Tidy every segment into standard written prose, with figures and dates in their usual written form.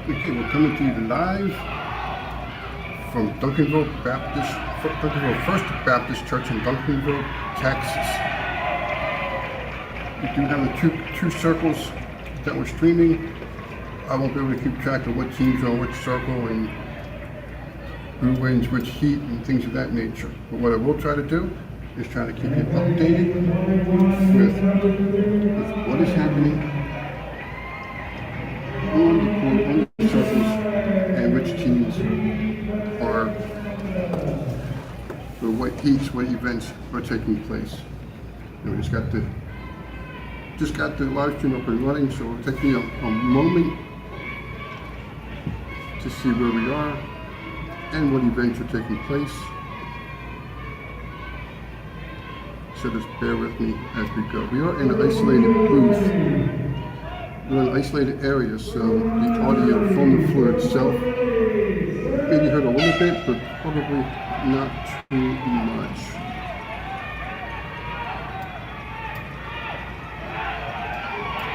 Okay, we're coming to you live from Duncanville First Baptist Church in Duncanville, Texas. We do have the two circles that we're streaming. I won't be able to keep track of what teams are on which circle and who wins which heat and things of that nature. But what I will try to do is try to keep you updated with what is happening on the circles and which teams are, or what heats, what events are taking place. And we just got the just got the live stream up and running, so it'll take me a moment to see where we are and what events are taking place. So just bear with me as we go. We are in an isolated booth. We're in an isolated area, so the audio from the floor itself maybe heard a little bit, but probably not too much.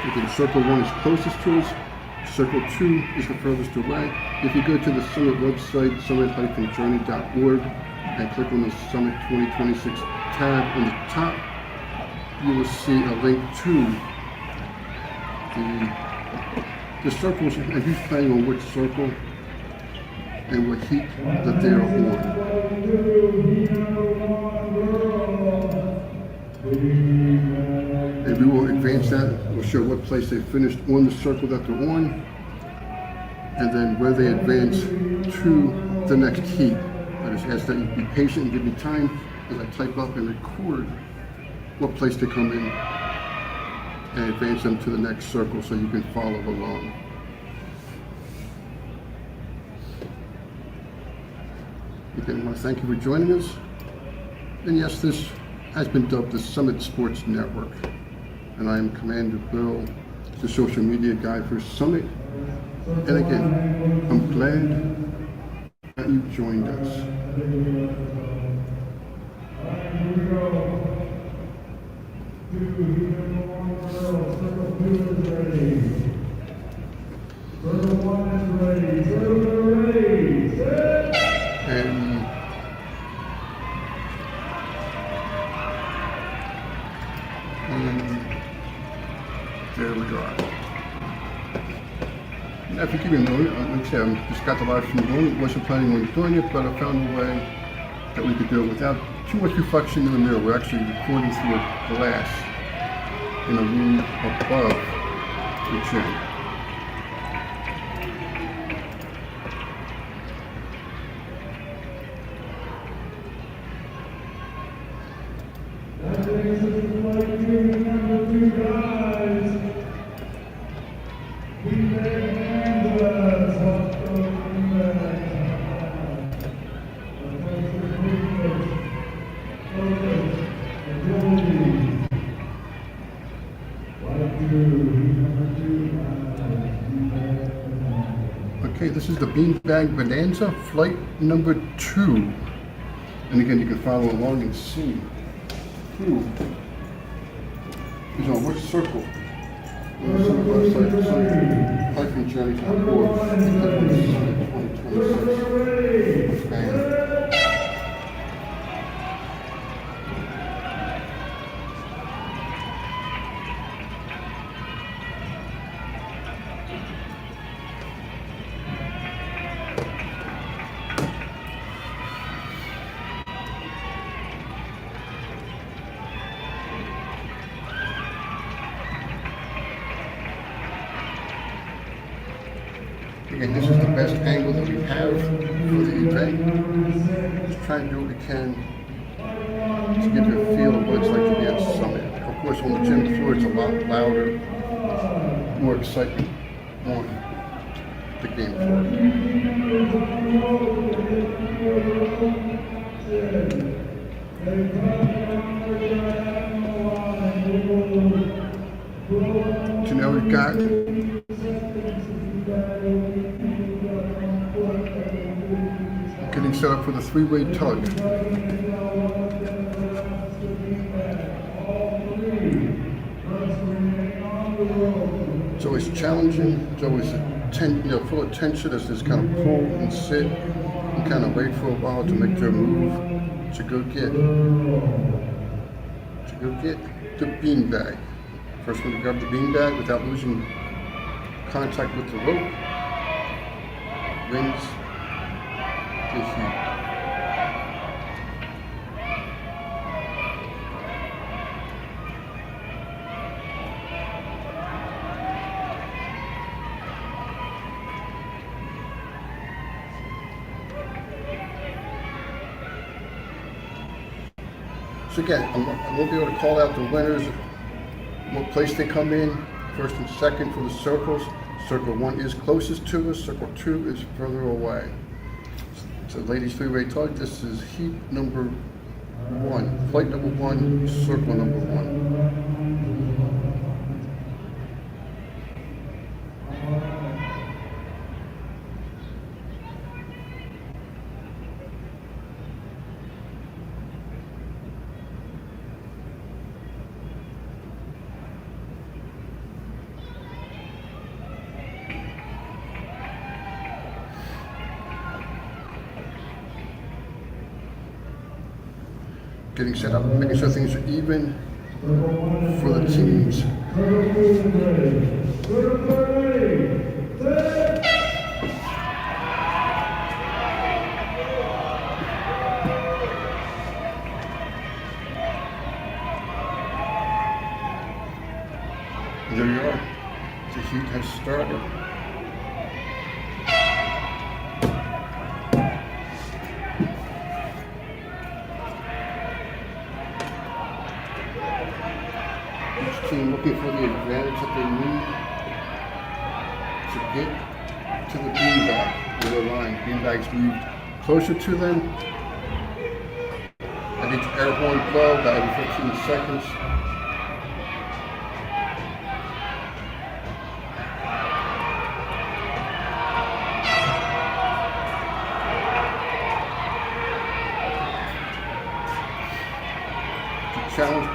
Okay, circle 1 is closest to us. Circle 2 is the furthest away. If you go to the Summit website, summit-journey.org, and click on the Summit 2026 tab on the top, you will see a link to the circles and who's playing on which circle and what heat that they are on. And we will advance that. We'll show what place they finished on the circle that they're on, and then where they advance to the next heat. I just ask that you be patient and give me time as I type up and record what place they come in and advance them to the next circle so you can follow along. Again, I want to thank you for joining us. And yes, this has been dubbed the Summit Sports Network. And I am Commander Bill, the social media guy for Summit. And again, I'm glad that you joined us. And there we are. Now, if you give me a moment, like I said, I just got the live stream going. Wasn't planning on doing it, but I found a way that we could do it without too much reflection in the mirror. We're actually recording through a glass in a room above the gym. Okay, this is the Beanbag Bonanza, flight number 2. And again, you can follow along and see who is on which circle. On the Summit website, summit-journey.org, Summit 2026. And again, this is the best angle that we have for the event. Just try and do what we can to give you a feel of what it's like to be at Summit. Of course, on the gym floor, it's a lot louder, more excitement on the game floor. So now we've got getting set up for the 3-way tug. It's always challenging. It's always full of tension as this kind of pull and sit and kind of wait for a while to make their move to go get the beanbag. First, we're going to grab the beanbag without losing contact with the rope. Wins the heat. So again, I won't be able to call out the winners what place they come in, first and second for the circles. Circle 1 is closest to us, circle 2 is further away. So ladies three-way tug, this is heat number 1, flight number 1, circle number 1. Getting set up, making sure things are even for the teams. There you are. The heat has started. Each team looking for the advantage that they need to get to the beanbag with their line. Beanbags move closer to them. At each air horn blow, about every 15 seconds. The challenge,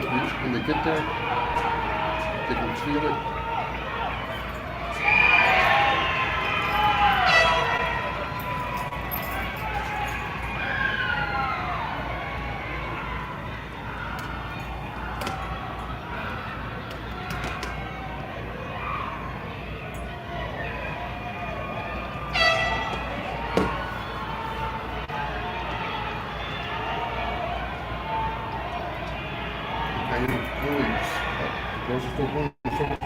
when they get there, they can feel it. Girls are still going to circle 2.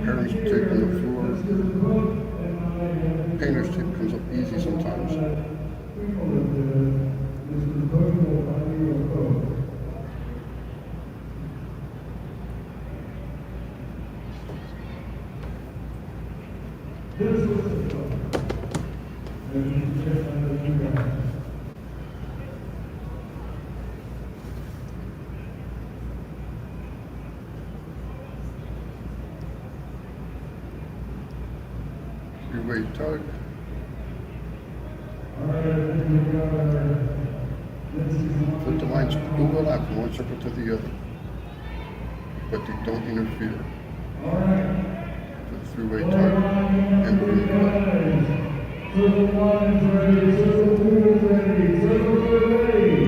Parents tape on the floor. Painter's tape comes up easy sometimes. Three-way tug. Put the lines overlap from one circle to the other, but they don't interfere. Put the three-way tug and bring it up. Circle 1 is ready, circle 2 is ready, circle 2 is ready.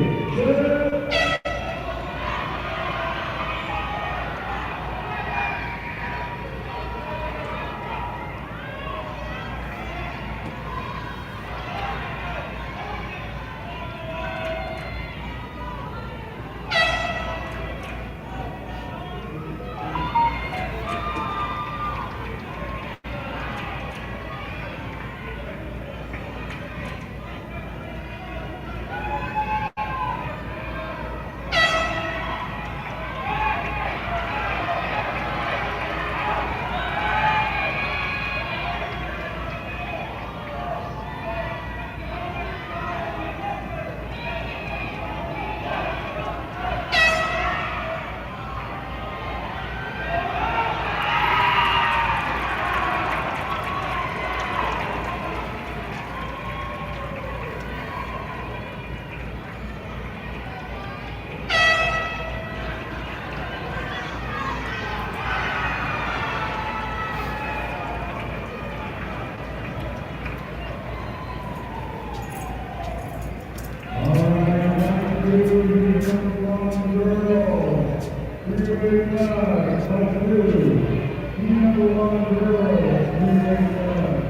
three-way tie, +2. Team number 1 girls, three-way tie.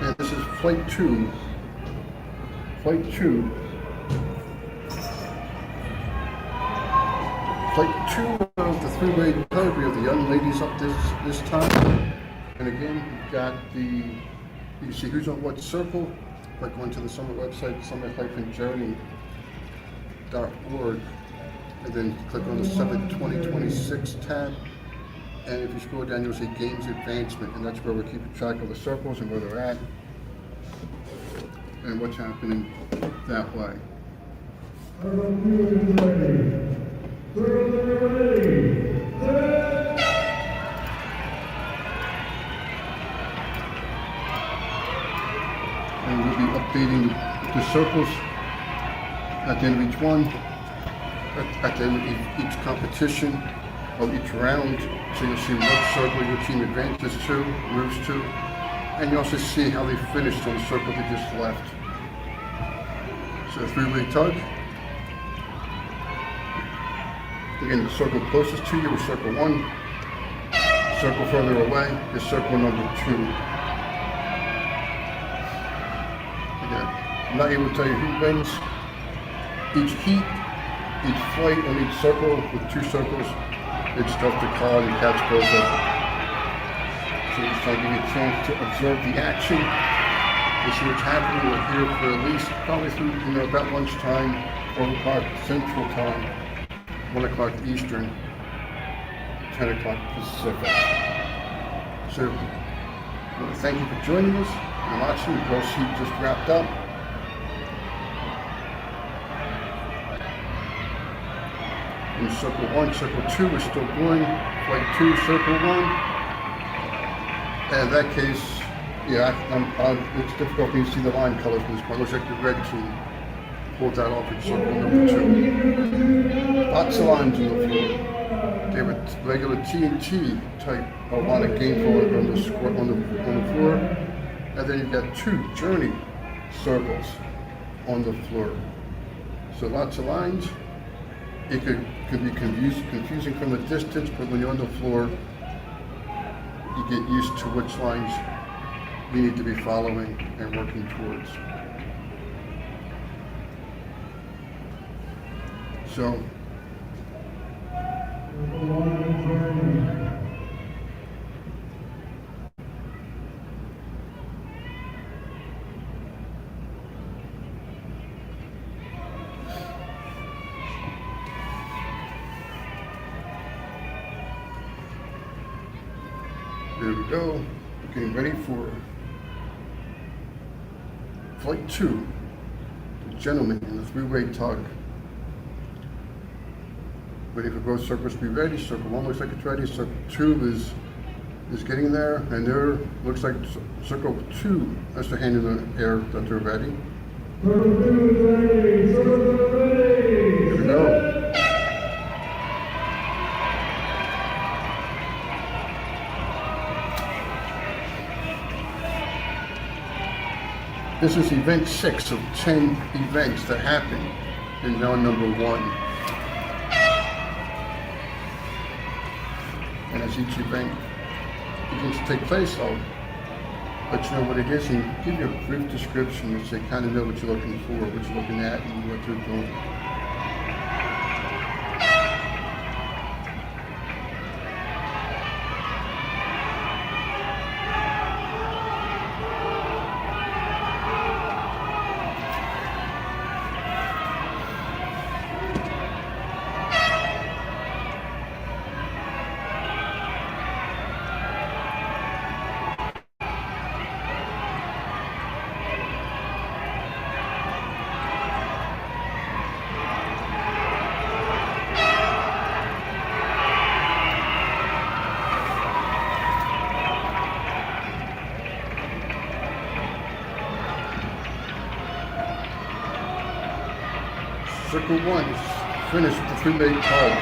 And this is flight 2. Flight 2. Flight 2 of the three-way tug. We have the young ladies up this time. And again, you've got you can see who's on what circle by going to the Summit website, summit-journey.org. And then click on the Summit 2026 tab. And if you scroll down, you'll see Games Advancement, and that's where we're keeping track of the circles and where they're at and what's happening that way. Circle 2 is ready. Circle 3 ready. Set. And we'll be updating the circles at the end of each one, at the end of each competition, of each round. So you'll see what circle your team advances to, moves to, and you also see how they finished on the circle they just left. So three-way tug. Again, the circle closest to you is circle 1. Circle further away is circle number 2. Again, I'm not able to tell you who wins each heat, each flight on each circle with 2 circles. It's tough to call, and catch both of them. So just trying to give you a chance to observe the action, to see what's happening. We're here for at least probably through about lunchtime, 4 o'clock Central Time, 1 o'clock Eastern, 10 o'clock Pacific. So I want to thank you for joining us and watching. The girls' heat just wrapped up. In circle 1, circle 2 is still going. Flight 2, circle 1. And in that case, yeah, it's difficult for you to see the line colors from this point. It looks like the red team pulled that off in circle number 2. Lots of lines on the floor. They have a regular TNT type of line of game forward on the floor. And then you've got 2 journey circles on the floor. So lots of lines. It could be confusing from a distance, but when you're on the floor, you get used to which lines you need to be following and working towards. So, there we go. We're getting ready for flight 2. The gentleman in the three-way tug. Ready for both circles to be ready. Circle 1 looks like it's ready. Circle 2 is getting there, and there looks like circle 2 has their hand in the air that they're ready. Circle 2 is ready. Circle 2 is ready. Here we go. This is event 6 of 10 events that happen in round number 1. And as each event begins to take place, I'll let you know what it is and give you a brief description so you kind of know what you're looking for, what you're looking at, and what you're doing. Circle 1 is finished with the three-way tug.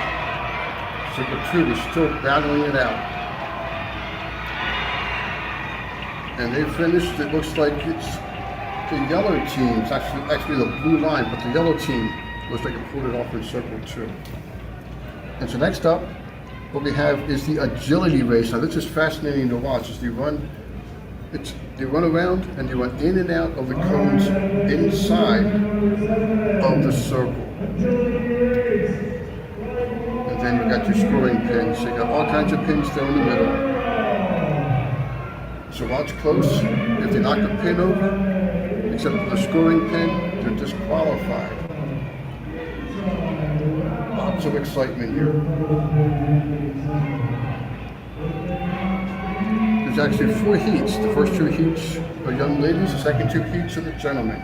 Circle 2 is still battling it out. And they finished, it looks like it's the yellow team, it's actually the blue line, but the yellow team Looks like I pulled it off in circle 2. And so next up, what we have is the agility race. Now this is fascinating to watch. As they run around and they run in and out of the cones inside of the circle. And then you got your scoring pins. So you got all kinds of pins down the middle. So watch close. If they knock a pin over, except for the scoring pin, they're disqualified. Lots of excitement here. There's actually 4 heats. The first 2 heats are young ladies, the second 2 heats are the gentlemen.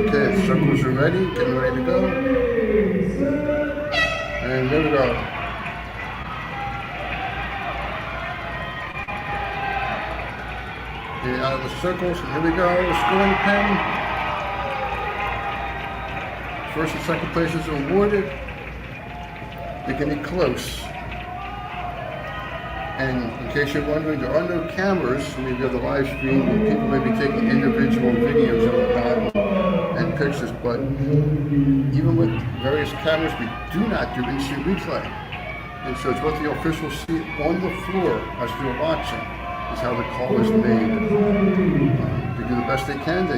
Okay, the circles are ready, getting ready to go. And there we go. Get out of the circles, and here we go, scoring pen. First and second places are awarded. They're getting close. And in case you're wondering, there are no cameras, maybe on the live stream, and people may be taking individual videos of the battle and pictures, but even with various cameras, we do not do instant replay. And so it's what the officials see on the floor as they're watching, is how the call is made. They do the best they can.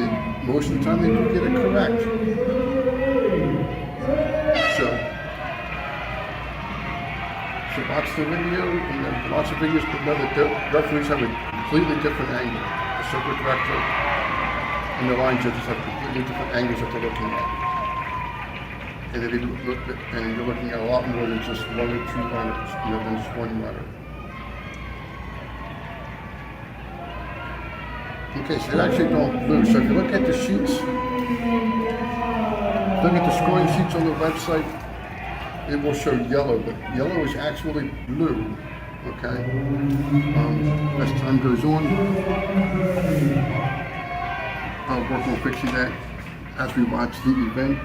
Most of the time they do get it correct. So watch the video, and then lots of videos, but know that the referees have a completely different angle. The circuit director and the line judges have completely different angles that they're looking at. And you're looking at a lot more than just 1 or 2 runners, than just 1 runner. Okay, so they're actually going blue. So if you look at the sheets, look at the scoring sheets on the website, it will show yellow, but yellow is actually blue, okay? As time goes on, I'll work on fixing that as we watch the event.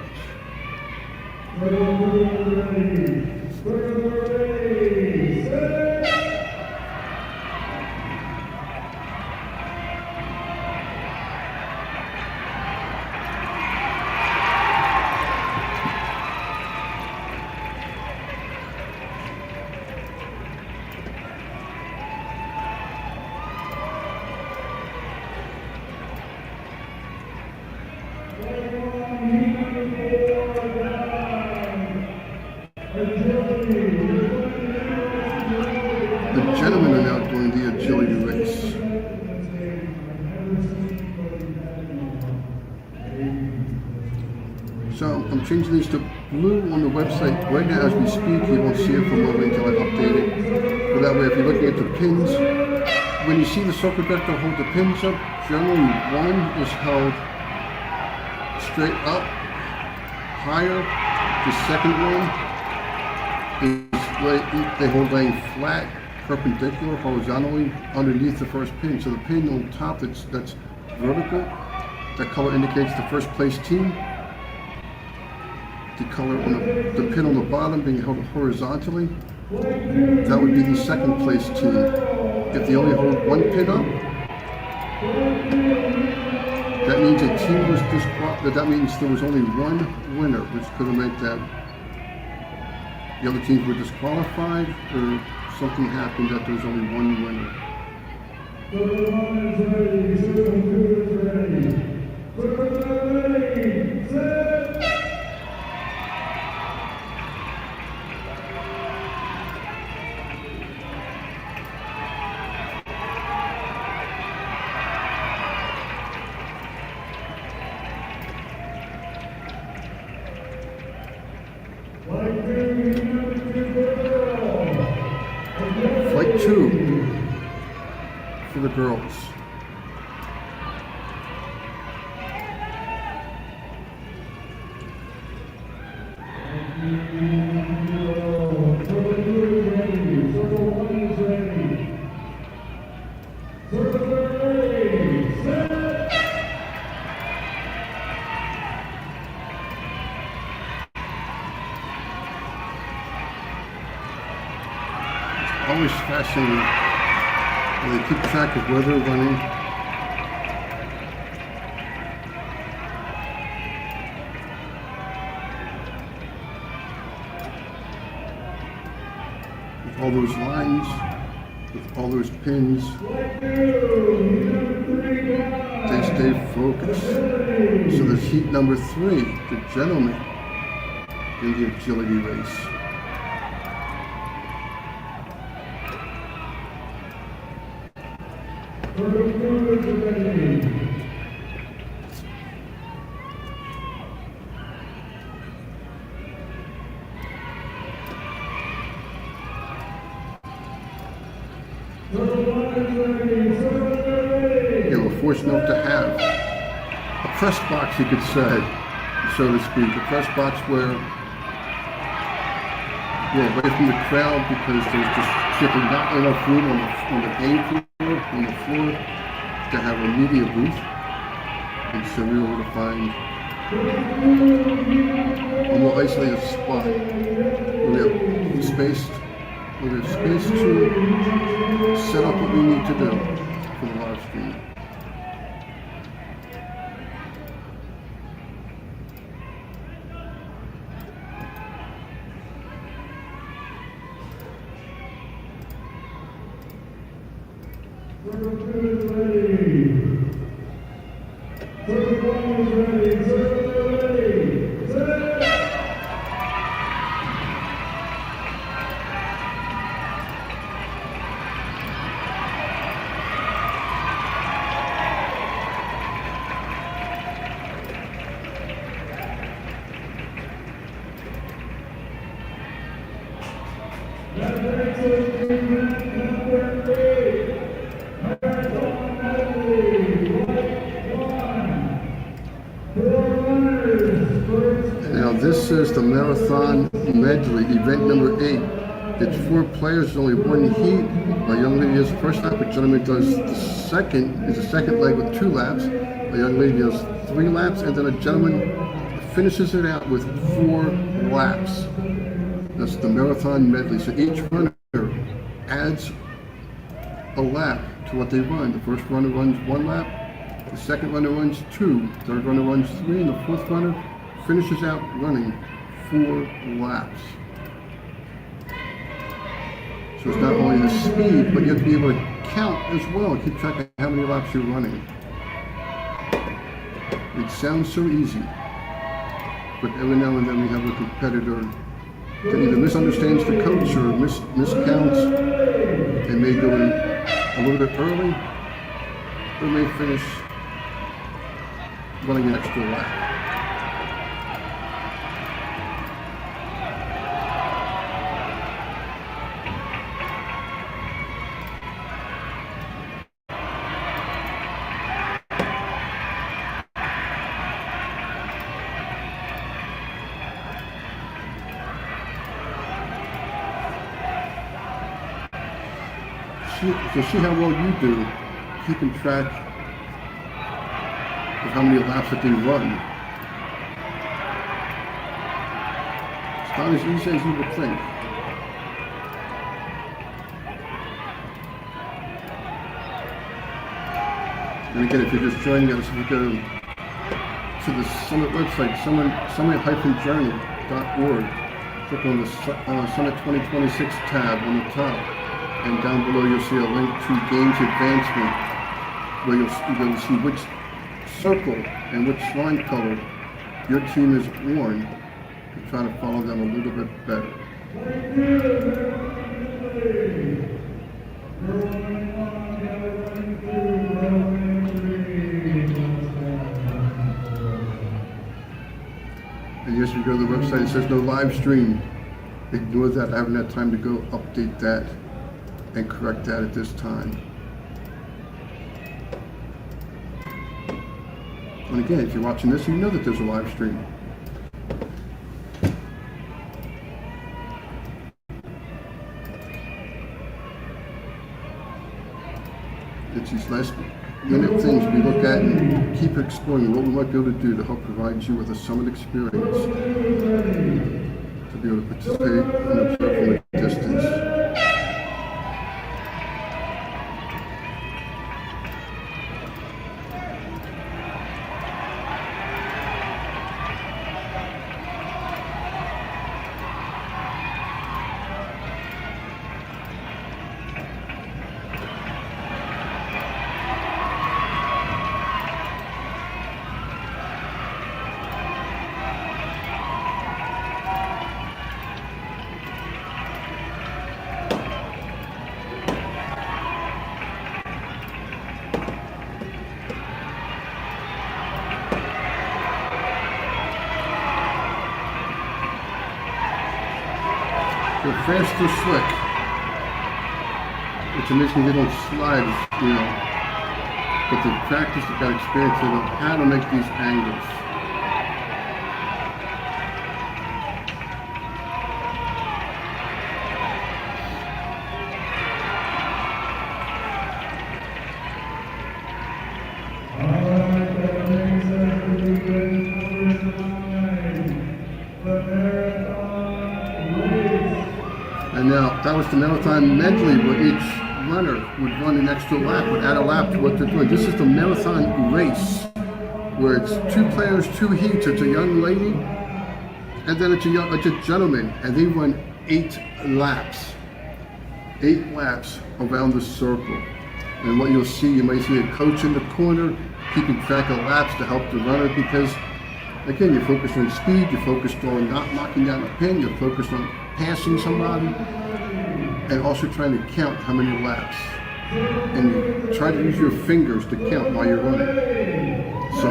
The gentlemen are now doing the agility race. So I'm changing these to blue on the website right now as we speak. You won't see it for a moment until I update it. But that way, if you're looking at the pins, when you see the circle director hold the pins up, generally one is held straight up, higher. The second one is they hold laying flat, perpendicular, horizontally underneath the first pin. So the pin on top that's vertical, that color indicates the first place team. The color on the pin on the bottom being held horizontally, that would be the second place team. If they only hold 1 pin up, that means a team was disqualified. That means there was only 1 winner, which could have meant that the other teams were disqualified or something happened that there was only 1 winner. Flight 2 for the girls. always fascinating when they keep track of where they're running. With all those lines, with all those pins, they stay focused. So there's heat number 3, the gentleman in the agility race. You know, fortunate enough to have a press box, you could say, so to speak, a press box where you're away from the crowd because there's just simply not enough room on the game floor, on the floor, to have a media booth. And so we were able to find a more isolated spot where we have space to set up what we need to do for the live stream. Now this is the marathon medley, event number 8. It's 4 players, only 1 heat. A young lady does the first lap, a gentleman does the second leg with 2 laps. A young lady does 3 laps, and then a gentleman finishes it out with 4 laps. That's the marathon medley. So each runner adds a lap to what they run. The first runner runs 1 lap, the second runner runs 2, third runner runs 3, and the fourth runner finishes out running 4 laps. So it's not only the speed, but you have to be able to count as well, keep track of how many laps you're running. It sounds so easy, but every now and then we have a competitor that either misunderstands the coach or miscounts. They may go in a little bit early, or may finish running an extra lap. So see how well you do keeping track of how many laps that they run. It's not as easy as you would think. And again, if you're just joining us, if you go to the Summit website, summit-journey.org, click on the Summit 2026 tab on the top. And down below you'll see a link to Games Advancement, where you'll see which circle and which line color your team is worn to try to follow them a little bit better. And yes, you go to the website, it says no live stream. Ignore that. I haven't had time to go update that and correct that at this time. And again, if you're watching this, you know that there's a live stream. It's these last minute things we look at and keep exploring what we might be able to do to help provide you with a Summit experience, to be able to participate and observe from a distance. They're fast or slick, which makes me they don't slide, you know. But the practice, they've got experience, they know how to make these angles. And now, that was the marathon medley where each runner would run an extra lap, would add a lap to what they're doing. This is the marathon race, where it's 2 players, 2 heats. It's a young lady, and then it's a gentleman, and they run 8 laps. 8 laps around the circle. And what you'll see, you might see a coach in the corner, keeping track of laps to help the runner, because, again, you're focused on speed, you're focused on not knocking down a pin, you're focused on passing somebody, and also trying to count how many laps. And you try to use your fingers to count while you're running. So,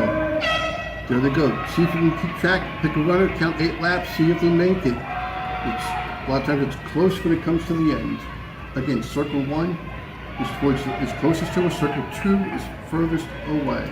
there they go. See if you can keep track, pick a runner, count 8 laps, see if they make it. A lot of times it's close when it comes to the end. Again, circle 1 is closest to us, circle 2 is furthest away.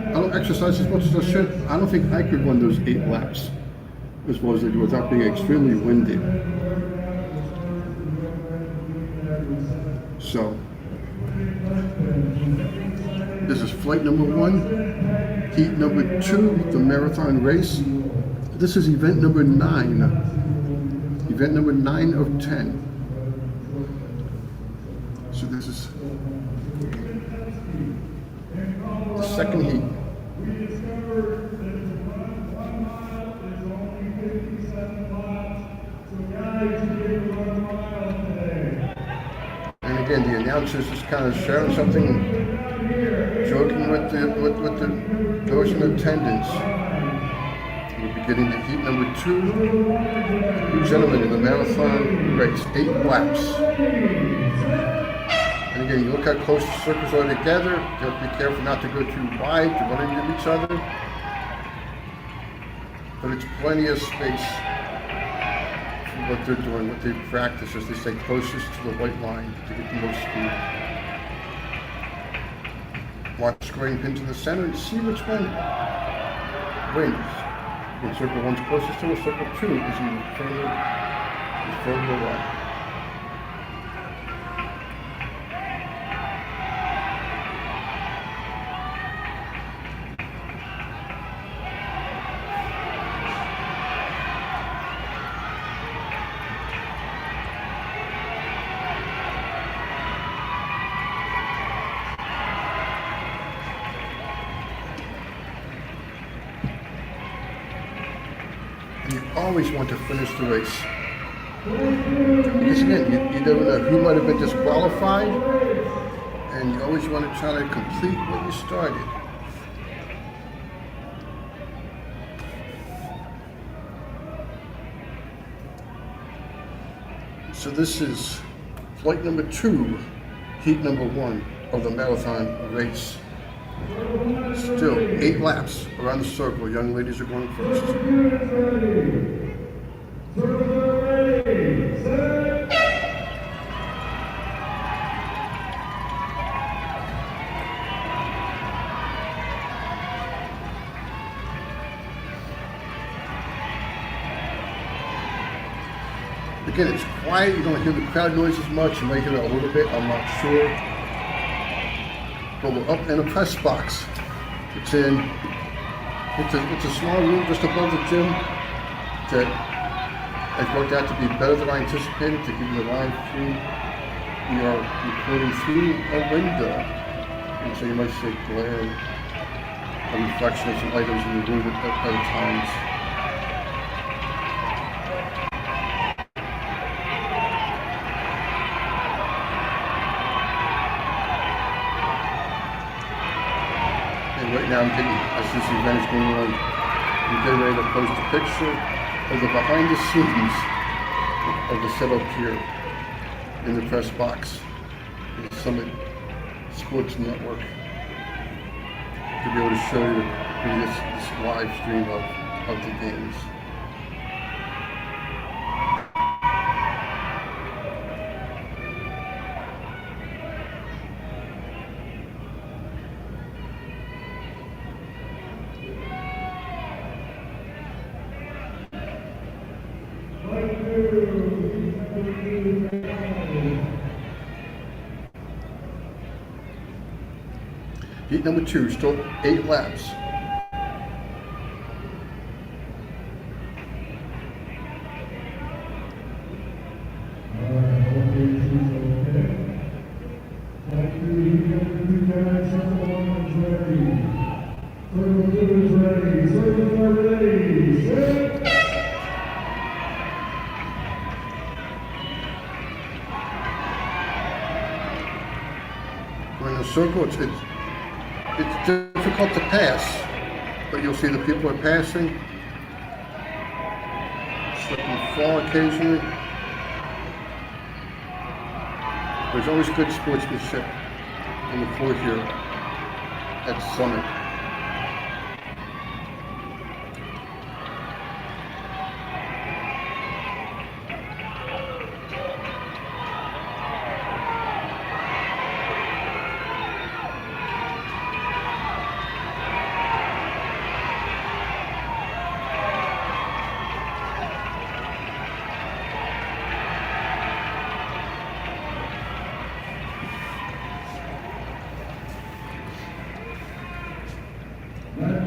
I don't exercise as much as I should. I don't think I could run those 8 laps as well as they do without being extremely winded. So, this is flight number 1, heat number 2, the marathon race. This is event number 9. Event number 9 of 10. So this is the second heat. And again, the announcers just kind of sharing something, joking with those in attendance. We're beginning the heat number 2. Gentlemen in the marathon race, 8 laps. And again, you look how close the circles are together. You have to be careful not to go too wide, to run into each other. But it's plenty of space for what they're doing, what they practice as they stay closest to the white line to get the most speed. Watch squaring pin to the center and see which one wins. When circle 1's closest to us, circle 2 is even further away. You always want to finish the race. Because again, you never know who might have been disqualified, and you always want to try to complete what you started. So this is flight number 2, heat number 1 of the marathon race. Still 8 laps around the circle. Young ladies are going first. Again, it's quiet. You don't hear the crowd noise as much. You might hear it a little bit. I'm not sure. but we're up in a press box. It's a small room just above the gym that has worked out to be better than I anticipated to give you a live stream. We are recording through a window, and so you might see glare, a reflection of some items in the room at times. Right now, as this event is going on, I'm getting ready to post a picture of the behind the scenes of the setup here in the press box, the Summit Sports Network, to be able to show you this live stream of the games. Heat number 2, still 8 laps. We're in a circle. It's difficult to pass, but you'll see the people are passing, slip and fall occasionally. There's always good sportsmanship on the floor here at Summit.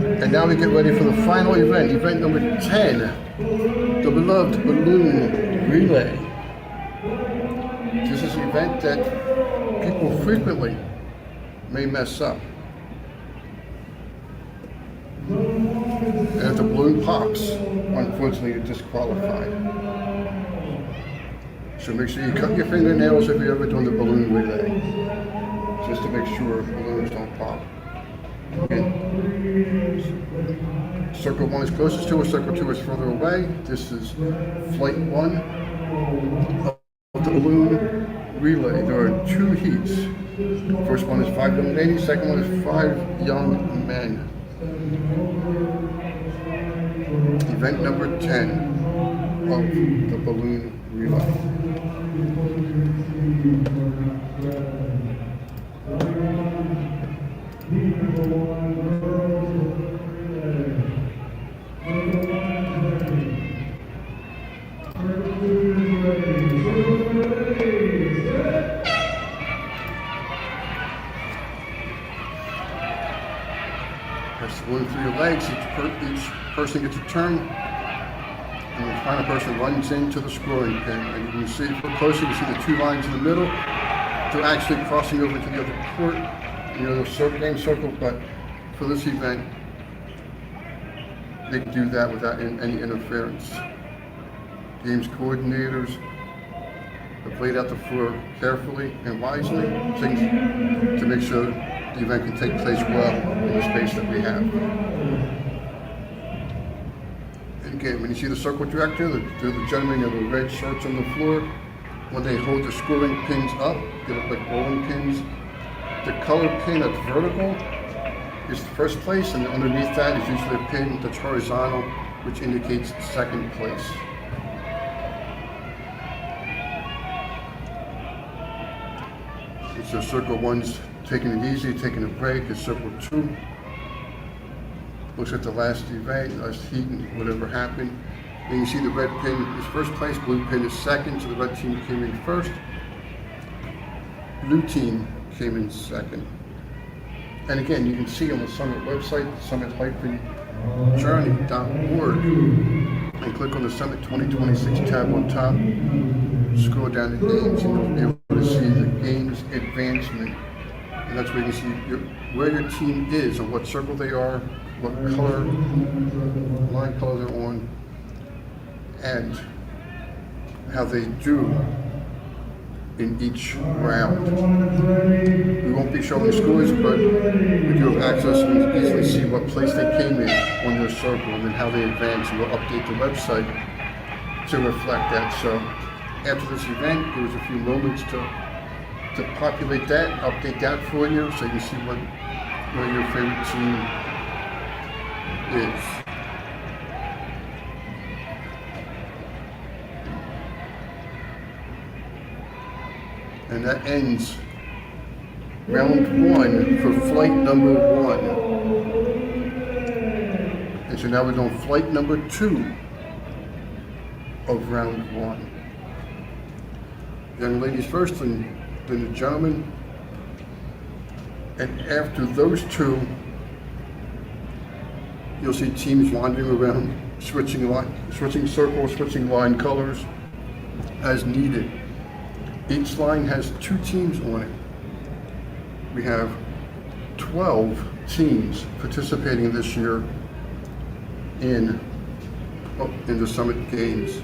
And now we get ready for the final event number 10, the beloved balloon relay. This is an event that people frequently may mess up. And if the balloon pops, unfortunately you're disqualified. So make sure you cut your fingernails if you're ever doing the balloon relay, just to make sure balloons don't pop. Again, circle 1 is closest to us, circle 2 is further away. This is flight 1 of the balloon relay. There are 2 heats. First one is 5 young ladies, second one is 5 young men. Event number 10 of the balloon relay. Press the balloon through your legs. Each person gets a turn, and the final person runs into the scoring pin. And you can see, if you look closer, you can see the 2 lines in the middle. They're actually crossing over to the other court. You know, the game circle, but for this event, they can do that without any interference. Games coordinators have laid out the floor carefully and wisely to make sure the event can take place well in the space that we have. And again, when you see the circle director, the gentlemen in the red shirts on the floor, when they hold the scoring pins up, they look like bowling pins. The colored pin that's vertical is the first place, and underneath that is usually a pin that's horizontal, which indicates second place. So circle 1's taking it easy, taking a break. Is circle 2 looks at the last event, last heat, and whatever happened. And you see the red pin is first place, blue pin is second, so the red team came in first. Blue team came in second. And again, you can see on the Summit website, summit-journey.org, and click on the Summit 2026 tab on top. Scroll down to games, and you'll be able to see the games advancement. And that's where you can see where your team is, or what circle they are, what color, line color they're on, and how they do in each round. We won't be showing scores, but we do have access and we can easily see what place they came in on their circle and then how they advance, and we'll update the website to reflect that. So after this event, there was a few moments to populate that, update that for you, so you can see where your favorite team is. And that ends round one for flight number 1. And so now we're on flight number 2 of round 1. Young ladies first, and then the gentlemen. And after those two, you'll see teams wandering around, switching circles, switching line colors as needed. Each line has 2 teams on it. We have 12 teams participating this year in the Summit Games.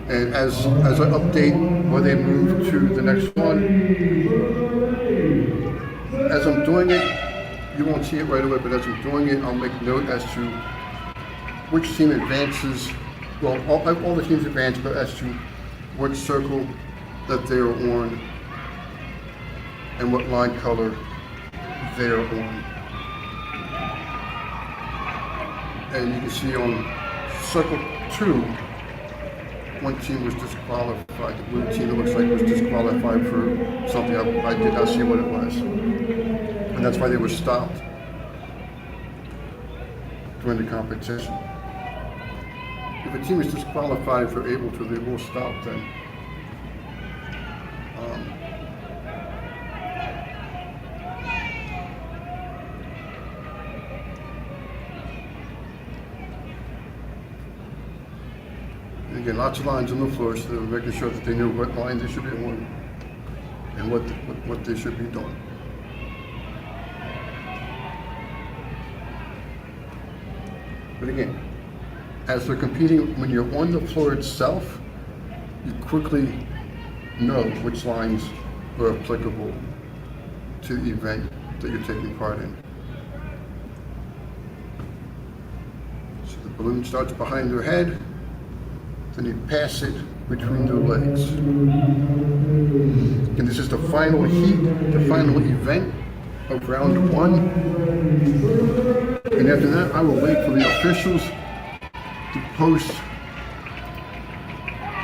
And as I update where they move to the next one, as I'm doing it, you won't see it right away, but as I'm doing it, I'll make note as to which team advances. Well, all the teams advance, but as to what circle that they're on and what line color they're on. And you can see on circle 2, one team was disqualified. The blue team, it looks like, was disqualified for something I did not see what it was. And that's why they were stopped during the competition. If a team is disqualified, if they're able to, they will stop then. Again, lots of lines on the floor, so they're making sure that they knew what line they should be on and what they should be doing. But again, as they're competing, when you're on the floor itself, you quickly know which lines are applicable to the event that you're taking part in. So the balloon starts behind their head, then you pass it between their legs. And this is the final heat, the final event of round 1. And after that, I will wait for the officials to post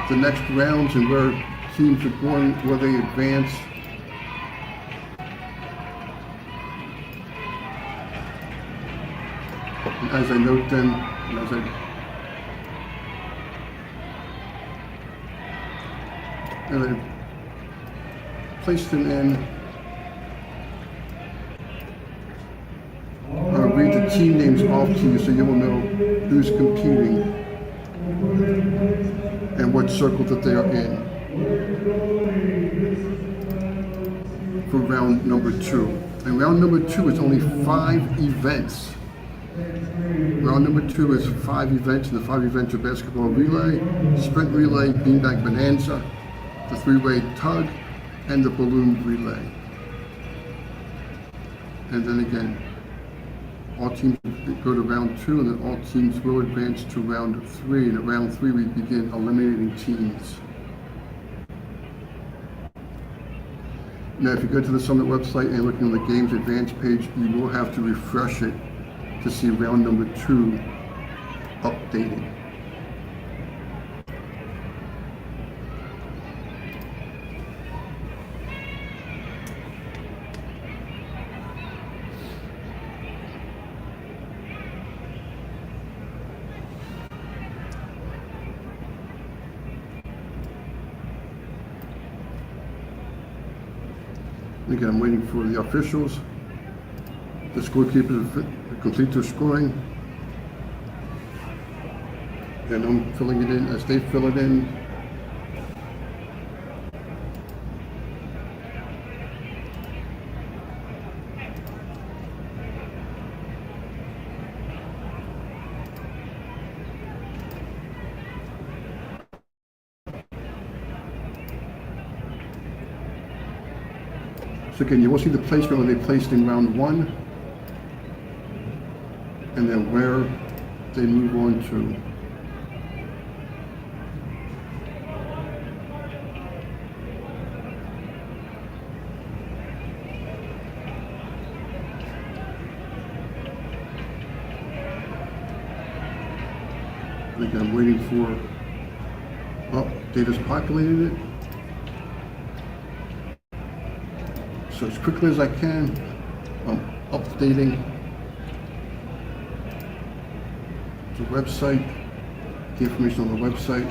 the next rounds and where teams are going, where they advance. And as I note them, and as I place them in, I'll read the team names off to you so you will know who's competing and what circle that they are in for round number 2. And round number 2 is only 5 events. Round number 2 is 5 events, and the 5 events are basketball relay, sprint relay, beanbag bonanza, the 3-way tug, and the balloon relay. And then again, all teams go to round 2, and then all teams will advance to round 3. And at round 3, we begin eliminating teams. Now, if you go to the Summit website and look on the Games Advance page, you will have to refresh it to see round number 2 updated. Again, I'm waiting for the officials The scorekeepers complete their scoring. And I'm filling it in as they fill it in. So again, you will see the placement when they placed in round one, and then where they move on to. Again, I'm waiting for, oh, data's populated it. So as quickly as I can, I'm updating the website, the information on the website,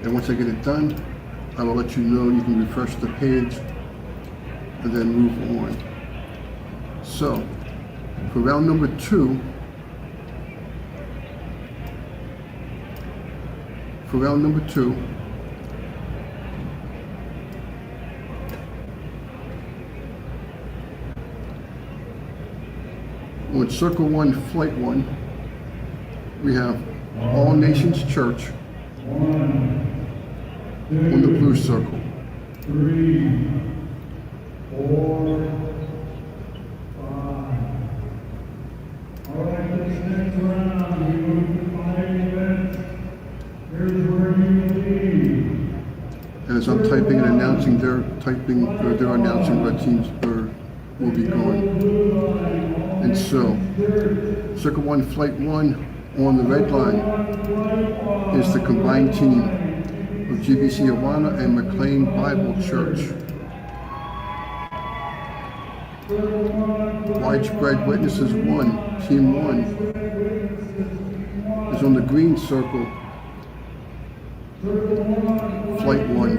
and once I get it done, I will let you know. You can refresh the page and then move on. So for round number 2, on Circle 1, Flight 1, we have All Nations Church on the blue circle. 3, 4, 5. All right, this next round, we move to 5 events. Here's where you will be. And as I'm typing and announcing, they're announcing what teams will be going. And so, Circle 1, Flight 1 on the red line is the combined team of GBC Awana and McLean Bible Church. Widespread Witnesses 1, Team 1, is on the green circle, Flight 1.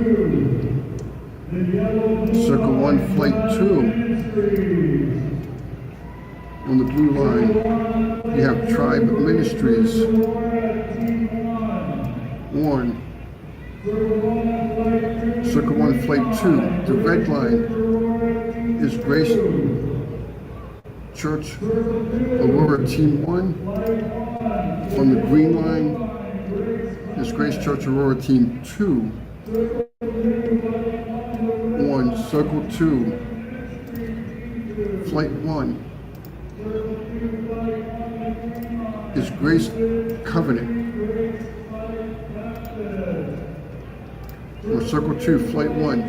Circle 1, Flight 2, on the blue line, you have Tribe Ministries on Circle 1, Flight 2. The red line is Grace Church Aurora Team 1. On the green line is Grace Church Aurora Team 2. On Circle 2, Flight 1, is Grace Covenant. Or Circle 2, Flight 1,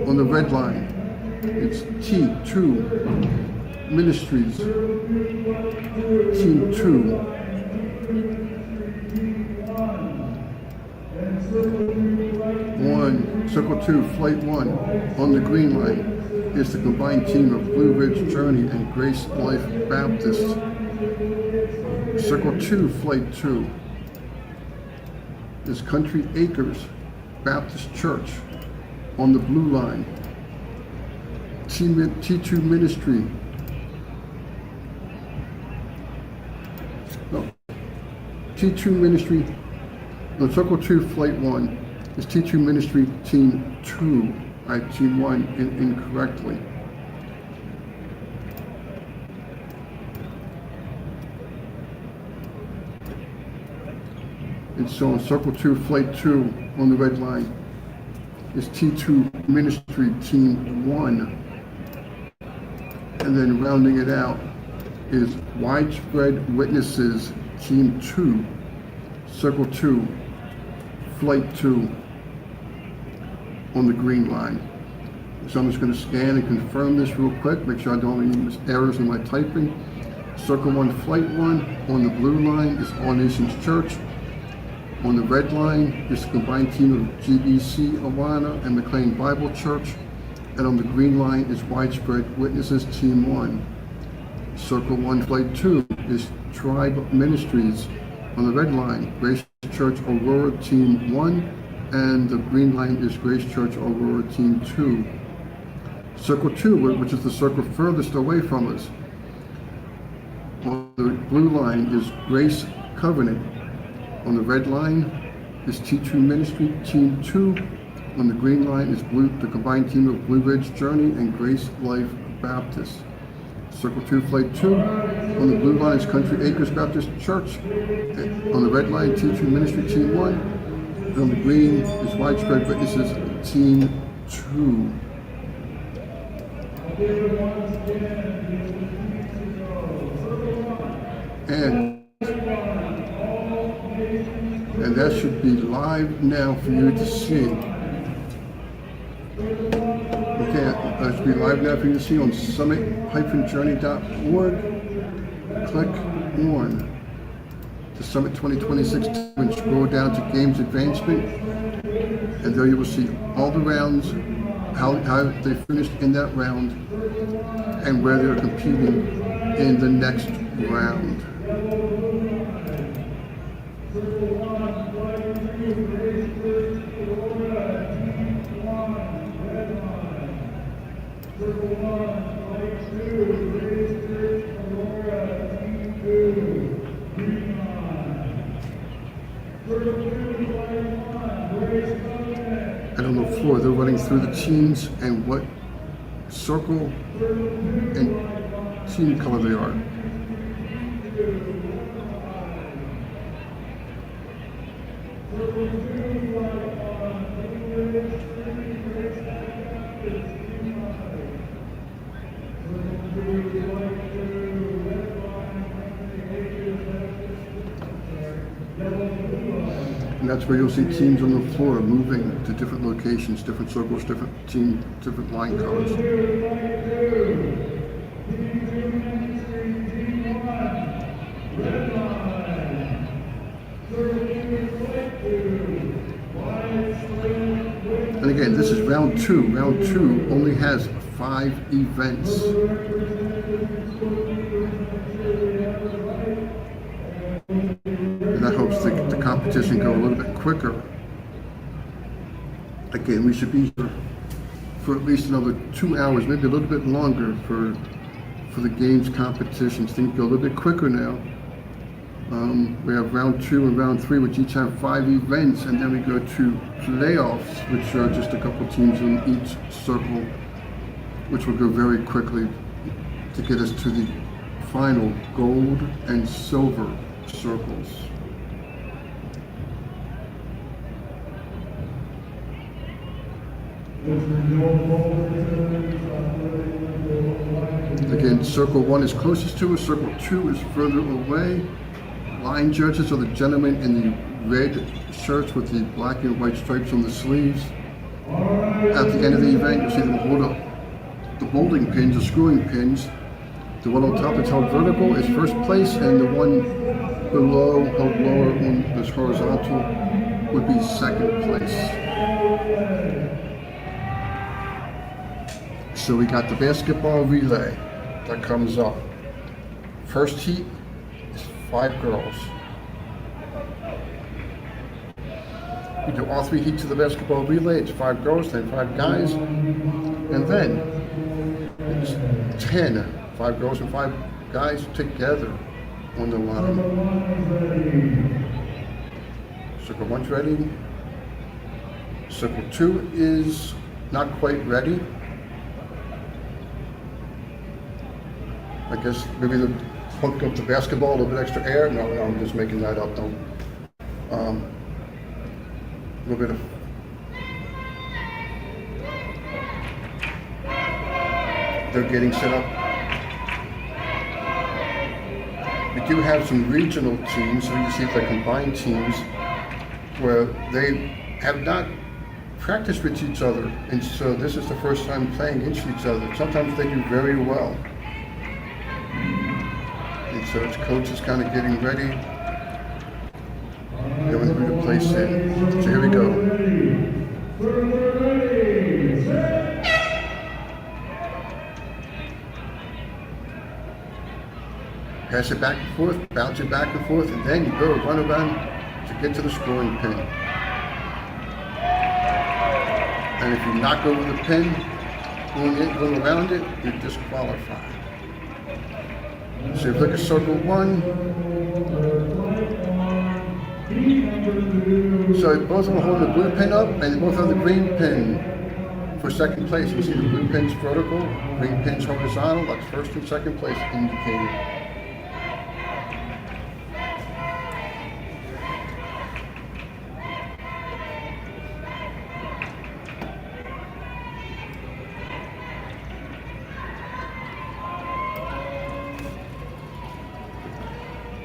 on the red line, it's T2 Ministries, Team 2. On Circle 2, Flight 1, on the green line, is the combined team of Blue Ridge Journey and Grace Life Baptist. Circle 2, Flight 2, is Country Acres Baptist Church on the blue line. T2 Ministry. No. T2 Ministry. No, Circle 2, Flight 1 is T2 Ministry Team 2. Team 1 incorrectly. And so on Circle 2, Flight 2 on the red line is T2 Ministry Team 1. And then rounding it out is Widespread Witnesses Team 2, Circle 2, Flight 2 on the green line. So I'm just going to scan and confirm this real quick, make sure I don't have any errors in my typing. Circle 1, Flight 1 on the blue line is All Nations Church. On the red line is the combined team of GBC Awana and McLean Bible Church. And on the green line is Widespread Witnesses Team 1. Circle 1, Flight 2 is Tribe Ministries. On the red line, Grace Church Aurora Team 1. And the green line is Grace Church Aurora Team 2. Circle 2, which is the circle furthest away from us. On the blue line is Grace Covenant. On the red line is T2 Ministry, Team 2. On the green line is the combined team of Blue Ridge Journey and Grace Life Baptist. Circle 2, Flight 2. On the blue line is Country Acres Baptist Church. On the red line, T2 Ministry, Team 1. And on the green is Widespread Witnesses, Team 2. And that should be live now for you to see. Okay, that should be live now for you to see on summit-journey.org. Click on the Summit 2026 and scroll down to Games Advancement. And there you will see all the rounds, how they finished in that round, and where they're competing in the next round. And on the floor, they're running through the teams and what circle and team color they are. And that's where you'll see teams on the floor moving to different locations, different circles, different team, different line colors. And again, this is round 2. Round 2 only has 5 events. And that helps the competition go a little bit quicker. Again, we should be here for at least another 2 hours, maybe a little bit longer for the games competitions. Things go a little bit quicker now. We have round 2 and round 3, which each have 5 events, and then we go to playoffs, which are just a couple teams in each circle, which will go very quickly to get us to the final gold and silver circles. Again, circle 1 is closest to us, circle 2 is further away. Line judges are the gentlemen in the red shirts with the black and white stripes on the sleeves. At the end of the event, you'll see them hold up the bowling pins, the screwing pins. The one on top that's held vertical is first place, and the one below, held lower, one that's horizontal, would be second place. So we got the basketball relay that comes up. First heat is 5 girls. We do all 3 heats of the basketball relay. It's 5 girls, then 5 guys, and then it's 10, 5 girls and 5 guys together on the line. Circle 1's ready. Circle 2 is not quite ready. I guess maybe they'll hook up the basketball, a little bit extra air. No, I'm just making that up. Don't. A little bit of. They're getting set up. We do have some regional teams, so you see the combined teams, where they have not practiced with each other, and so this is the first time playing against each other. Sometimes they do very well. And so its coach is kind of getting ready, going through the place in. So here we go. Pass it back and forth, bounce it back and forth, and then you go run around to get to the scoring pin. And if you knock over the pin, going around it, you're disqualified. So if you look at circle 1, so both of them hold the blue pin up and they both have the green pin for second place. You see the blue pin's vertical, green pin's horizontal, that's first and second place indicated.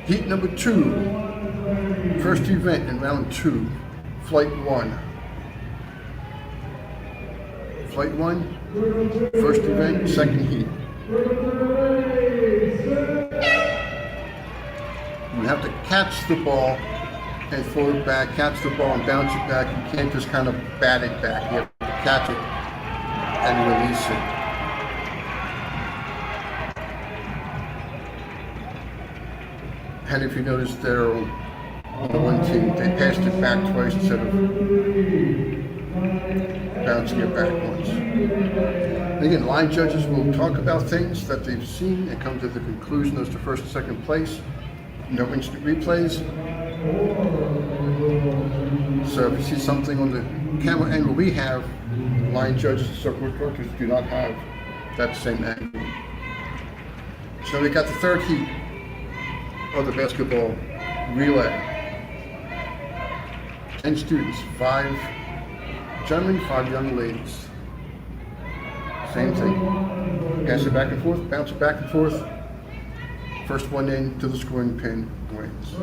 Heat number 2, first event in round 2, flight 1. Flight 1, first event, second heat. You have to catch the ball and throw it back, catch the ball and bounce it back. You can't just kind of bat it back. You have to catch it and release it. And if you notice there on the one team, they passed it back twice instead of bouncing it back once. And again, line judges will talk about things that they've seen and come to the conclusion as to first and second place. No instant replays. So if you see something on the camera angle we have, line judges and circle instructors do not have that same angle. So we got the third heat of the basketball relay. 10 students, 5 gentlemen, 5 young ladies. Same thing. Pass it back and forth, bounce it back and forth. First one in to the scoring pin wins.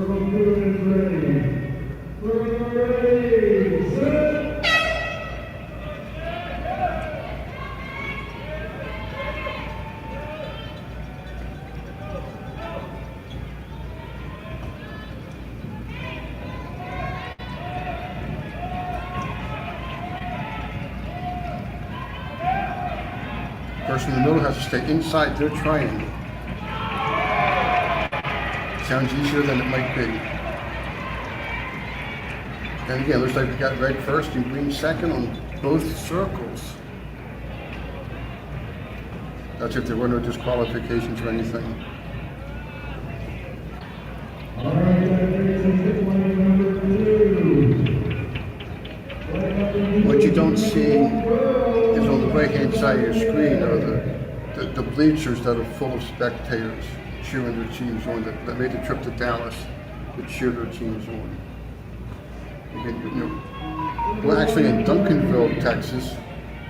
Person in the middle has to stay inside their triangle. Sounds easier than it might be. And again, looks like we got red first and green second on both circles. That's if there were no disqualifications or anything. What you don't see is on the right-hand side of your screen are the bleachers that are full of spectators cheering their teams on that made the trip to Dallas to cheer their teams on. Again, we're actually in Duncanville, Texas,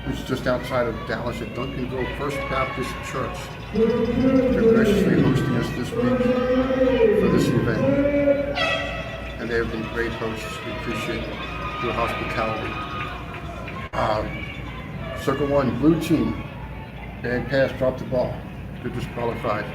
which is just outside of Dallas at Duncanville First Baptist Church. They're graciously hosting us this week for this event. And they have been great hosts. We appreciate your hospitality. Circle 1, blue team. Bad pass, dropped the ball. They're disqualified.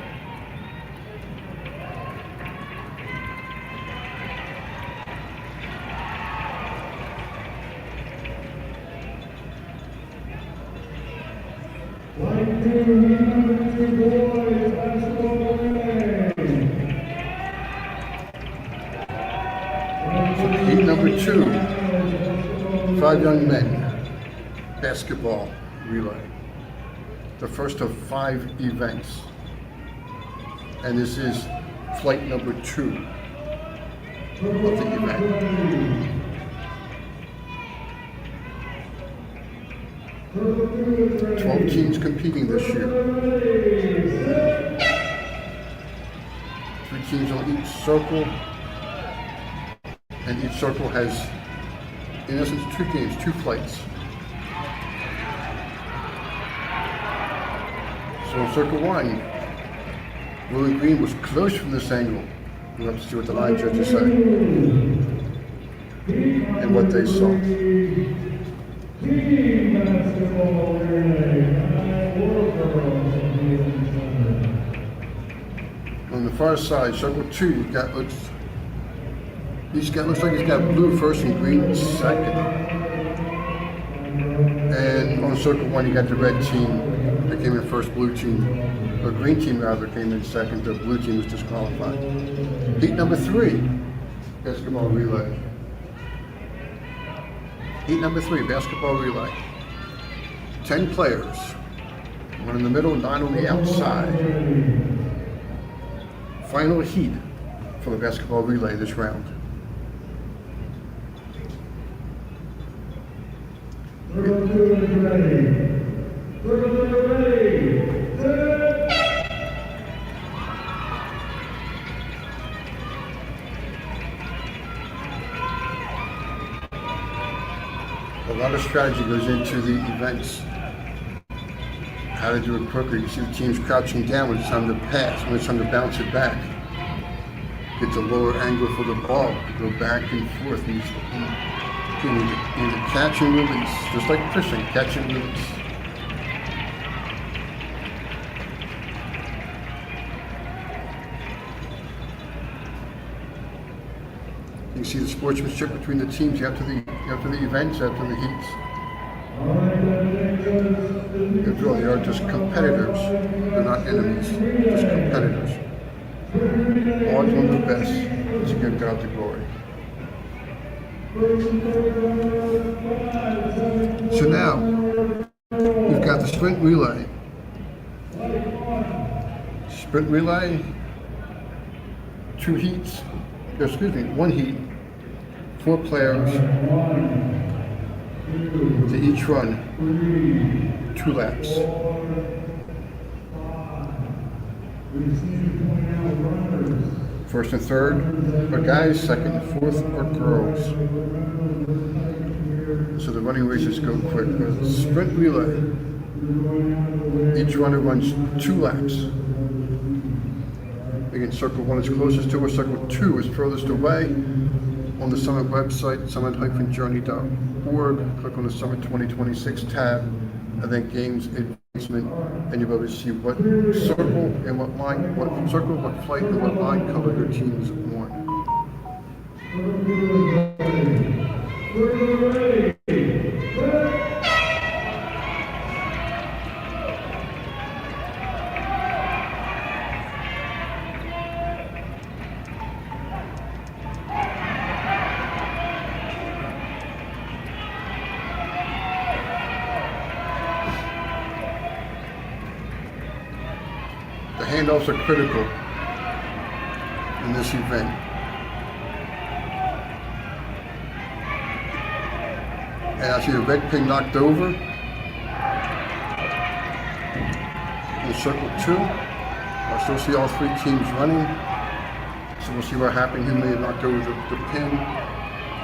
Heat number 2, 5 young men. Basketball relay. The first of 5 events. And this is flight number 2 of the event. Twelve teams competing this year. 3 teams on each circle. And each circle has, in essence, 2 games, 2 flights. So in circle 1, blue and green was close from this angle. We'll have to see what the line judges say and what they saw. On the far side, circle 2, you've got looks like he's got blue first and green second. And on circle 1, you got the red team that came in first, blue team, or green team rather, came in second. The blue team was disqualified. Heat number 3, basketball relay. Heat number 3, basketball relay. 10 players, One in the middle, 9 on the outside. Final heat for the basketball relay this round. Circle 2 is ready. Circle 2 ready. Set. A lot of strategy goes into the events. How to do it quicker. You see the teams crouching down when it's time to pass, when it's time to bounce it back. Get the lower angle for the ball to go back and forth. You need to catch and release, just like fishing, catch and release. You see the sportsmanship between the teams after the events, after the heats. After all, they are just competitors. They're not enemies, just competitors. All doing their best to give God the glory. So now, we've got the sprint relay. Sprint relay, 2 heats, excuse me, 1 heat, 4 players to each run 2 laps. First and third are guys, second and fourth are girls. So the running races go quick. The sprint relay, each runner runs 2 laps. Again, circle 1 is closest to her, circle 2 is furthest away. On the Summit website, summit-journey.org, click on the Summit 2026 tab, and then Games Advancement, and you'll be able to see what circle and what line, what circle, what flight, and what line color your team is on. The handoffs are critical in this event. And I see the red pin knocked over in circle 2. I still see all 3 teams running. So we'll see what happened. Who may have knocked over the pin.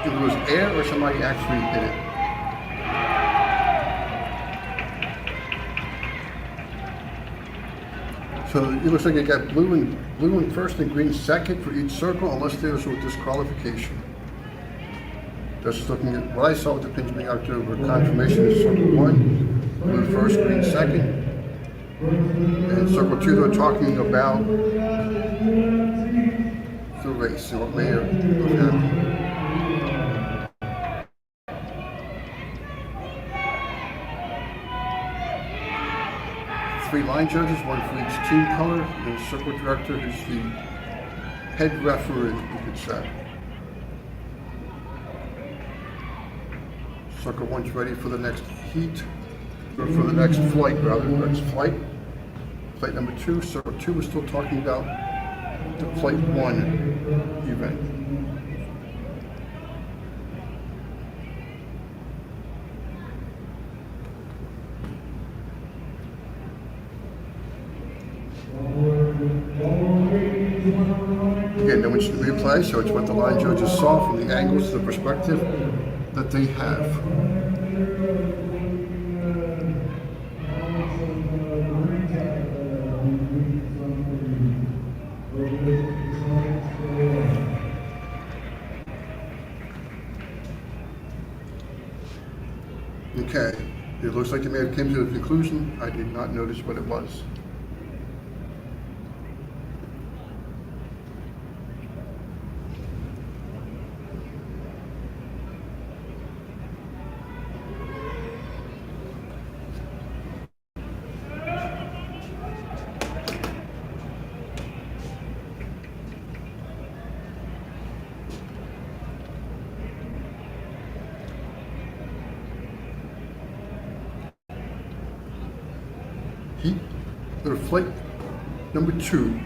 If it was air or somebody actually hit it. So it looks like you got blue in first and green second for each circle, unless there's a disqualification. Just looking at what I saw with the pins being out over, confirmation is circle 1, blue first, green second. And circle 2, they're talking about the race and what may have happened. 3 line judges, 1 for each team color, and the circle director is the head referee, you could say. Circle 1's ready for the next heat, or for the next flight, rather, next flight. Flight number 2, circle 2 is still talking about the flight 1 event. Again, no instant replay, so it's what the line judges saw from the angles, the perspective that they have. Okay, it looks like they may have come to a conclusion. I did not notice what it was. heat, or flight number 2.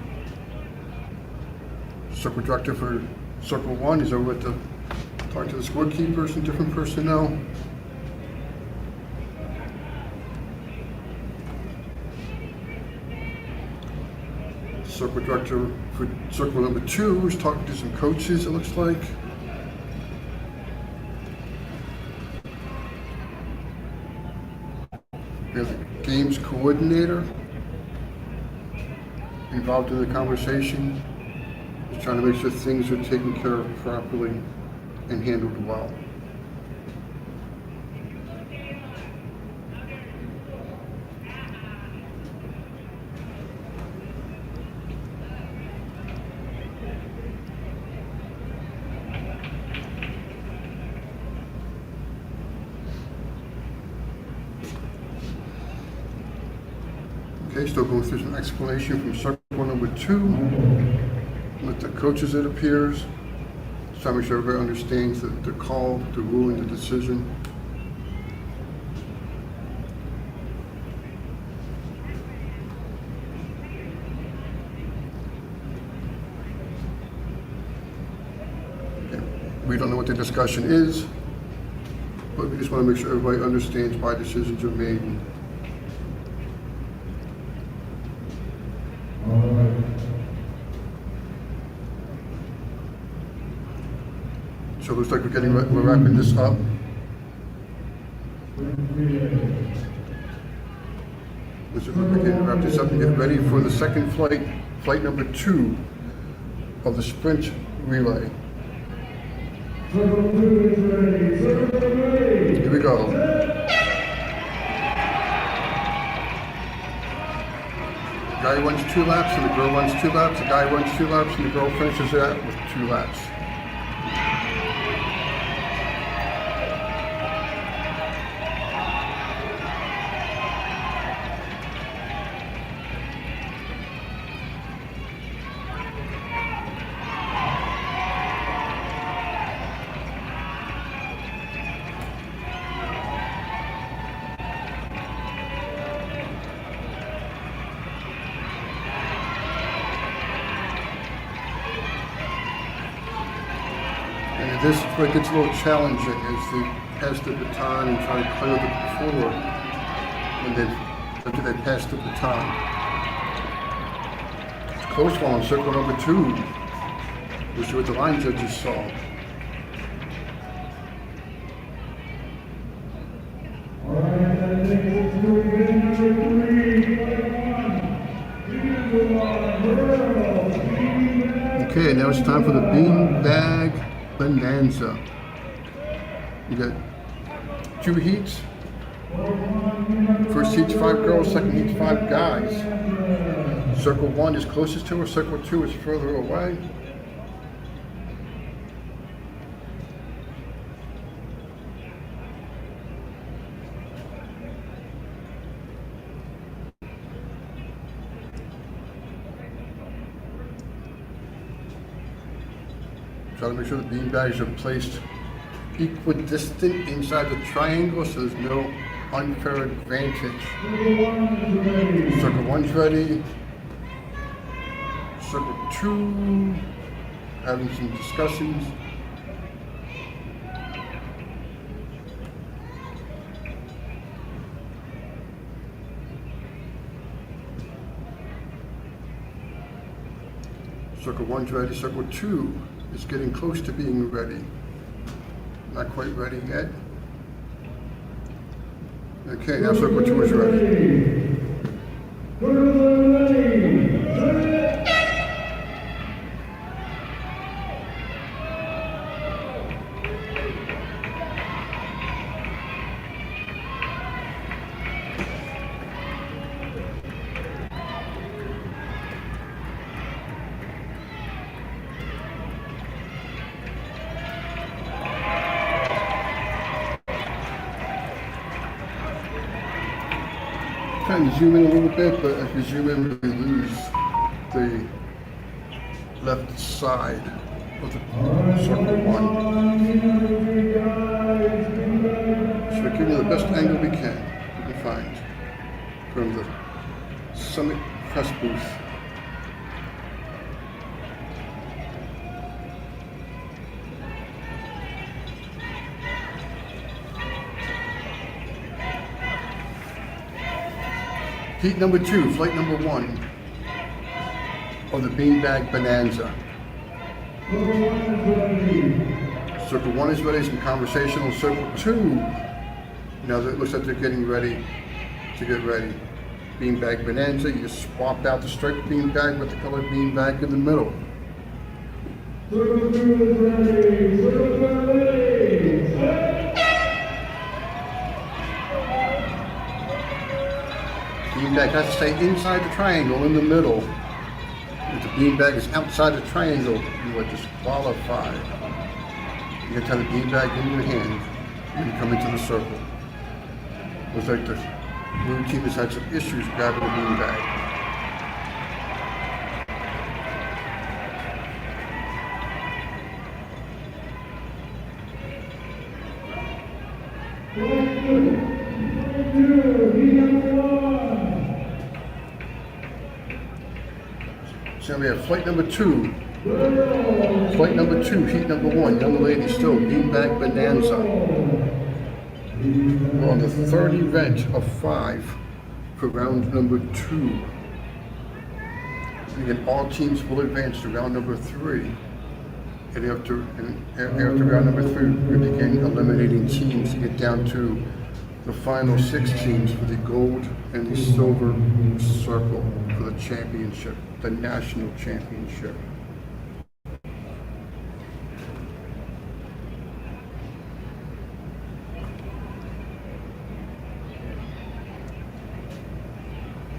Circle director for Circle 1 is over at the, talking to the scorekeepers and different personnel. Circle director for Circle number 2 is talking to some coaches, it looks like. We have the games coordinator involved in the conversation, just trying to make sure things are taken care of properly and handled well. Okay, still going through some explanation from Circle number 2 with the coaches, it appears. Just trying to make sure everybody understands the call, the ruling, the decision. Okay. We don't know what the discussion is, but we just want to make sure everybody understands why decisions are made. So it looks like we're wrapping this up. We're beginning to wrap this up and get ready for the second flight, flight number 2 of the sprint relay. Here we go. The guy runs 2 laps and the girl runs 2 laps. The guy runs 2 laps and the girl finishes that with 2 laps. And this is where it gets a little challenging as they pass the baton and try to clear the floor after they pass the baton. It's a close one on Circle number 2. We'll see what the line judges saw. All right, I think it's moving number 3. Okay, now it's time for the beanbag bonanza. We got 2 heats. First heat's 5 girls, second heat's 5 guys. Circle 1 is closest to her, Circle 2 is further away. Try to make sure the beanbags are placed equidistant inside the triangle so there's no unfair advantage. Circle 1's ready. Circle 2 having some discussions. Circle 1's ready. Circle 2 is getting close to being ready. Not quite ready yet. Okay, now Circle 2 is ready. Kind of zoom in a little bit, but as you zoom in, we lose the left side of the Circle 1. So we're giving you the best angle we can find from the Summit Press Booth. Heat number 2, flight number 1 of the Beanbag Bonanza. Circle 1 is ready, some conversational. Circle 2, now that it looks like they're getting ready to get ready. Beanbag Bonanza, you just swap out the striped beanbag with the colored beanbag in the middle. Circle 2 is ready. Circle 2 is ready. Beanbag has to stay inside the triangle in the middle. If the beanbag is outside the triangle, you are disqualified. You have to have the beanbag in your hand when you come into the circle. Looks like the blue team has had some issues grabbing the beanbag. So we have flight number 2. Flight number 2, heat number 1, young lady still, Beanbag Bonanza. We're on the third event of 5 for round number 2. Again, all teams will advance to round number 3. And after round number 3, we begin eliminating teams to get down to the final 6 teams for the gold and the silver circle for the championship, the national championship.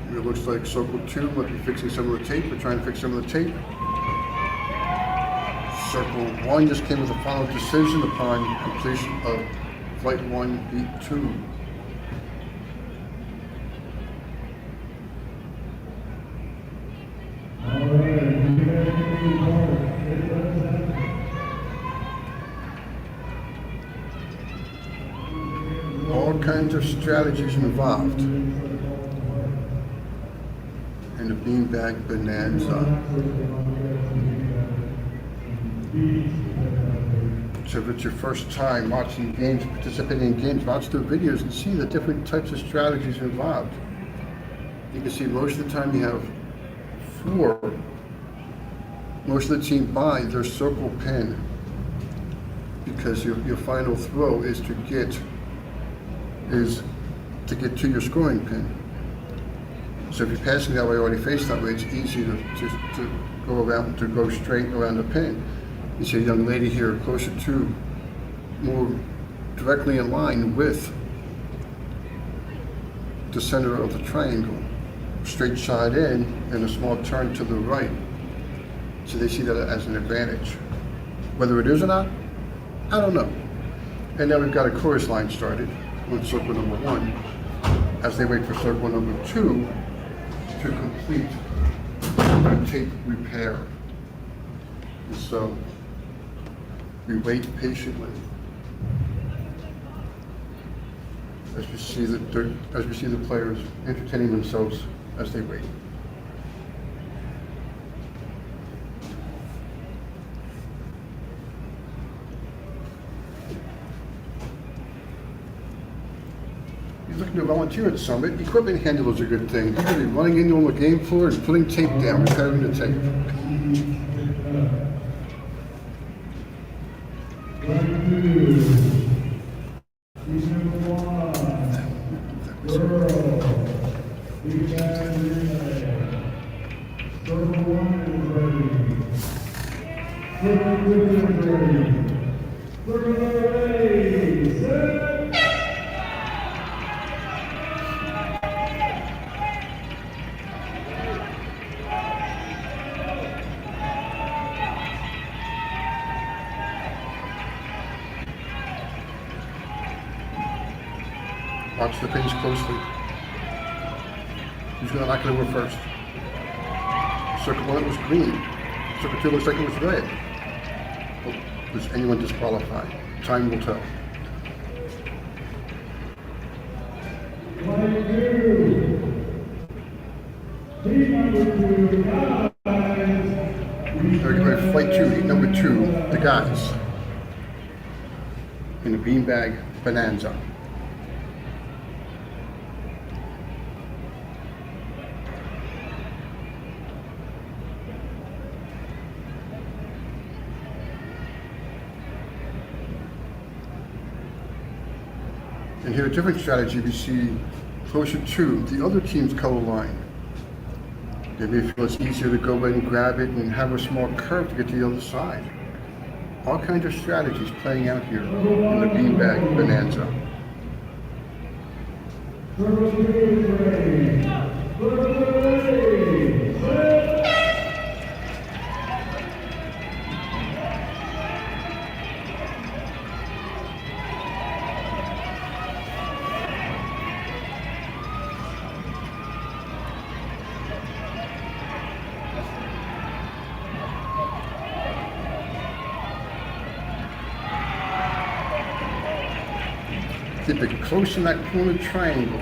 It looks like Circle 2 might be fixing some of the tape. We're trying to fix some of the tape. Circle 1 just came with a final decision upon completion of Flight 1, Heat 2. All kinds of strategies involved in the Beanbag Bonanza. So if it's your first time watching games, participating in games, watch the videos and see the different types of strategies involved. You can see most of the time you have 4. Most of the team buy their circle pin because your final throw is to get to your scoring pin. So if you're passing that way, already face that way, it's easy to go around, to go straight around the pin. You see a young lady here closer to, more directly in line with the center of the triangle. Straight shot in and a small turn to the right. So they see that as an advantage. Whether it is or not, I don't know. And now we've got a chorus line started with circle number 1 as they wait for circle number 2 to complete the tape repair. And so we wait patiently as we see the players entertaining themselves as they wait. You're looking to volunteer at Summit. Equipment handle is a good thing. You're going to be running into on the game floor and putting tape down, repairing the tape. Watch the pins closely. Who's not going to go first? Circle 1 was green. Circle 2 looks like it was red. Oh, was anyone disqualified? Time will tell. Flight 2, heat number 2, the guys. In the beanbag bonanza. And here a different strategy we see closer to the other team's color line. They may feel it's easier to go in and grab it and have a small curve to get to the other side. All kinds of strategies playing out here in the beanbag bonanza. Keep it close in that corner triangle.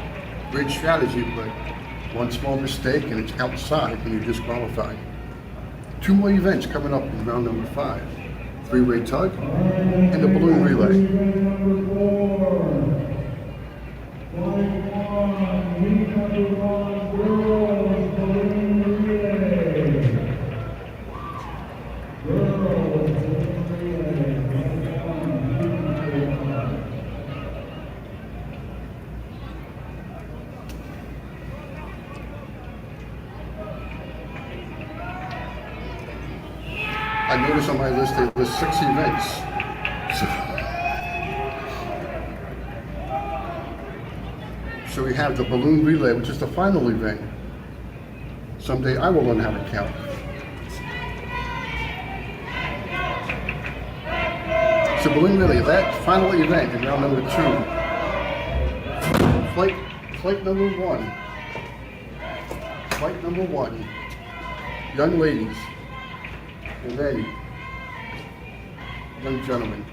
Great strategy, but one small mistake and it's outside and you're disqualified. 2 more events coming up in round number 5. 3-way tug and the balloon relay. I noticed on my list they list 6 events. So we have the balloon relay, which is the final event. Someday I will learn how to count. So balloon relay, that final event in round number 2. Flight number 1. Flight number 1. Young ladies. And then, young gentlemen.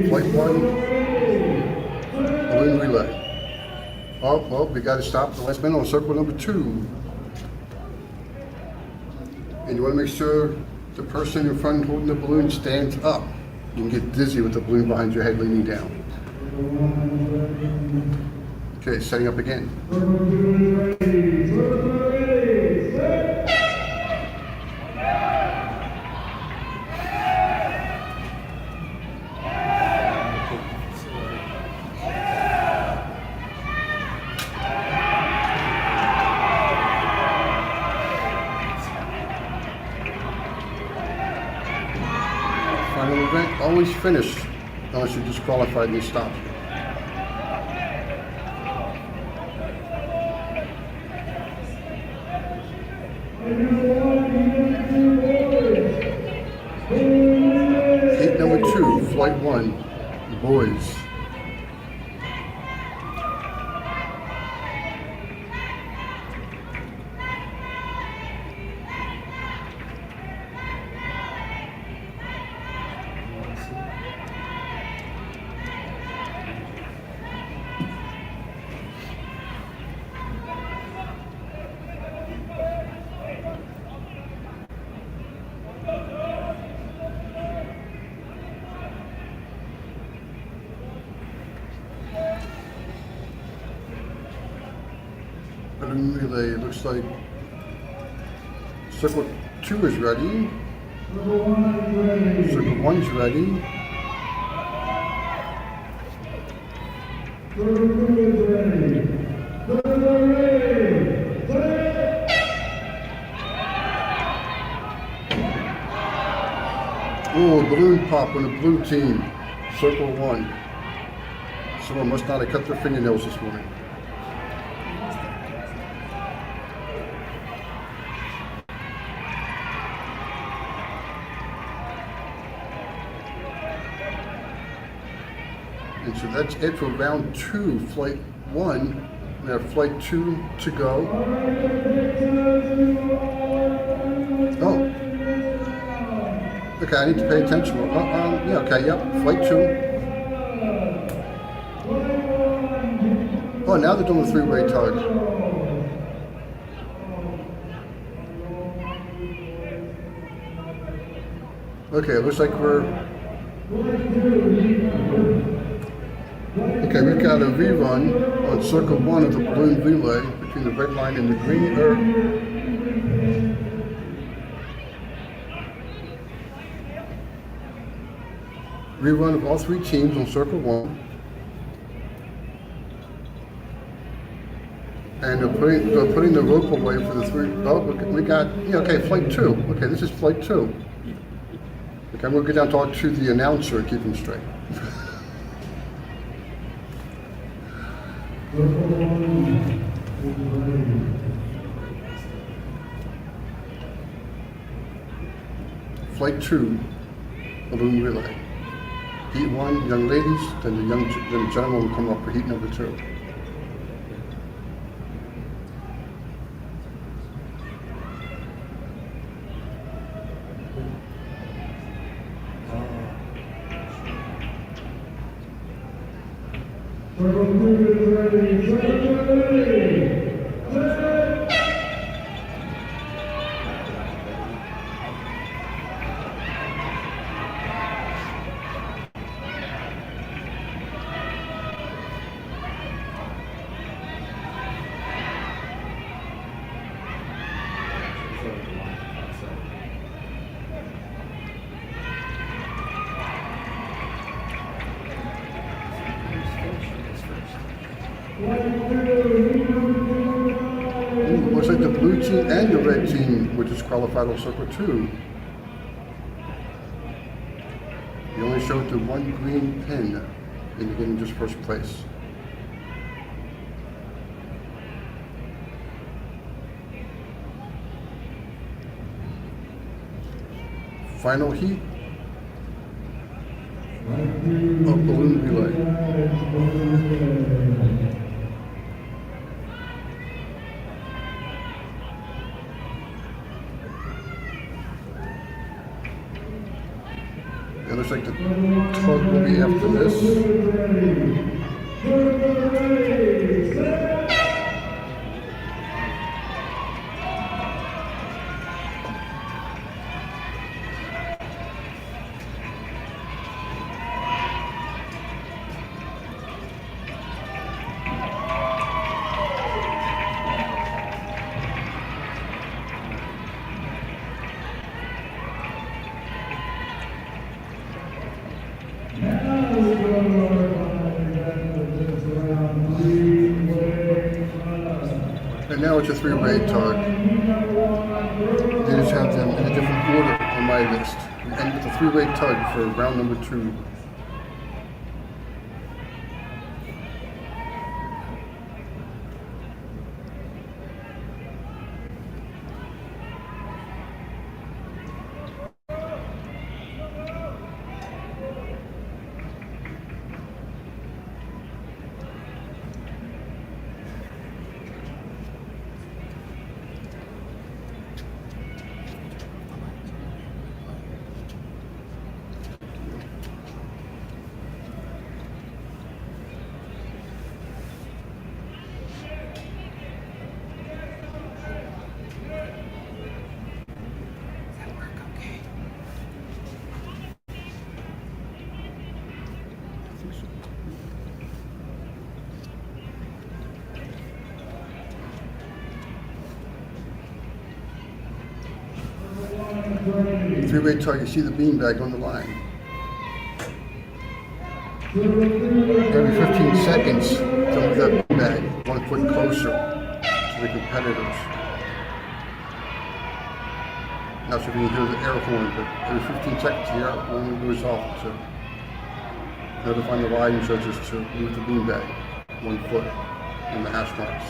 Flight 1, balloon relay. Oh, well, we got to stop the last minute on circle number 2. And you want to make sure the person in front holding the balloon stands up. You can get dizzy with the balloon behind your head leaning down. Okay, setting up again. Final event, always finish unless you're disqualified and you stop. Heat number 2, flight 1, boys. Balloon relay, it looks like circle 2 is ready. Circle 1 is ready. Oh, balloon pop on the blue team. Circle 1. Someone must not have cut their fingernails this morning. And so that's it for round 2, flight 1 We have flight 2 to go. Oh. Okay, I need to pay attention. Yeah, okay, yep, flight 2. Oh, now they're doing the three-way tug. Okay, it looks like we're... Okay, we've got a rerun on circle 1 of the balloon relay between the red line and the green Rerun of all 3 teams on circle 1. And they're putting the rope away for the 3. Oh, we got, yeah, okay, flight 2. Okay, this is flight 2. Okay, I'm going to go down and talk to the announcer and keep him straight. Flight 2, balloon relay. Heat 1, young ladies, then the gentleman will come up for heat number 2. Looks like the blue team and the red team were disqualified on circle 2. You only showed the 1 green pin in getting just first place. Final heat of balloon relay. It looks like the tug will be after this. And now it's a 3-way tug. They just have them in a different order on my list. We end with a 3-way tug for round number 2. Three-way tug, you see the beanbag on the line. Every 15 seconds, they'll move that beanbag 1 foot closer to the competitors. Not sure if you can hear the air horn, but every 15 seconds the air horn goes off to notify the riding judges to move the beanbag 1 foot in the hash marks.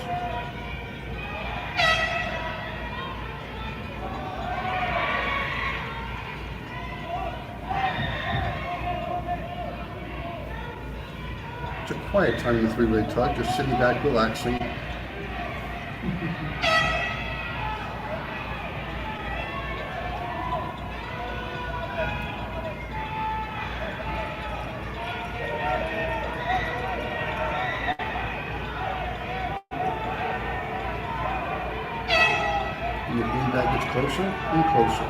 Quite quiet time in the three-way tug, just sitting back, relaxing. And the beanbag gets closer and closer.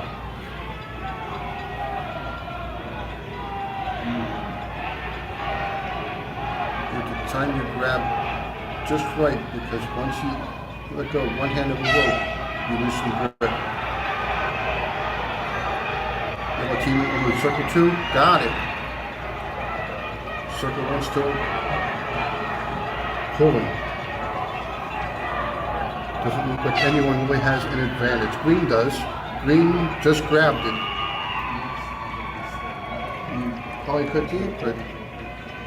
Time you grab just right, because once you let go one hand of the rope, you lose some grip. Yellow team in circle 2, got it. Circle 1 still pulling. Doesn't look like anyone really has an advantage. Green does. Green just grabbed it. Probably cut deep, but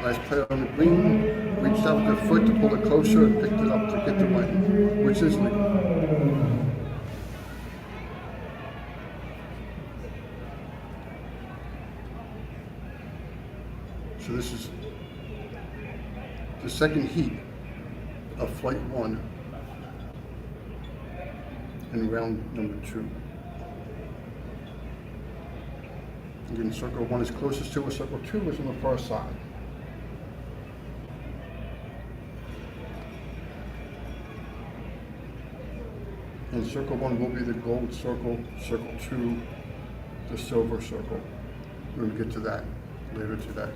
nice play on the green. Reached out with the foot to pull it closer and picked it up to get the win, which is legal. So this is the second heat of flight 1 in round number 2. Again, circle 1 is closest to us, circle 2 is on the far side. And circle 1 will be the gold circle, circle 2, the silver circle. We'll get to that later today.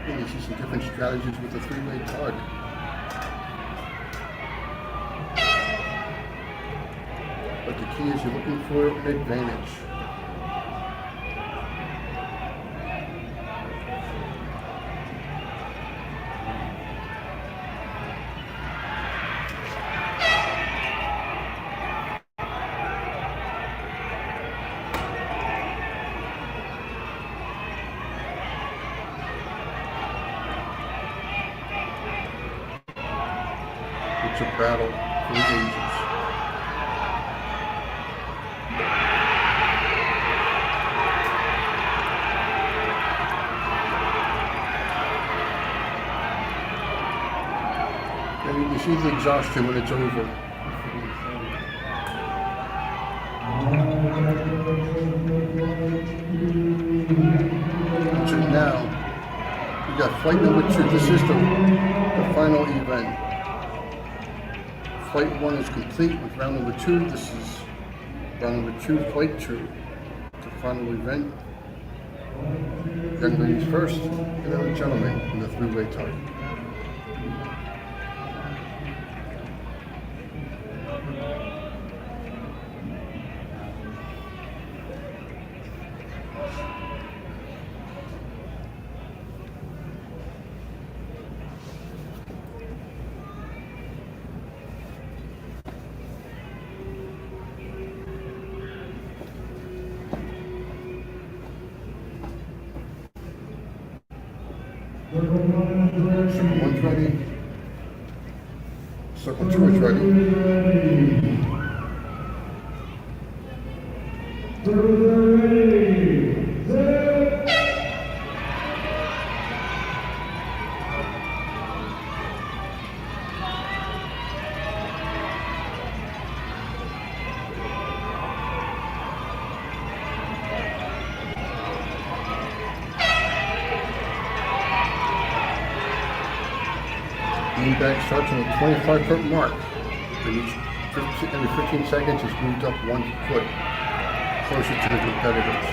And you see some different strategies with the three-way tug. But the key is you're looking for an advantage. It's a battle for the ages. And you see the exhaustion when it's over. And so now, we got flight number 2. This is the final event. Flight 1 is complete with round number 2. This is round number 2, flight 2. The final event. Young ladies first, and then the gentlemen in the three-way tug. Circle 1's ready. Circle 2 is ready. Beanbag starts on the 25-foot mark. Every 15 seconds is moved up 1 foot closer to the competitors.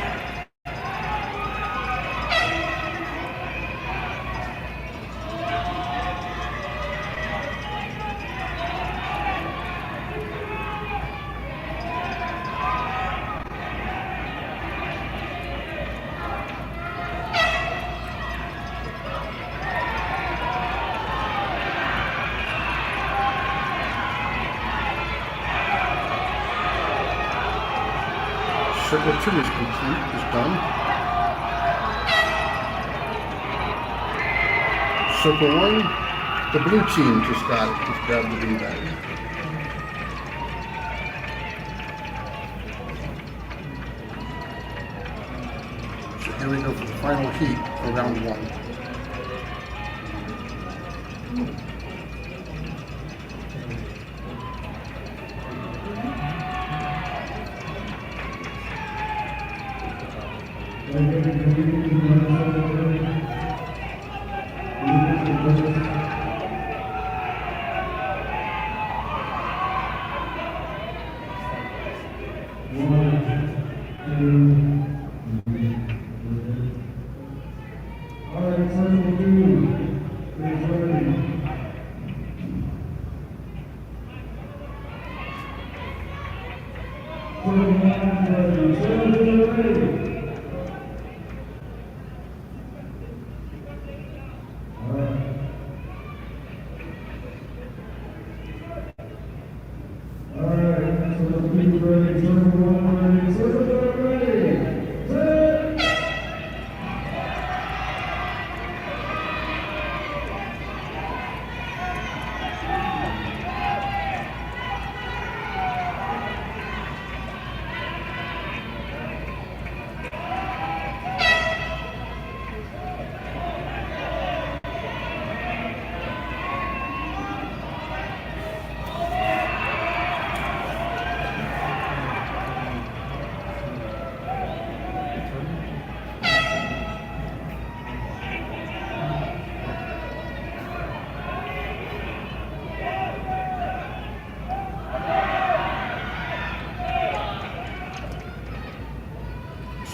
Circle 2 is complete, is done. Circle 1, the blue team just got it, just grabbed the beanbag. So here we go for the final heat for round 1.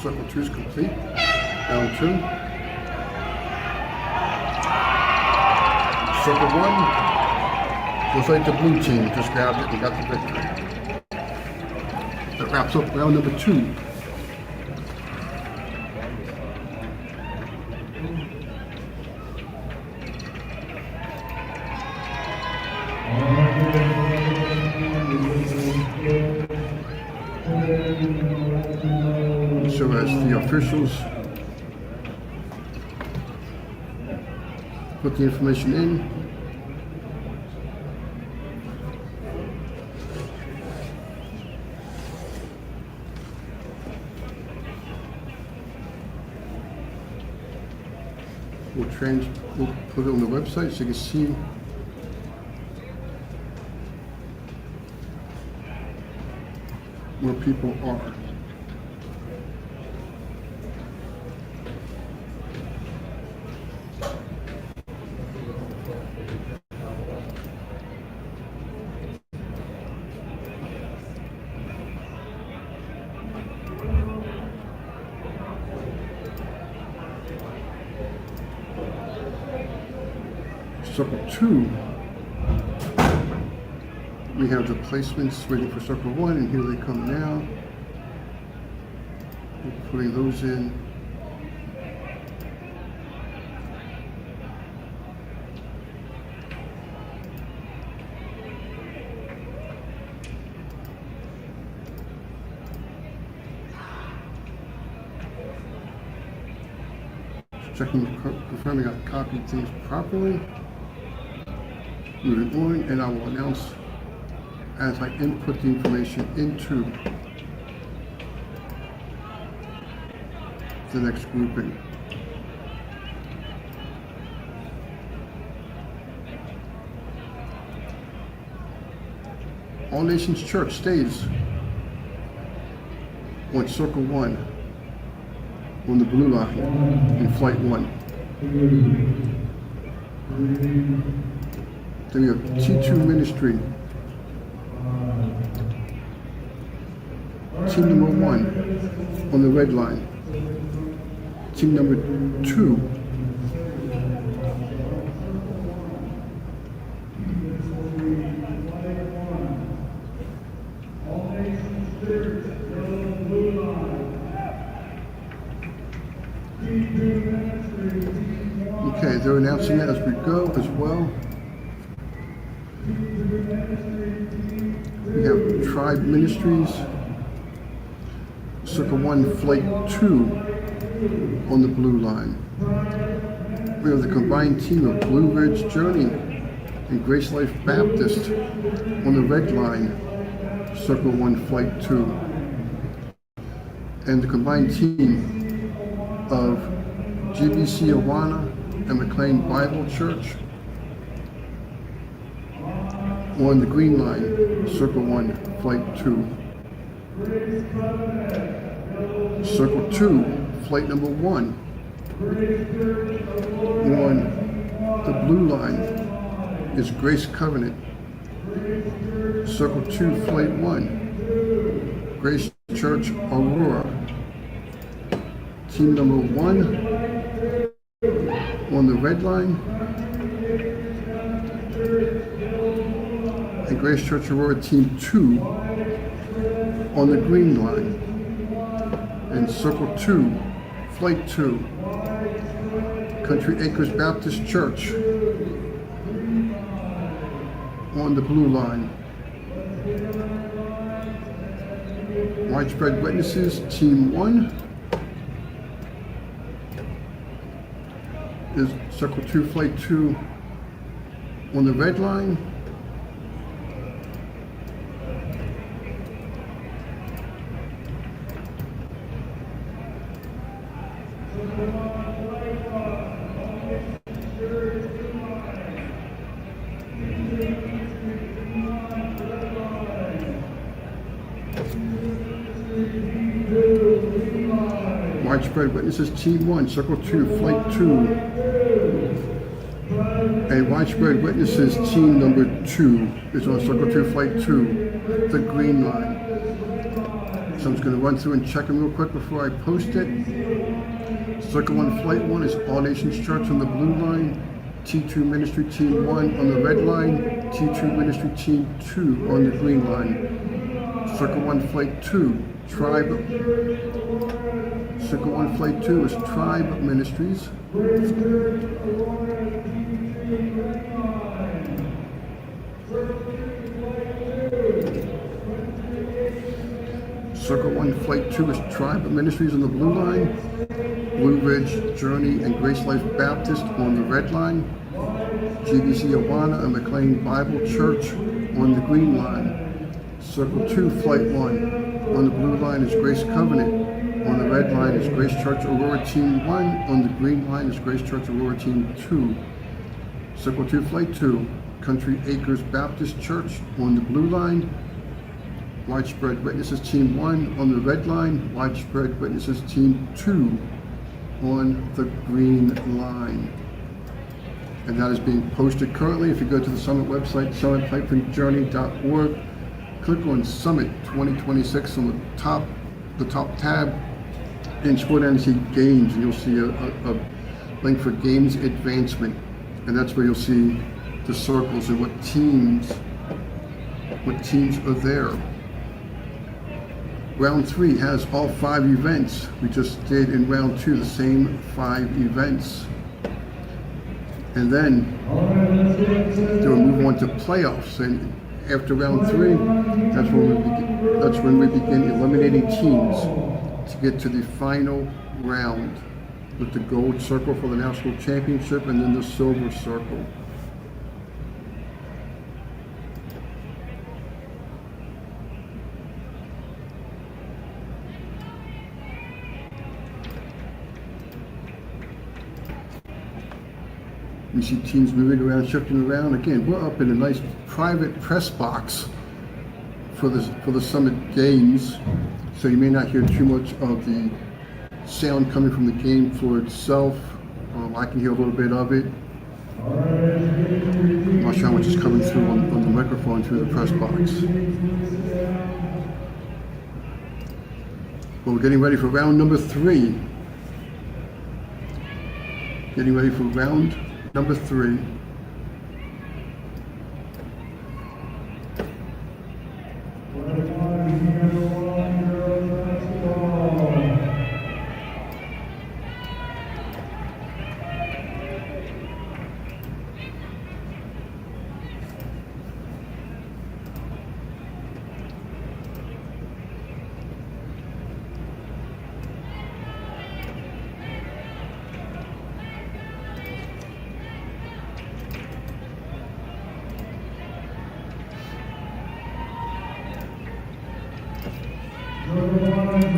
Circle 2 is complete. Round 2. Circle 1 looks like the blue team just grabbed it and got the victory. That wraps up round number 2. So as the officials put the information in, we'll put it on the website so you can see where people are. Circle 2, we have the placements waiting for Circle 1, and here they come now. We're putting those in. Checking, confirming I've copied things properly. Moving on, and I will announce as I input the information into the next grouping. All Nations Church stays on Circle 1 on the blue line in Flight 1. Then we have T2 Ministry, team number 1 on the red line, team number 2 okay, they're announcing that as we go as well. We have Tribe Ministries, Circle 1, Flight 2 on the blue line. We have the combined team of Blue Ridge Journey and Grace Life Baptist on the red line, Circle 1, Flight 2. And the combined team of GBC Awana and McLean Bible Church on the green line, Circle 1, Flight 2. Circle 2, Flight number 1 on the blue line is Grace Covenant. Circle 2, Flight 1, Grace Church Aurora. Team number 1 on the red line, and Grace Church Aurora Team 2 on the green line. And Circle 2, Flight 2, Country Acres Baptist Church on the blue line. Widespread Witnesses, Team 1 is Circle 2, Flight 2 on the red line. Widespread Witnesses, Team 1, Circle 2, Flight 2. And Widespread Witnesses, Team number 2 is on Circle 2, Flight 2, the green line. So I'm just going to run through and check them real quick before I post it. Circle 1, Flight 1 is All Nations Church on the blue line. T2 Ministry Team 1 on the red line. T2 Ministry Team 2 on the green line. Circle 1, Flight 2, Tribe. Circle 1, Flight 2 is Tribe Ministries. Circle 1, Flight 2 is Tribe Ministries on the blue line. Blue Ridge Journey and Grace Life Baptist on the red line. GBC Awana and McLean Bible Church on the green line. Circle 2, Flight 1 on the blue line is Grace Covenant. On the red line is Grace Church Aurora Team 1. On the green line is Grace Church Aurora Team 2. Circle 2, Flight 2, Country Acres Baptist Church on the blue line. Widespread Witnesses Team 1 on the red line. Widespread Witnesses Team 2 on the green line. And that is being posted currently. If you go to the Summit website, summit-journey.org, click on Summit 2026 on the top tab in Sport Energy Games, and you'll see a link for Games Advancement, and that's where you'll see the circles and what teams are there. Round 3 has all 5 events. We just did in round 2 the same 5 events. And then we'll move on to playoffs. And after round 3, that's when we begin eliminating teams to get to the final round with the gold circle for the national championship and then the silver circle. You see teams moving around, shifting around. Again, we're up in a nice private press box for the Summit Games, so you may not hear too much of the sound coming from the game floor itself. I can hear a little bit of it. I'm not sure how much is coming through on the microphone through the press box. Well, we're getting ready for round number 3. Getting ready for round number 3.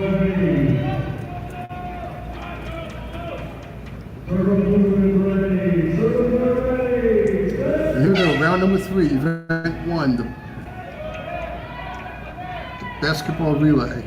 ready. Circle blue is ready. Circle blue ready. Set. And here we go, round number 3, event 1, the basketball relay.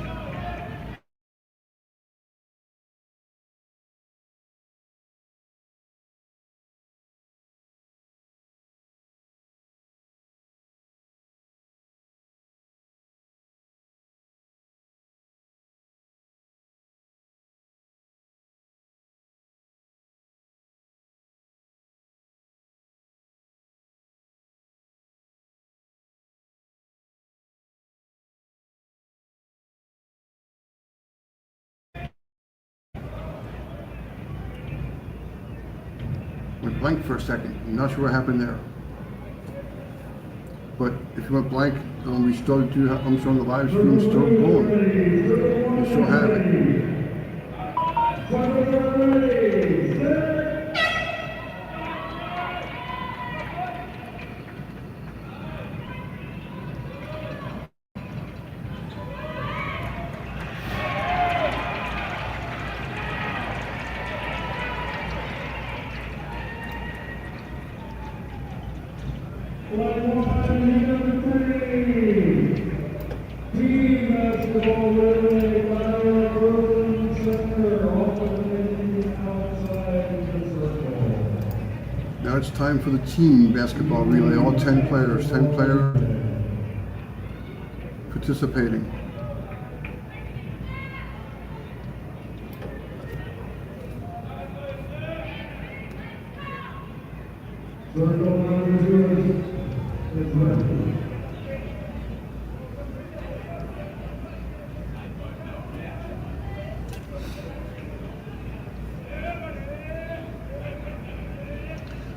Went blank for a second. I'm not sure what happened there. But if you went blank, we still do have, I'm showing the live stream still going. We still have it. Ready. Set. Flight 1, number 3. Team basketball relay, Lyra Berlin Center, alternating outside the circle. Now it's time for the team basketball relay. All 10 players participating. Circle number 2 is ready.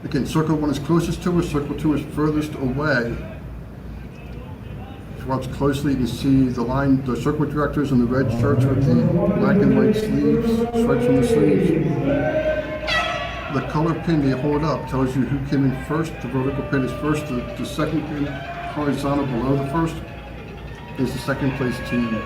Again, circle 1 is closest to us, circle 2 is furthest away. If you watch closely, you can see the line, the circle directors in the red shirts with the black and white sleeves, stripes on the sleeves. The color pin they hold up tells you who came in first. The vertical pin is first. The second pin, horizontal below the first, is the second place team.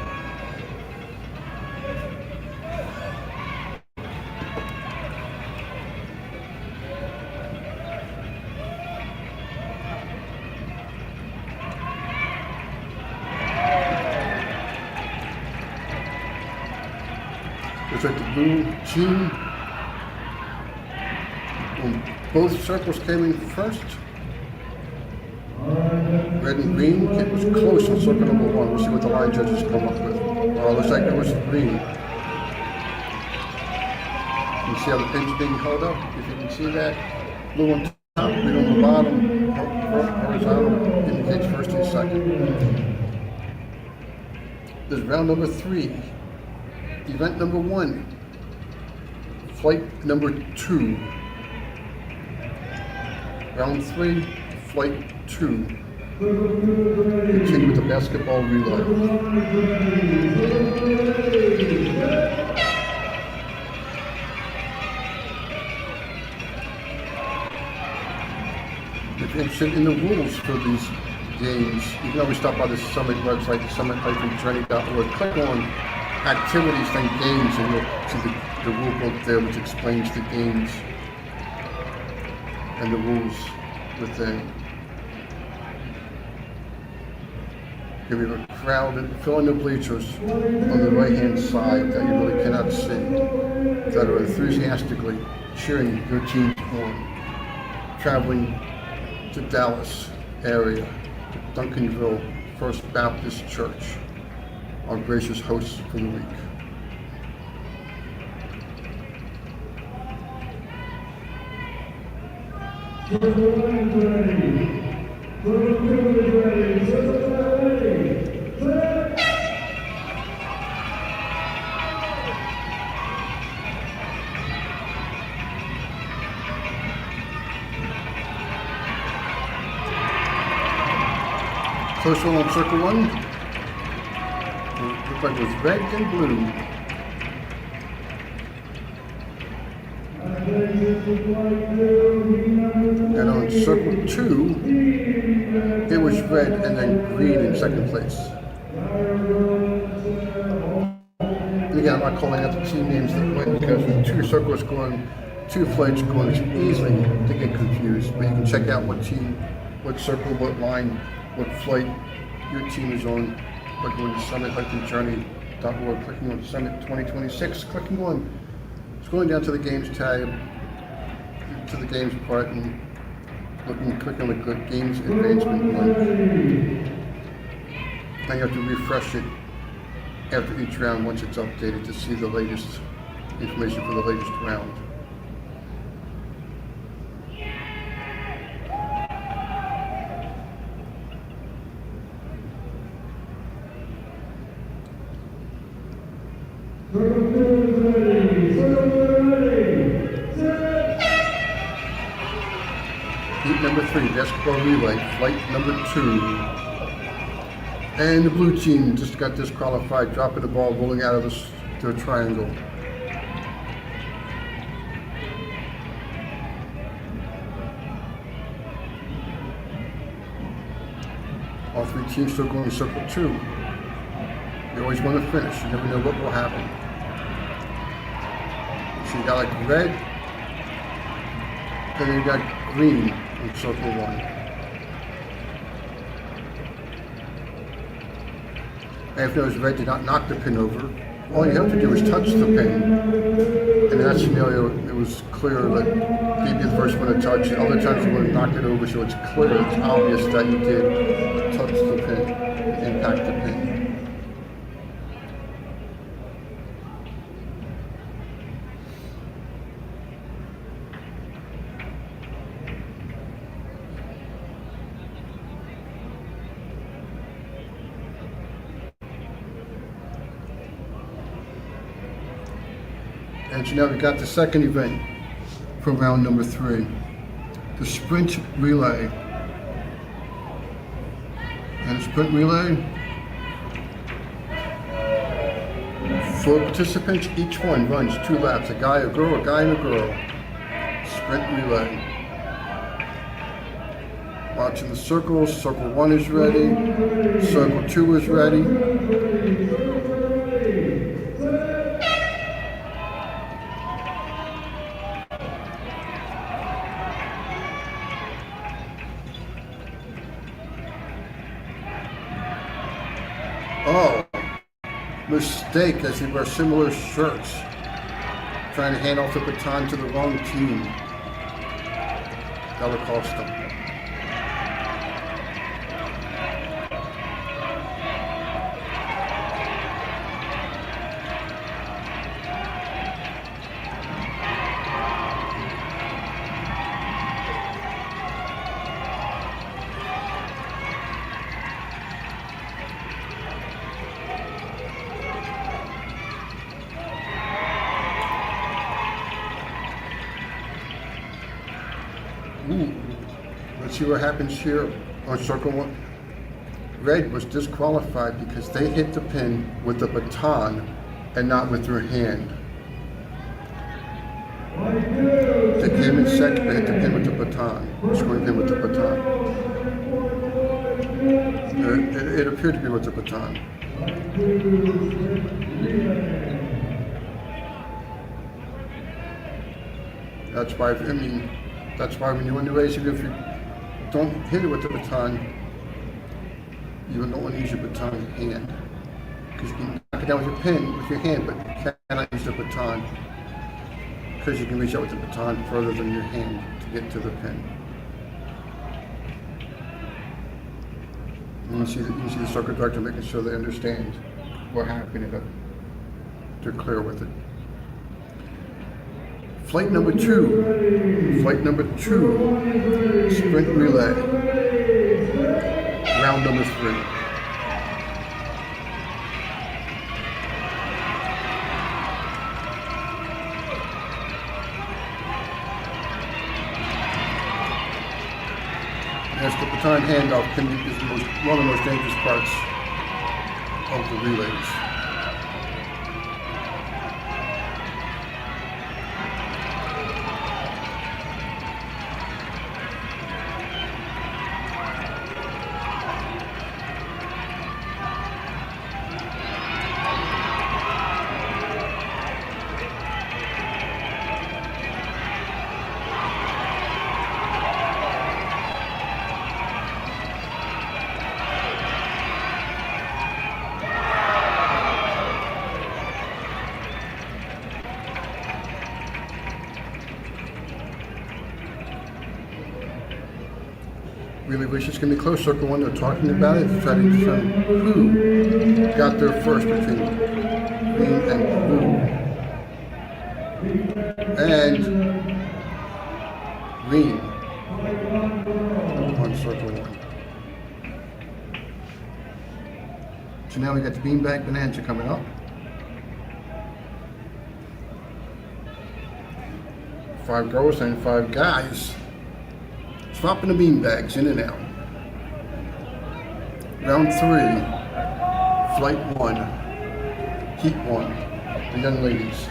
Looks like the blue team. Both circles came in first. Red and green, it was close on circle number 1. We'll see what the line judges come up with. Looks like it was green. You see how the pin's being held up? If you can see that. Blue on top, green on the bottom, horizontal, indicates first and second. This is round number 3. Event number 1. Flight number 2. Round 3, flight 2. Continue with the basketball relay. If you're interested in the rules for these games, you can always stop by the Summit website, the summit-journey.org. Click on activities and games, and you'll see the rule book there, which explains the games and the rules within. Here we have a crowd filling the bleachers on the right-hand side that you really cannot see, that are enthusiastically cheering their teams on, traveling to Dallas area, to Duncanville First Baptist Church, our gracious hosts for the week. Circle 1 is ready. Circle 2 is ready. Circle 5 ready. Set. First one on circle 1. Looks like it was red and blue. And on circle 2, it was red and then green in second place. And again, I'm not calling out the team names that win because with two circles going, two flights going, it's easy to get confused. But you can check out what team, what circle, what line, what flight your team is on by going to summitbikingjourney.org, clicking on Summit 2026, clicking on, scrolling down to the games tab, to the games part, and clicking on the good games advancement link. Then you have to refresh it after each round once it's updated to see the latest information for the latest round. Heat number 3, basketball relay, flight number 2. And the blue team just got disqualified, dropping the ball, rolling out of the triangle. All 3 teams still going to circle 2. You always want to finish, you never know what will happen. So you got like red, and then you got green in circle 1. After those red did not knock the pin over, all you have to do is touch the pin. And in that scenario, it was clear that maybe the first one to touch it. Other times you would have knocked it over, so it's clear, it's obvious that you did touch the pin, impact the pin. And so now we got the second event for round number 3, the sprint relay. And the sprint relay, 4 participants, each one runs 2 laps, a guy and a girl, sprint relay. Watching the circles, circle 1 is ready, circle 2 is ready. Oh, mistake, as they wear similar shirts. Trying to hand off the baton to the wrong team. That'll cost them. Ooh, let's see what happens here on circle 1. Red was disqualified because they hit the pin with the baton and not with their hand. They came in second, they hit the pin with the baton, scoring pin with the baton. It appeared to be with the baton. That's why, that's why when you win the race, even if you don't hit it with the baton, you don't want to use your baton in hand. Because you can knock it down with your pin, with your hand, but you cannot use the baton. Because you can reach out with the baton further than your hand to get to the pin. And you see the circuit director making sure they understand what happened and that they're clear with it. Flight number 2, sprint relay, round number 3. Yes, the baton handoff can be one of the most dangerous parts of the relays. believe it's going to be close. Circle 1, they're talking about it to try to determine who got there first between green and blue. And green on circle 1. So now we got the beanbag bonanza coming up. 5 girls and 5 guys swapping the beanbags in and out. Round 3, flight 1, heat 1, the young ladies.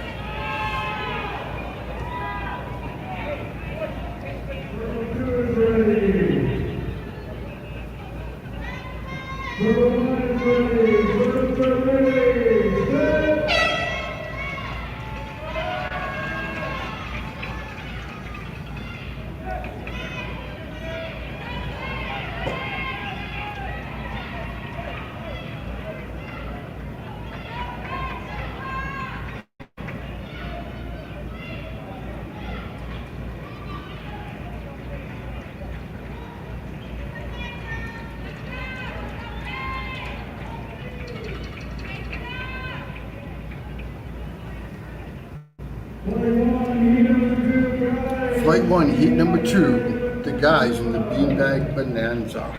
Flight 1, heat number 2, the guys in the beanbag bonanza.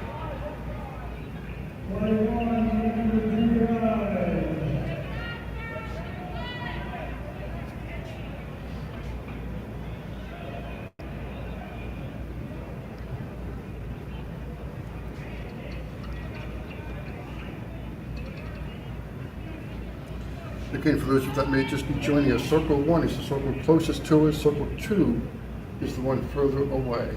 Again, for those that may just be joining us, circle 1 is the circle closest to us, circle 2 is the one further away.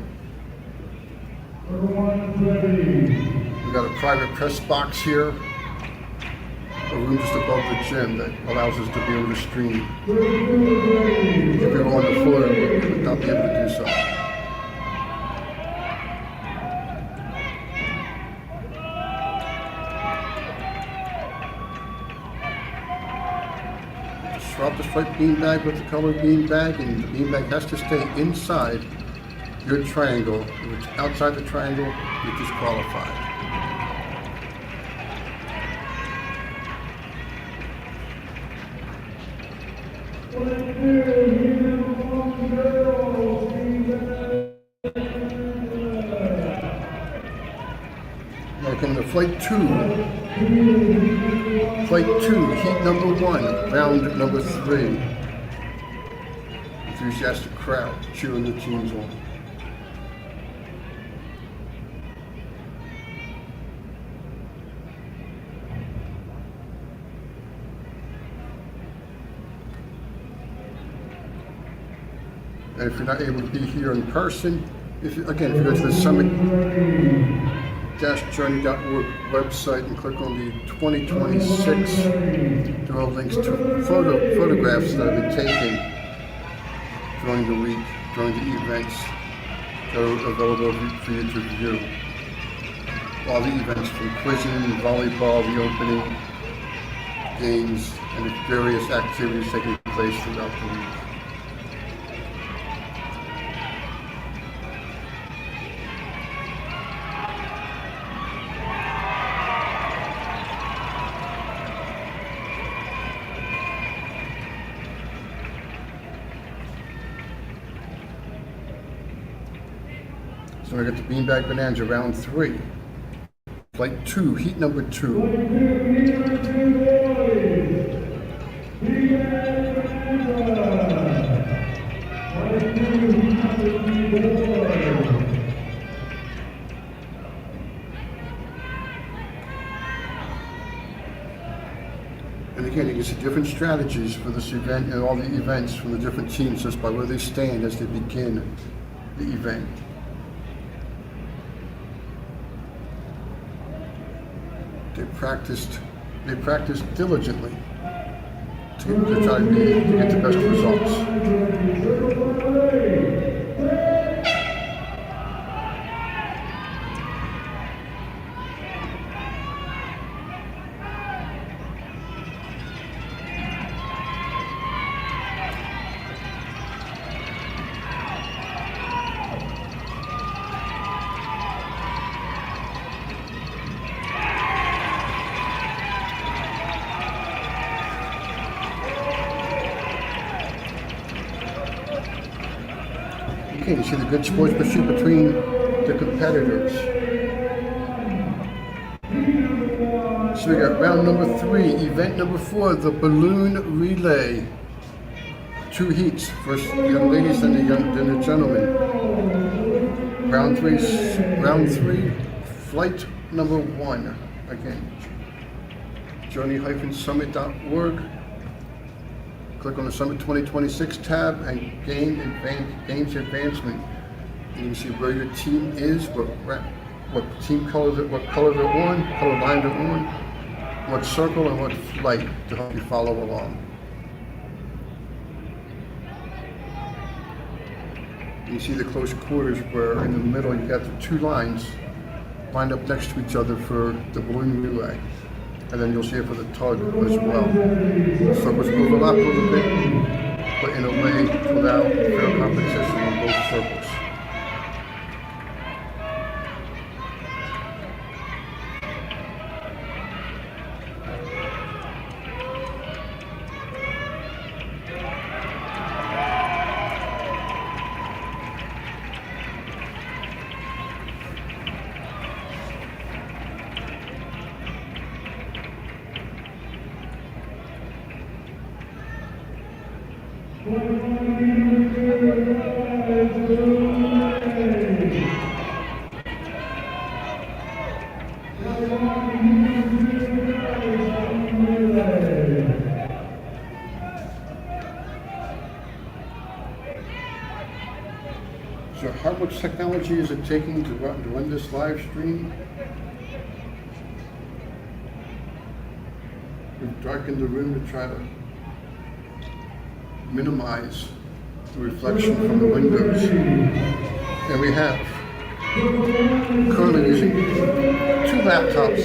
We've got a private press box here, a room just above the gym that allows us to be able to stream. If we were on the floor, we would not be able to do so. Swap the striped beanbag with the colored beanbag, and the beanbag has to stay inside your triangle. If it's outside the triangle, you're disqualified. Now coming to flight 2. Flight 2, heat number 1, round number 3. Enthusiastic crowd cheering the teams on. And if you're not able to be here in person, if you go to the summit-journey.org website and click on the 2026, there are links to photographs that have been taken during the week, during the events that are available for you to view. All the events from quizzing, volleyball, the opening games, and the various activities taking place throughout the week. So we got the beanbag bonanza, round 3. Flight 2, heat number 2. And again, you can see different strategies for this event and all the events from the different teams just by where they stand as they begin the event. They practiced diligently to try to get the best results. Okay, you see the good sportsmanship between the competitors. So we got round number 3, event number 4, the balloon relay. 2 heats, first young ladies and then the gentlemen. Round three, flight number 1. Again, journey-summit.org. Click on the Summit 2026 tab and games advancement. You can see where your team is, what team color, what color they're on, color line they're on, what circle and what flight to help you follow along. You see the close quarters where in the middle you got the 2 lines lined up next to each other for the balloon relay. And then you'll see it for the tug as well. Circles overlap a little bit, but in a way to allow fair competition on both circles. So how much technology is it taking to run this live stream? We've darkened the room to try to minimize the reflection from the windows. And we have currently using 2 laptops,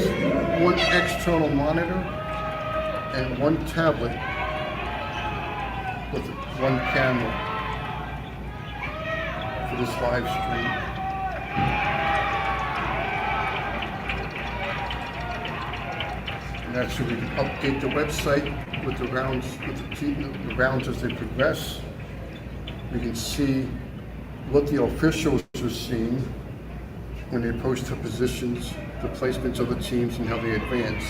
1 external monitor, and 1 tablet with 1 camera for this live stream. And that's so we can update the website with the rounds, the rounds as they progress. We can see what the officials are seeing when they post their positions, the placements of the teams, and how they advance.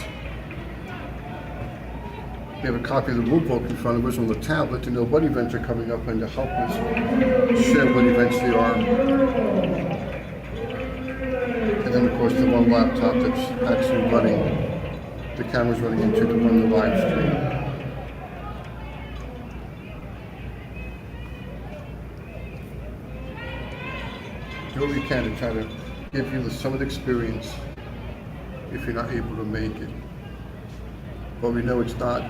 We have a copy of the rule book in front of us on the tablet to know what events are coming up and to help us share what events they are. And then, of course, the 1 laptop that's actually running, the camera's running into to run the live stream. Do what we can to try to give you the summit experience if you're not able to make it. But we know it's not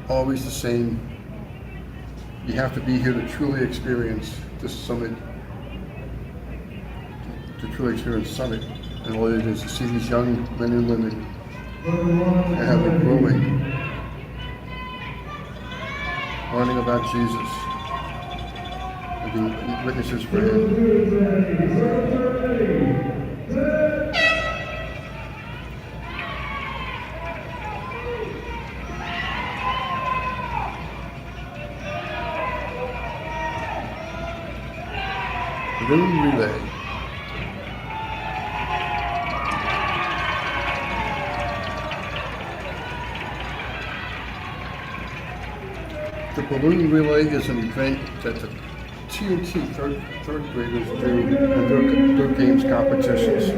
always the same. You have to be here to truly experience this summit, to truly experience Summit. And all it is to see these young men and women and how they're growing, learning about Jesus, and being witnesses for Him. Balloon relay. The balloon relay is an event that the TNT third graders do in their games competitions.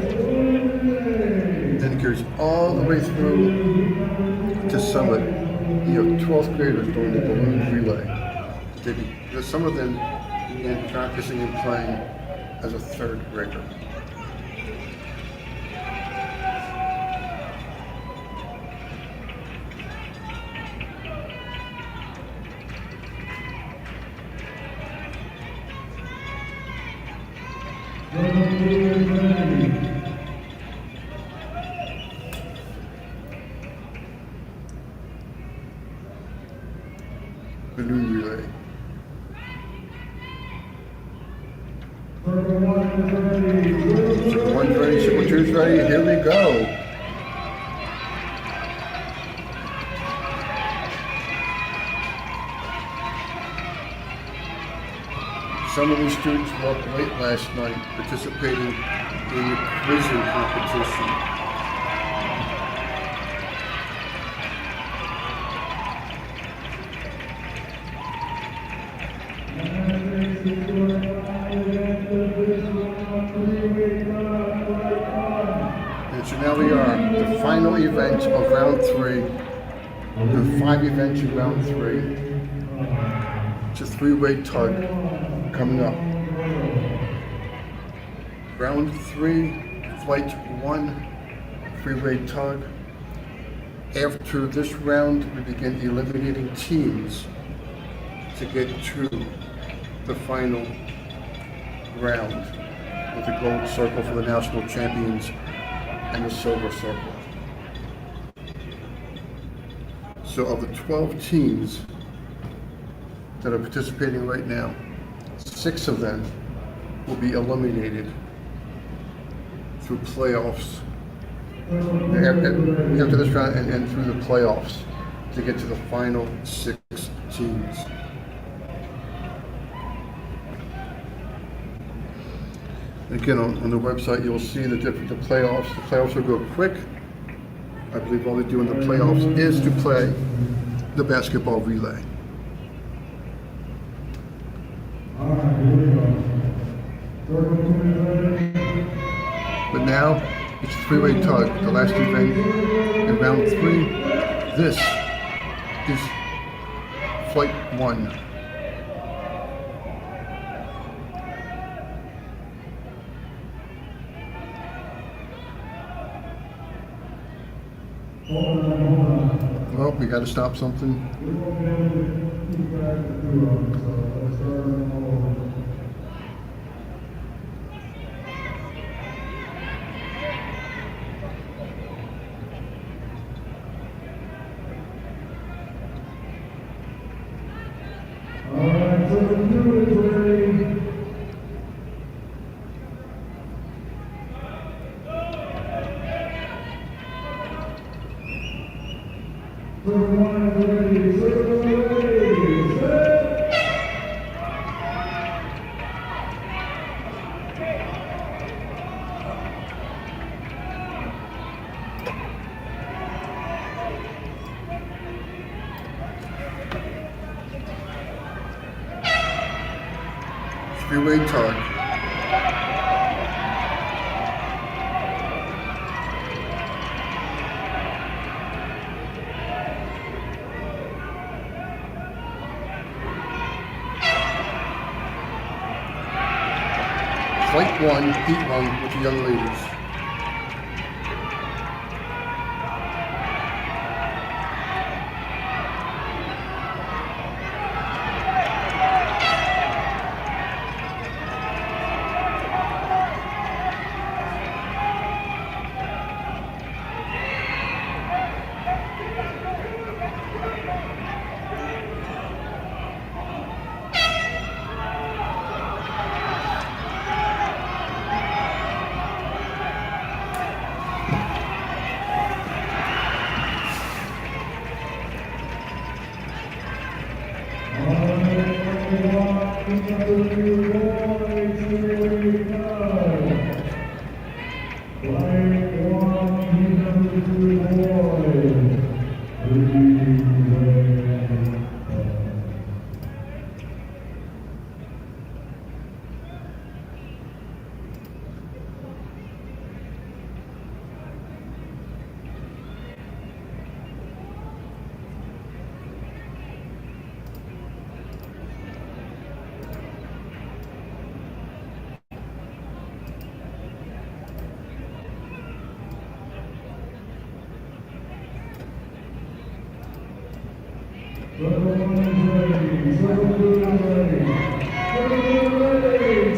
And it goes all the way through to Summit. You have 12th graders doing the balloon relay. Some of them began practicing and playing as a 3rd grader. Balloon relay. Shipper 1's ready, Shipper 2's ready, here we go. Some of these students were up late last night participating in the quizzing competition. And so now we are the final event of round 3. The 5 events in round 3. It's a 3-way tug coming up. Round 3, flight 1, 3-way tug. After this round, we begin eliminating teams to get to the final round with the gold circle for the national champions and the silver circle. So of the 12 teams that are participating right now, 6 of them will be eliminated through playoffs after this round and through the playoffs to get to the final 6 teams. Again, on the website, you'll see the playoffs. The playoffs will go quick. I believe all they do in the playoffs is to play the basketball relay. But now, it's a 3-way tug. The last event in round 3. This is flight 1. Well, we got to stop something. Three-way tug. Flight 1, heat 1 with the young ladies.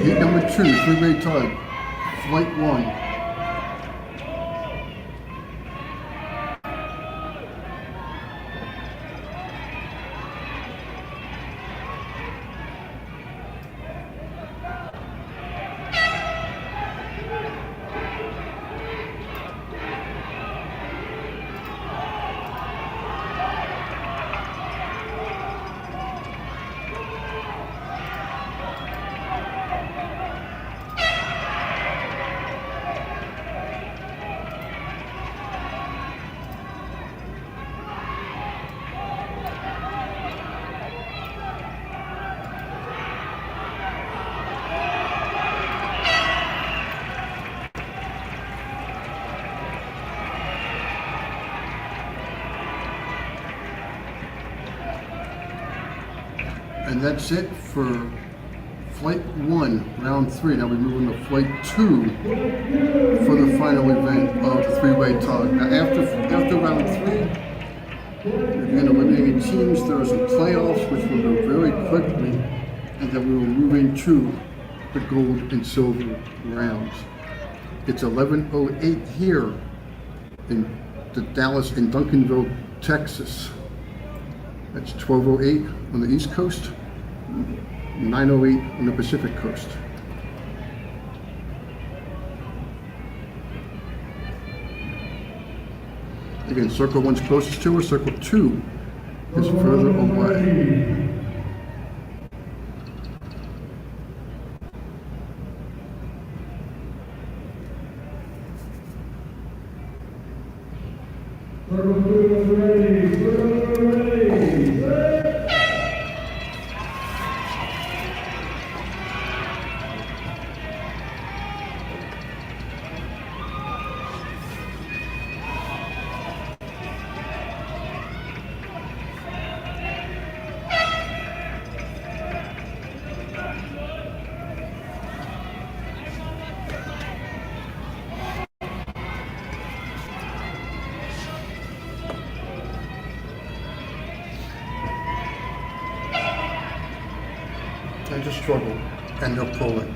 Heat number 2, 3-way tug, flight 1. And that's it for Flight 1, Round 3. Now we're moving to Flight 2 for the final event of the three-way tug. Now after Round 3, we're going to eliminate teams. There are some playoffs which will go very quickly, and then we will move into the gold and silver rounds. It's 11:08 here in the Dallas in Duncanville, Texas. That's 12:08 on the East Coast, 9:08 on the Pacific Coast. Again, Circle 1's closest to us, Circle 2 is further away. Circle 2 is ready. Circle ready. Set. And just struggle, and they're pulling.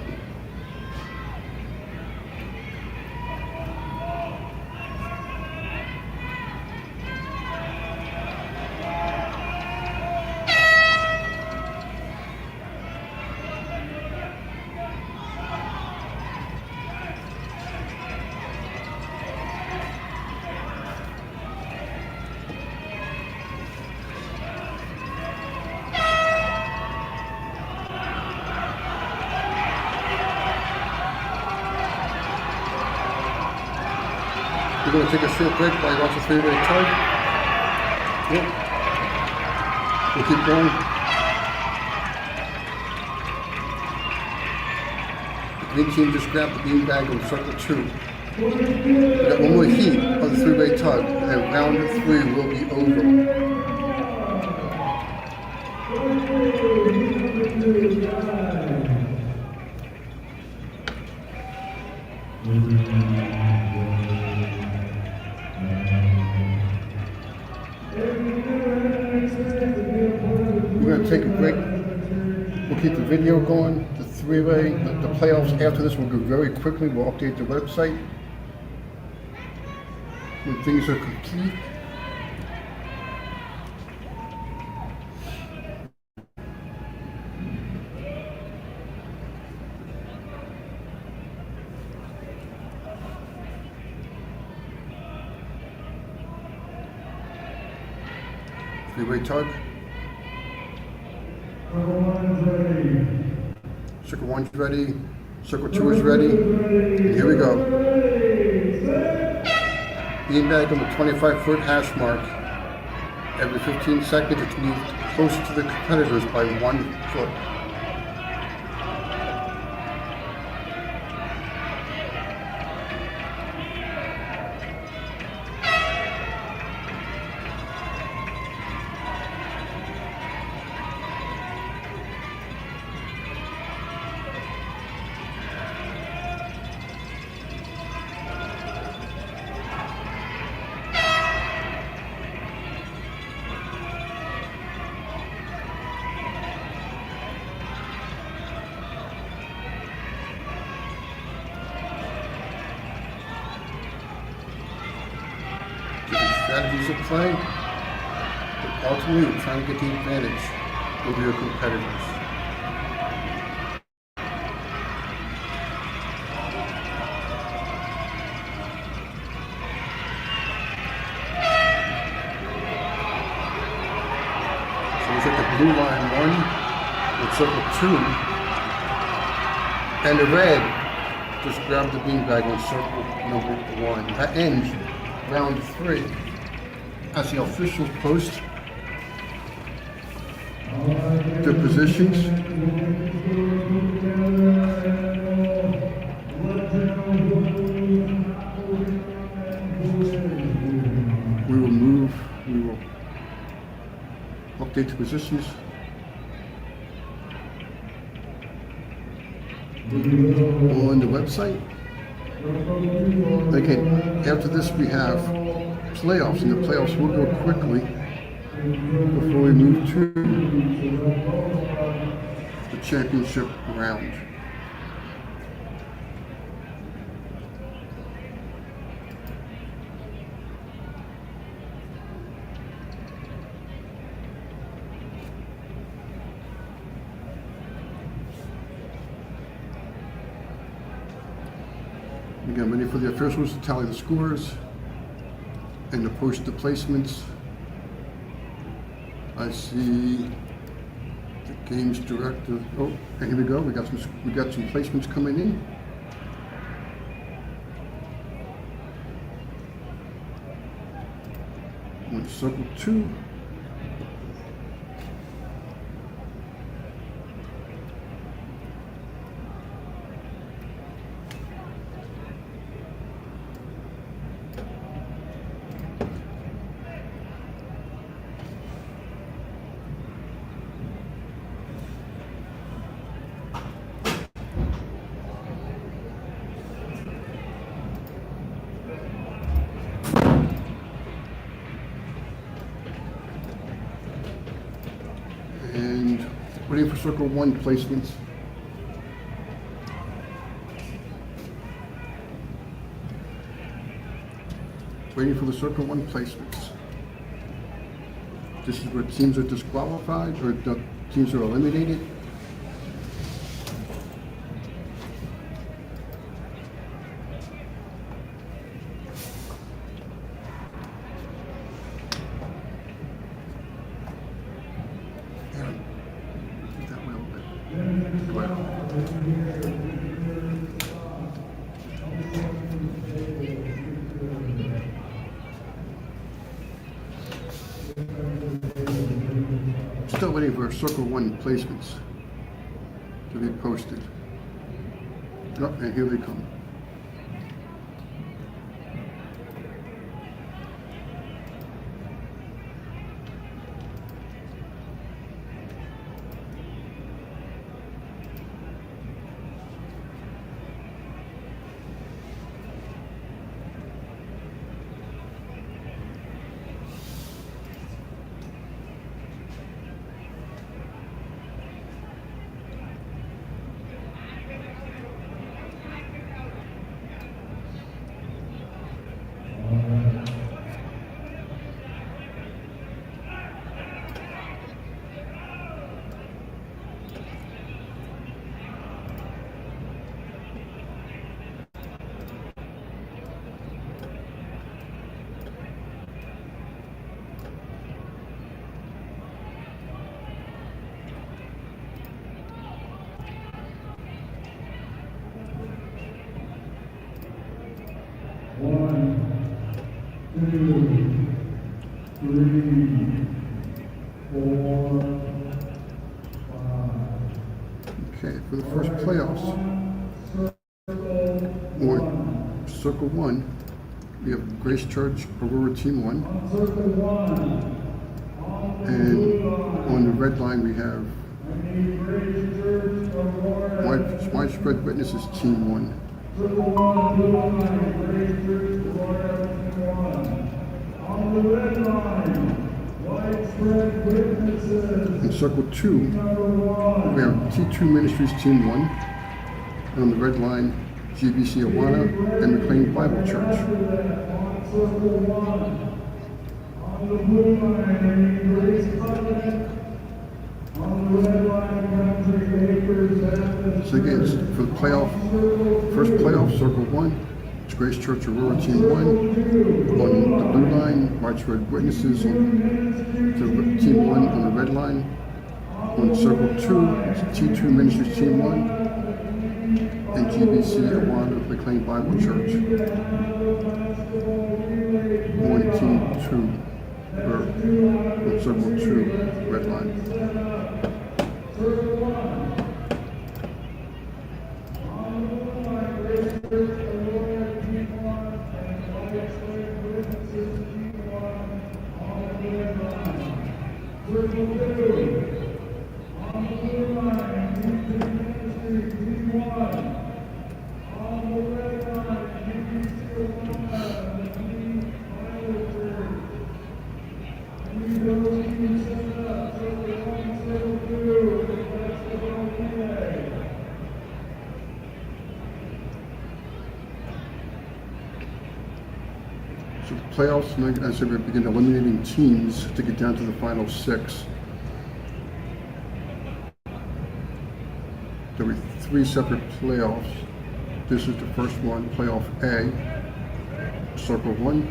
We're going to take a short break while you watch the three-way tug. Yep. We'll keep going. The green team just grabbed the beanbag on Circle 2. We got one more heat of the three-way tug, and round 3 will be over. We're going to take a break. We'll keep the video going. The three-way, the playoffs after this will go very quickly. We'll update the website when things are complete. Three-way tug. Circle 1's ready. Circle 2 is ready. And here we go. Beanbag on the 25-foot hash mark. Every 15 seconds, it's moved closer to the competitors by 1 foot. Strategies at play, but ultimately you're trying to get the advantage over your competitors. So we at the blue line 1 with Circle 2, and the red just grabbed the beanbag on Circle number 1. That ends round 3. As the officials post their positions. We will update the positions on the website. Again, after this we have playoffs, and the playoffs will go quickly before we move to the championship round. Again, waiting for the officials to tally the scores and to post the placements. I see the games director. Oh, and here we go. We got some placements coming in. On circle 2. And waiting for circle 1 placements. Waiting for the circle 1 placements. This is where teams are disqualified or the teams are eliminated. Still waiting for circle 1 placements to be posted. Oh, and here they come. Okay, for the first playoffs, on circle 1, we have Grace Church Aurora Team 1. And on the red line we have Widespread Witnesses Team 1. On the red line, Widespread Witnesses. In circle 2, we have T2 Ministries Team 1. And on the red line, GBC Awana and McLean Bible Church. Circle 1. On the blue line, Grace Covenant. On the red line, Country Acres Baptist. So again, for the playoff, first playoff, circle 1, it's Grace Church Aurora Team 1. On the blue line, Widespread Witnesses. On Team 1 on the red line. On circle 2, it's T2 Ministries Team 1. And GBC Awana McLean Bible Church. On Team 2. Or on circle 2, red line. On the blue line, Team 1. So playoffs, and as I said, we begin eliminating teams to get down to the final 6. There were 3 separate playoffs. This is the first one, playoff A. Circle 1,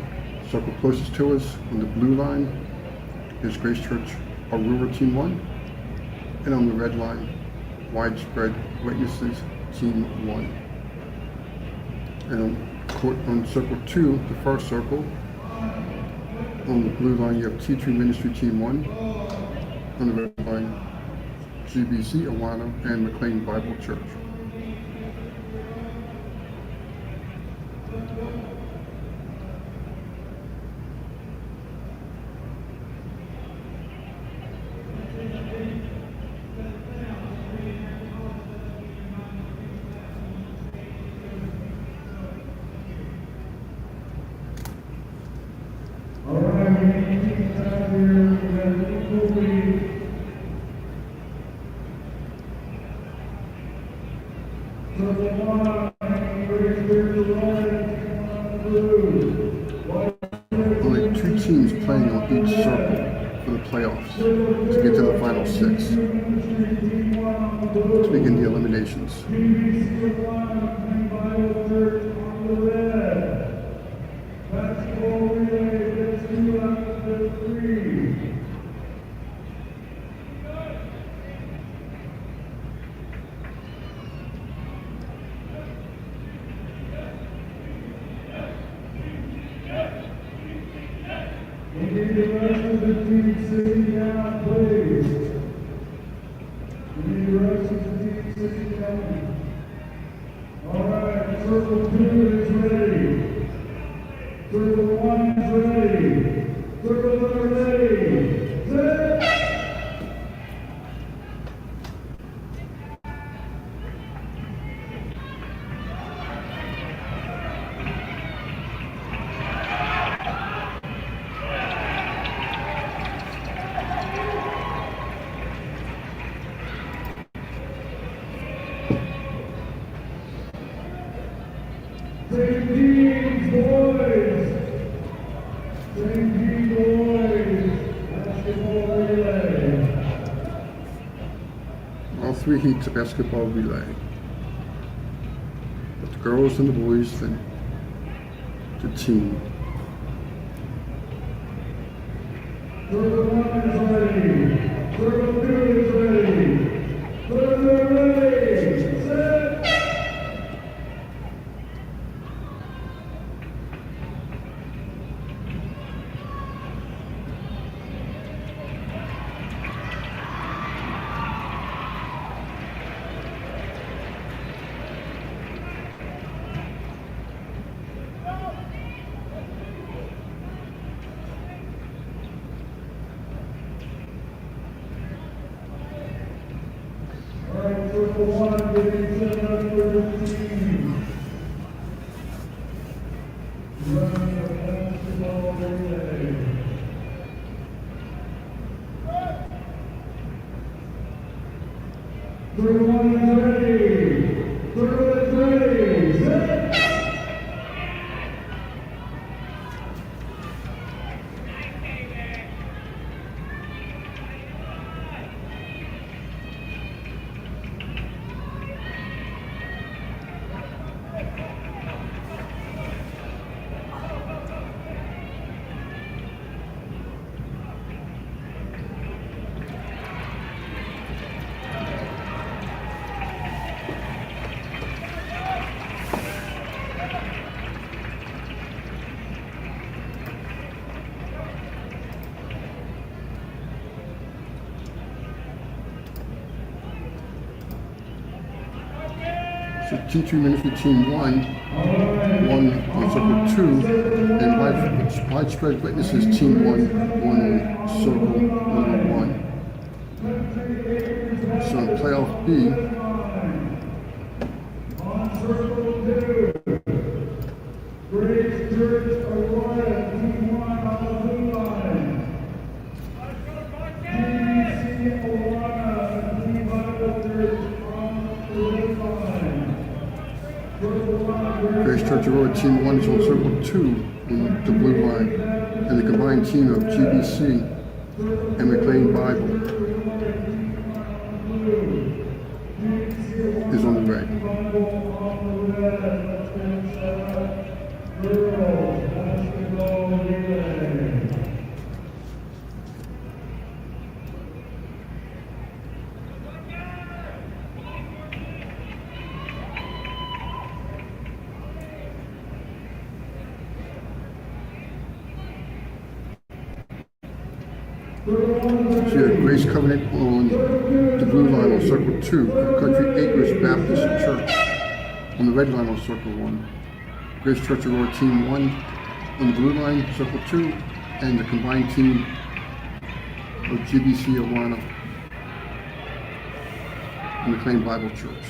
circle closest to us on the blue line is Grace Church Aurora Team 1, and on the red line, Widespread Witnesses Team 1. And on circle 2, the first circle, on the blue line you have T2 Ministry Team 1, on the red line GBC Awana and McLean Bible Church. All right, we need to keep track here. We have an equal lead. Circle 1, Grace Church Aurora, blue. Only 2 teams playing on each circle for the playoffs to get to the final 6 to begin the eliminations. BBC McLean Bible Church on the red. Basketball relay, that's 2 out of the 3. We need the rest of the team sitting down, please. We need the rest of the team sitting down. All right, circle 2 is ready. Circle 1 is ready. Circle are ready. Set. Same teams, boys. Same team, boys. Basketball relay. All 3 heats of basketball relay. But the girls and the boys, the team. Circle 1 is ready. Circle 2 is ready. Circle are ready. Set. All right, circle 1 getting set up for the team. Running the basketball relay. Circle 1 is ready. Circle is ready. Set. So T2 Ministry Team 1 won on circle 2, and Widespread Witnesses Team 1 won on circle number 1. So in playoff B, On circle 2, Grace Church Aurora, Team 1 on the blue line. GBC Aurora, Team Bible Church on the red line. Circle 1, Grace Church Aurora Team 1 is on circle 2 on the blue line. flag, and the combined team of GBC and McLean Bible is on the red. Girls basketball relay. So you have Grace Covenant on the blue line on circle 2, Country Acres Baptist Church on the red line on circle 1, Grace Church Aurora Team 1 on the blue line, circle 2, and the combined team of GBC Awana and McLean Bible Church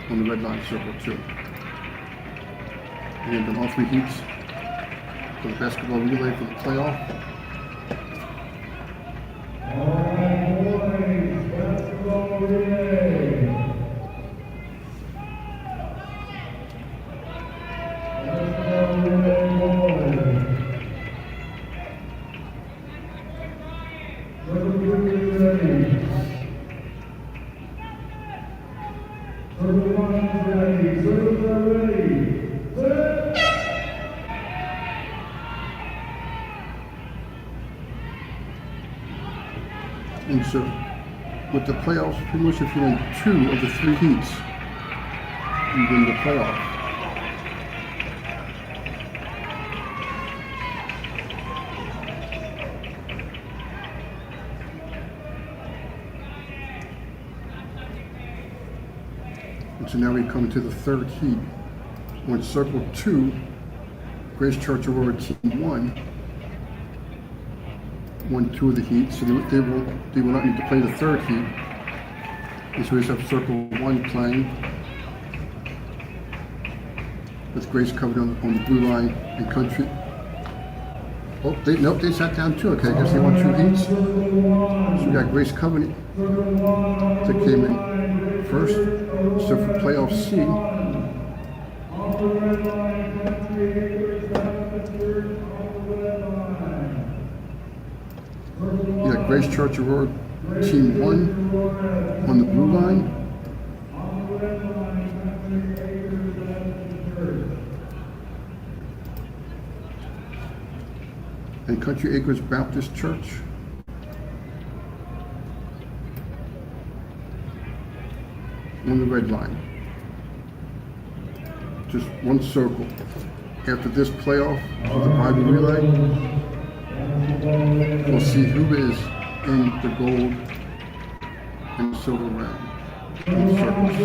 on the red line, circle 2. And then all 3 heats for the basketball relay for the playoff. All right, boys, basketball relay. Basketball relay, boys. Circle 2 is ready. Circle 1 is ready. Circles are ready. Set. And so, with the playoffs, pretty much if you win 2 of the 3 heats, you win the playoff. And so now we come to the 3rd heat. On circle 2, Grace Church Aurora Team 1 won 2 of the heats, so they will not need to play the 3rd heat. And so we just have circle 1 playing with Grace Covenant on the blue line and Country. Oh, they sat down too. Okay, I guess they won 2 heats. So we got Grace Covenant that came in first. So for playoff C, On the red line, Country Acres Baptist Church on the red line. you got Grace Church Aurora Team 1 on the blue line, On the red line, Country Acres Baptist Church. and Country Acres Baptist Church on the red line. Just one circle. After this playoff of the Bible relay, we'll see who is in the gold and silver round. In circles.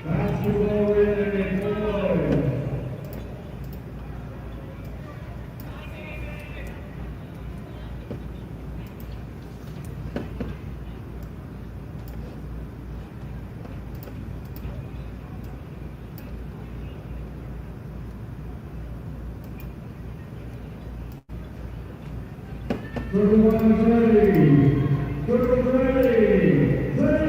Basketball relay, boys. Circle 1 is ready. Circle ready. Set.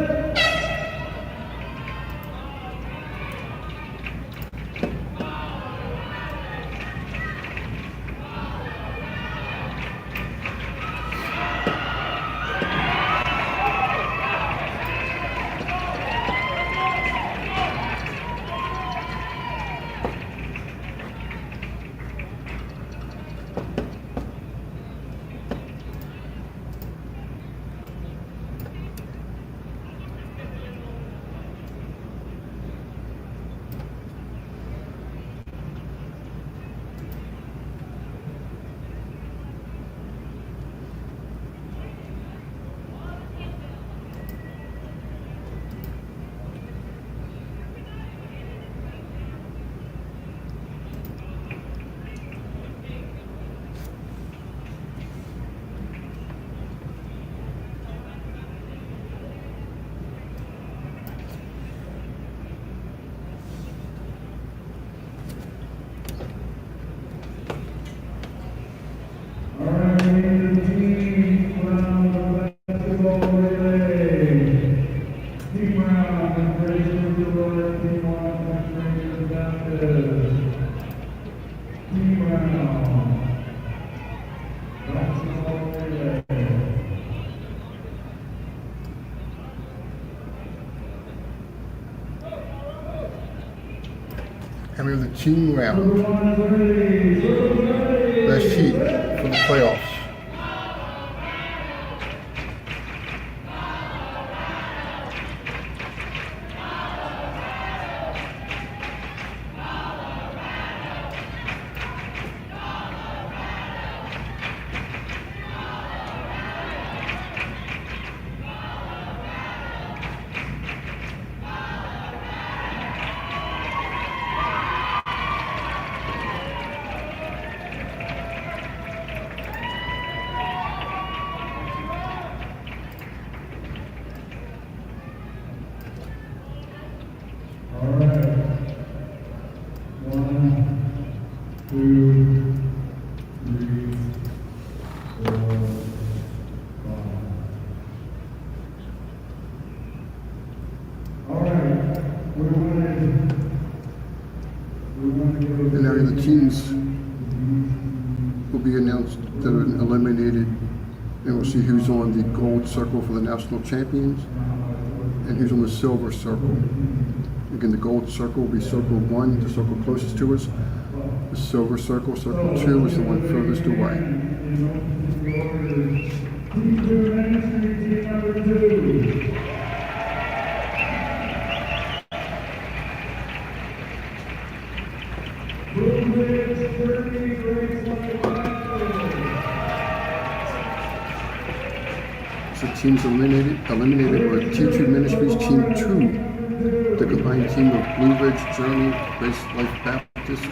And we have the team round. Best heat for the playoffs. All right. 1, 2, 3, 4, 5. All right. We want to go. And now the teams will be announced that are eliminated, and we'll see who's on the gold circle for the national champions and who's on the silver circle. Again, the gold circle will be circle 1, the circle closest to us. The silver circle, circle 2, is the one furthest away. So teams eliminated were T2 Ministries Team 2, the combined team of Blue Ridge Journey, Grace Life Baptist,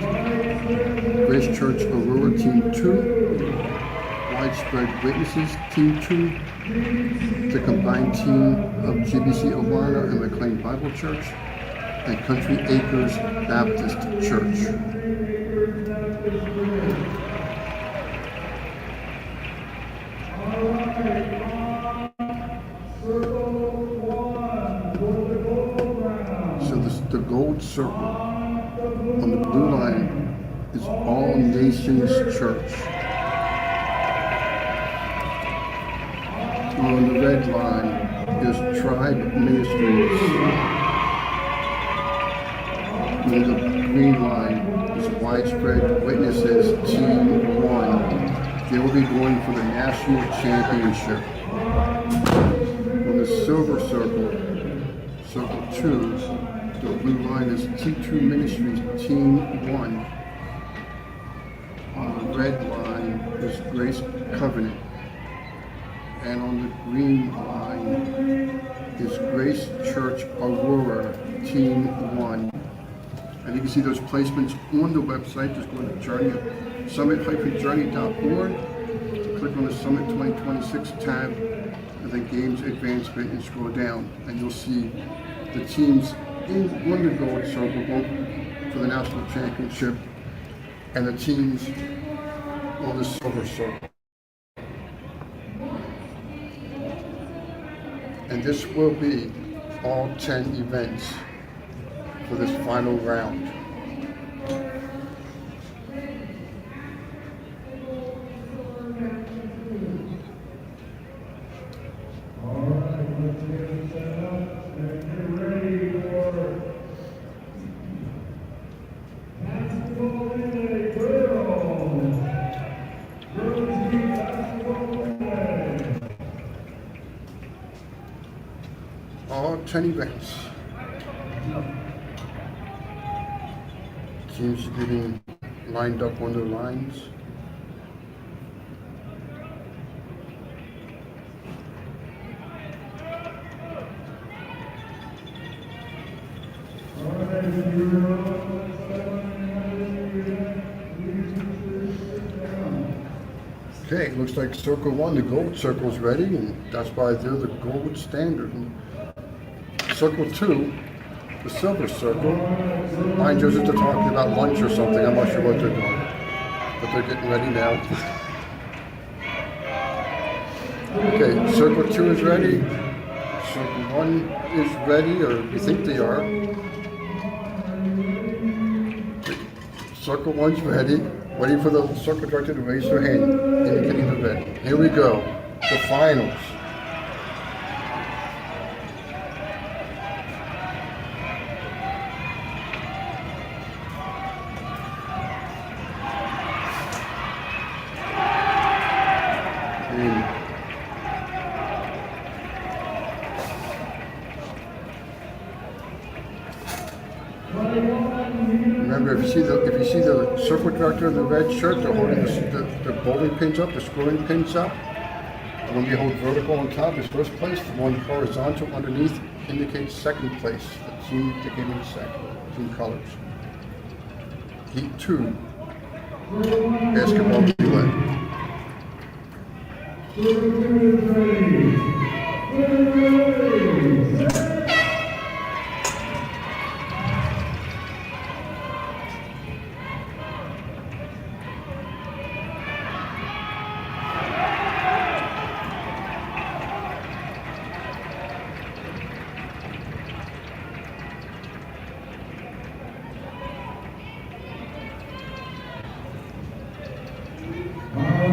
Grace Church Aurora Team 2, Widespread Witnesses Team 2, the combined team of GBC Alana and McLean Bible Church, and Country Acres Baptist Church. The gold circle on the blue line is All Nations Church. On the red line is Tribe Ministries. On the green line is Widespread Witnesses Team 1. They will be going for the national championship. On the silver circle, circle 2, the blue line is T2 Ministries Team 1. On the red line is Grace Covenant. And on the green line is Grace Church Aurora Team 1. And you can see those placements on the website. Just go to summit-journey.org, click on the Summit 2026 tab, and then Games Advancement, and scroll down. And you'll see the teams on the gold circle for the national championship and the teams on the silver circle. And this will be all 10 events for this final round. All 10 events. Teams are getting lined up on their lines. Okay, looks like circle 1, the gold circle is ready, and that's why they're the gold standard. Circle 2, the silver circle. Mind you, they're talking about lunch or something. I'm not sure what they're doing, but they're getting ready now. Okay, circle 2 is ready. Circle 1 is ready, or we think they are. Circle 1's ready. Waiting for the circle director to raise their hand, indicating they're ready. Here we go, the finals. team. Remember, if you see the circle director in the red shirt, they're holding the bowling pins up, the scoring pins up. The one they hold vertical on top is first place. The one horizontal underneath indicates second place. The team indicating second. Team colors. Heat 2. Basketball relay.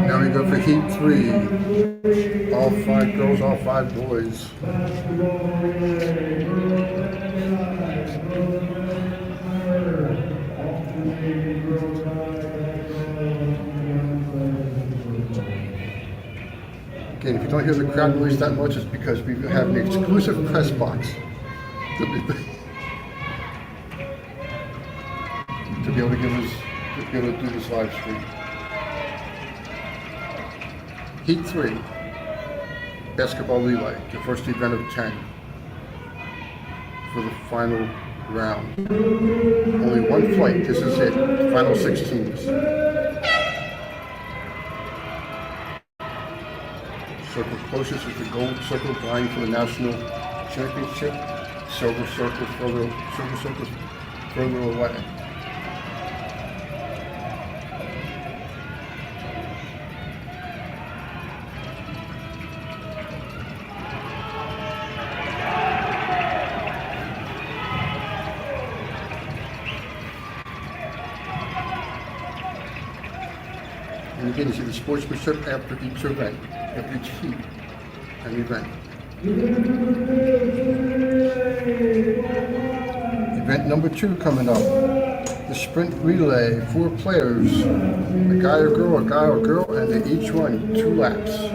Now we go for Heat 3. All 5 girls, all 5 boys. Again, if you don't hear the crowd noise that much, it's because we have an exclusive press box to be able to do this live stream. Heat 3, basketball relay, the first event of 10 for the final round. Only one flight, this is it, final 6 teams. Circle closest is the gold circle vying for the national championship. Silver circle further away. And again, you see the sportsmanship after each event, after each heat and event. Event number 2 coming up. The sprint relay, 4 players, a guy or girl, and they each run 2 laps.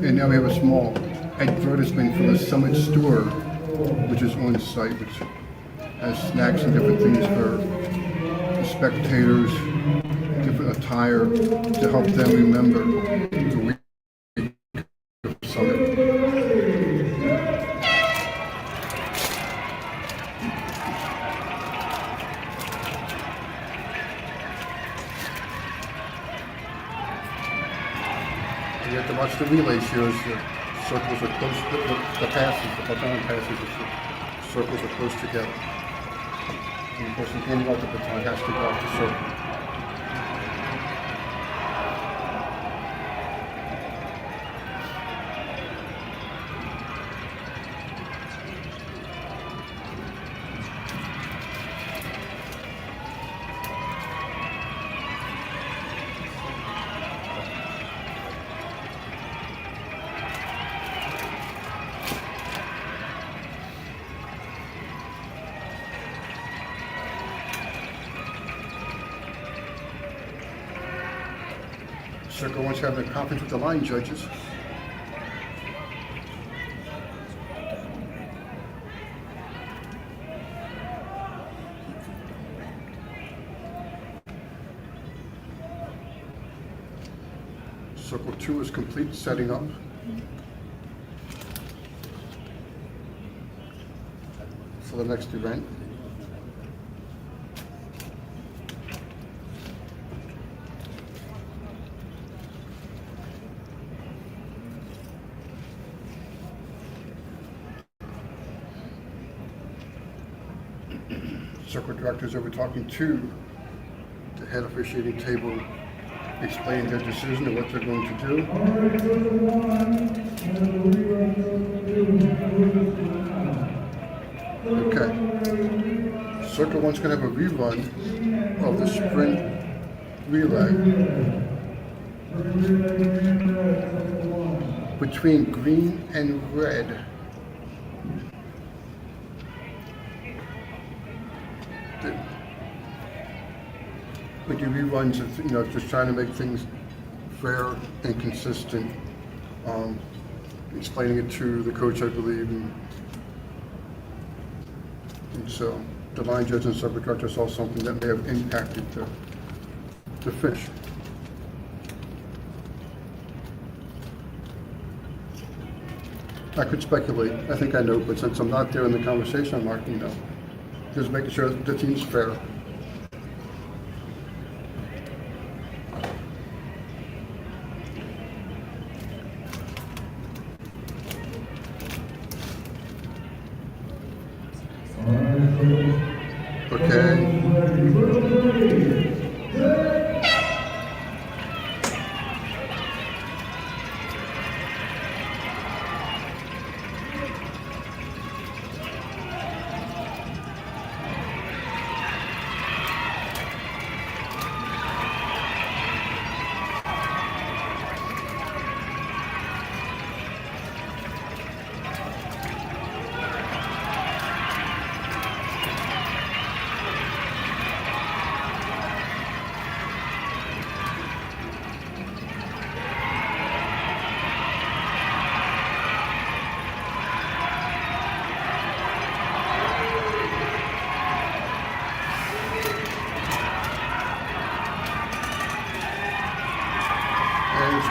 And now we have a small advertisement for the Summit store, which is on site, which has snacks and different things for the spectators, different attire to help them remember the week of Summit. You have to watch the relays here as the circles are close, the passes, the baton passes, the circles are close together. And the person handing out the baton has to go off the circle. Circle wants to have a conference with the line judges. Circle 2 is complete, setting up. For the next event. circle directors will be talking to the head officiating table, explaining their decision and what they're going to do. All right, circle one, and the rerun circle two. Okay. Circle one's going to have a rerun of the sprint relay between green and red. We do reruns of, just trying to make things fair and consistent. Explaining it to the coach, I believe, and so the line judge and circle director saw something that may have impacted the fish. I could speculate. I think I know, but since I'm not there in the conversation, I'm not, just making sure that the team's fair. Okay.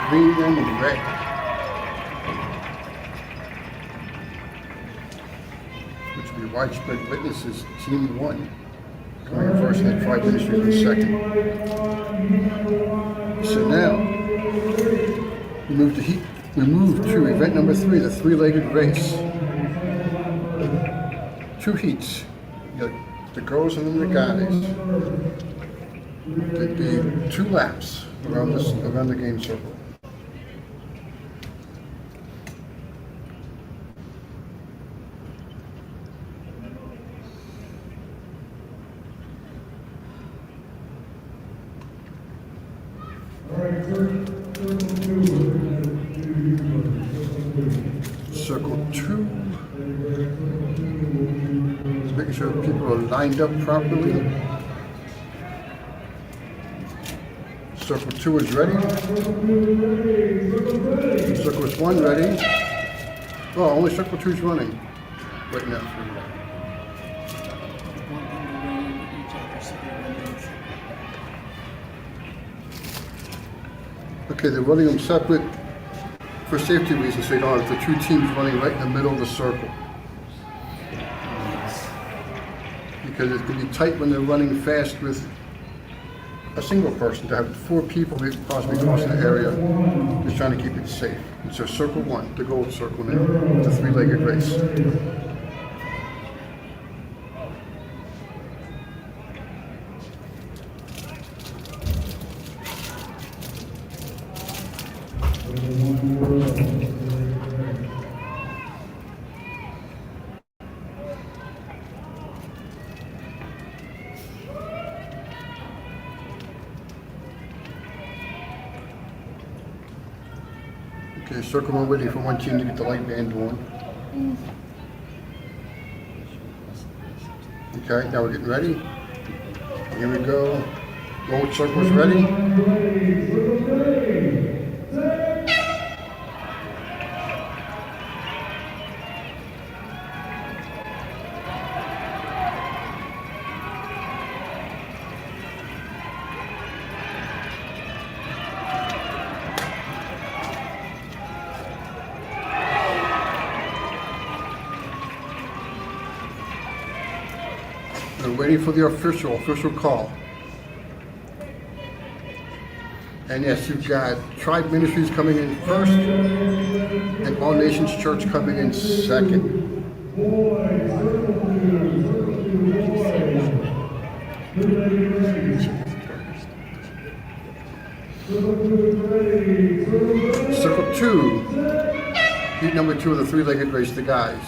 Green and red. Which will be widespread witnesses, team 1 coming in first and then Tribe Ministries in second. So now we move to event number 3, the 3-legged race. 2 heats. You got the girls and then the guys. There'd be 2 laps around the game circle. Circle 2. Just making sure people are lined up properly. Circle 2 is ready. Circle 1 ready. Oh, only circle 2 is running right now. Okay, they're running them separate for safety reasons, so you don't have the 2 teams running right in the middle of the circle. Because it can be tight when they're running fast with a single person, to have 4 people possibly crossing the area, just trying to keep it safe. And so circle 1, the gold circle now, the 3-legged race. Okay, circle 1 waiting for 1 team to get the light band on. Okay, now we're getting ready. Here we go. Gold circle's ready. We're waiting for the official call. And yes, you've got Tribe Ministries coming in first and All Nations Church coming in second. 2. Heat number 2 of the three-legged race, the guys.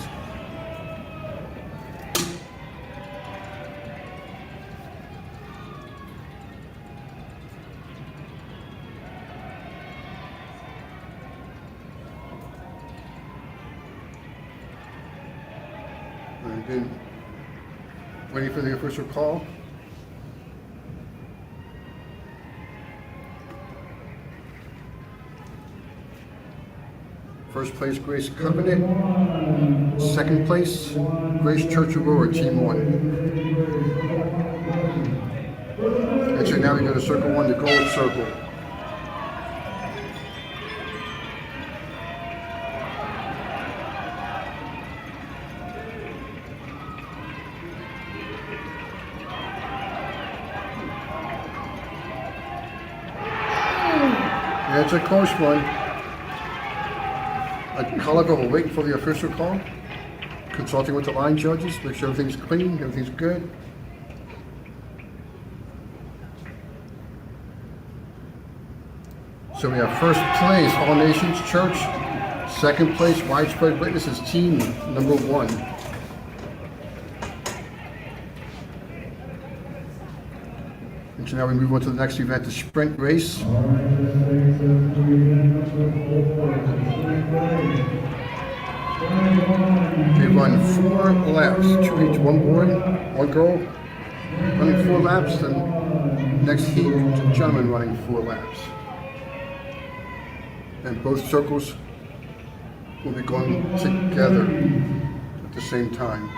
And then waiting for the official call. First place, Grace Covenant. Second place, Grace Church Aurora, Team 1. And so now we go to Circle 1, the gold circle. Yeah, it's a close one. However, we're waiting for the official call, consulting with the line judges, make sure everything's clean, everything's good. So we have first place, All Nations Church. Second place, Widespread Witnesses, team number 1. And so now we move on to the next event, the sprint race. They run 4 laps, 2 each, 1 boy, 1 girl, running 4 laps, then next heat, gentlemen running 4 laps. And both circles will be going together at the same time.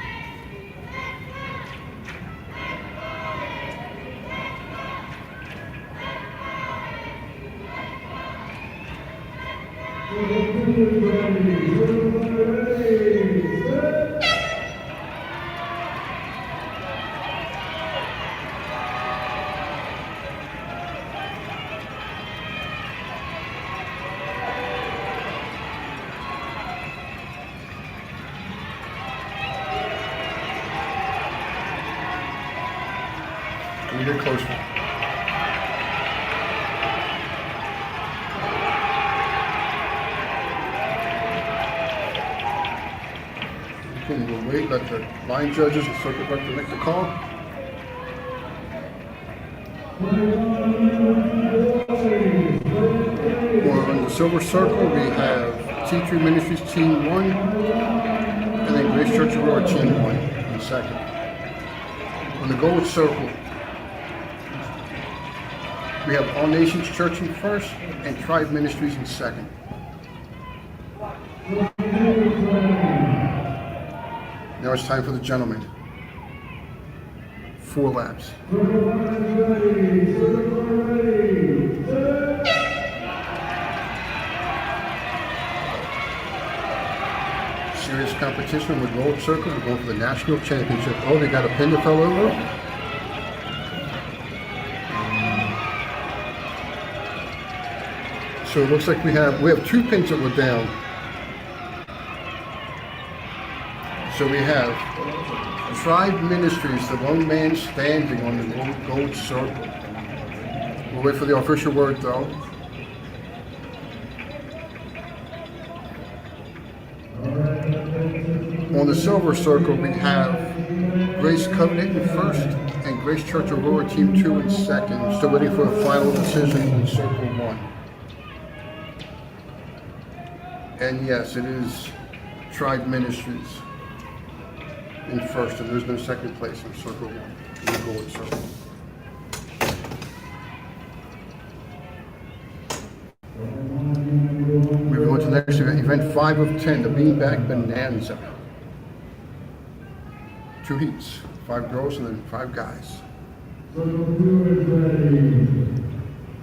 Can you get closer? Okay, we'll wait, let the line judges and circuit director make the call. On the silver circle, we have T3 Ministries Team 1, and then Grace Church Aurora Team 1 in second. On the gold circle, we have All Nations Church in first, and Tribe Ministries in second. Now it's time for the gentlemen. 4 laps. Serious competition with gold circle. We're going for the national championship. Oh, they got a pin that fell over. So it looks like we have 2 pins that were down. So we have Tribe Ministries, the lone man standing on the gold circle. We'll wait for the official word though. On the silver circle, we have Grace Covenant in first and Grace Church Aurora Team 2 in second. Still waiting for a final decision in circle 1. And yes, it is Tribe Ministries in first, and there's no second place in circle 1, in the gold circle. Moving on to the next event, event 5 of 10, the Beanbag Bonanza. 2 heats, 5 girls and then 5 guys. Circle 2 is ready.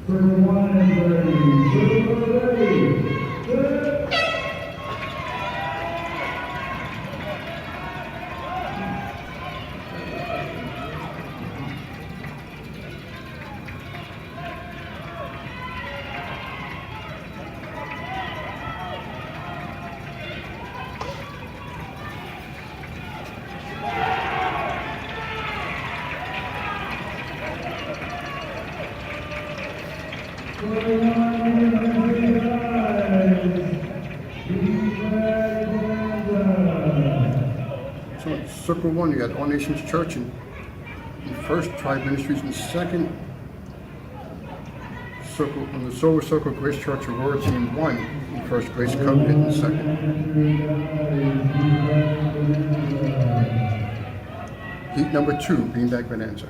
Circle 1 is ready. Circle ready. Circle 1 is ready. Circle 1, you got All Nations Church in first, Tribe Ministries in second. Circle, on the Silver Circle, Grace Church Aurora Team 1 in first, Grace Covenant in second. Heat number 2, Beanbag Bonanza.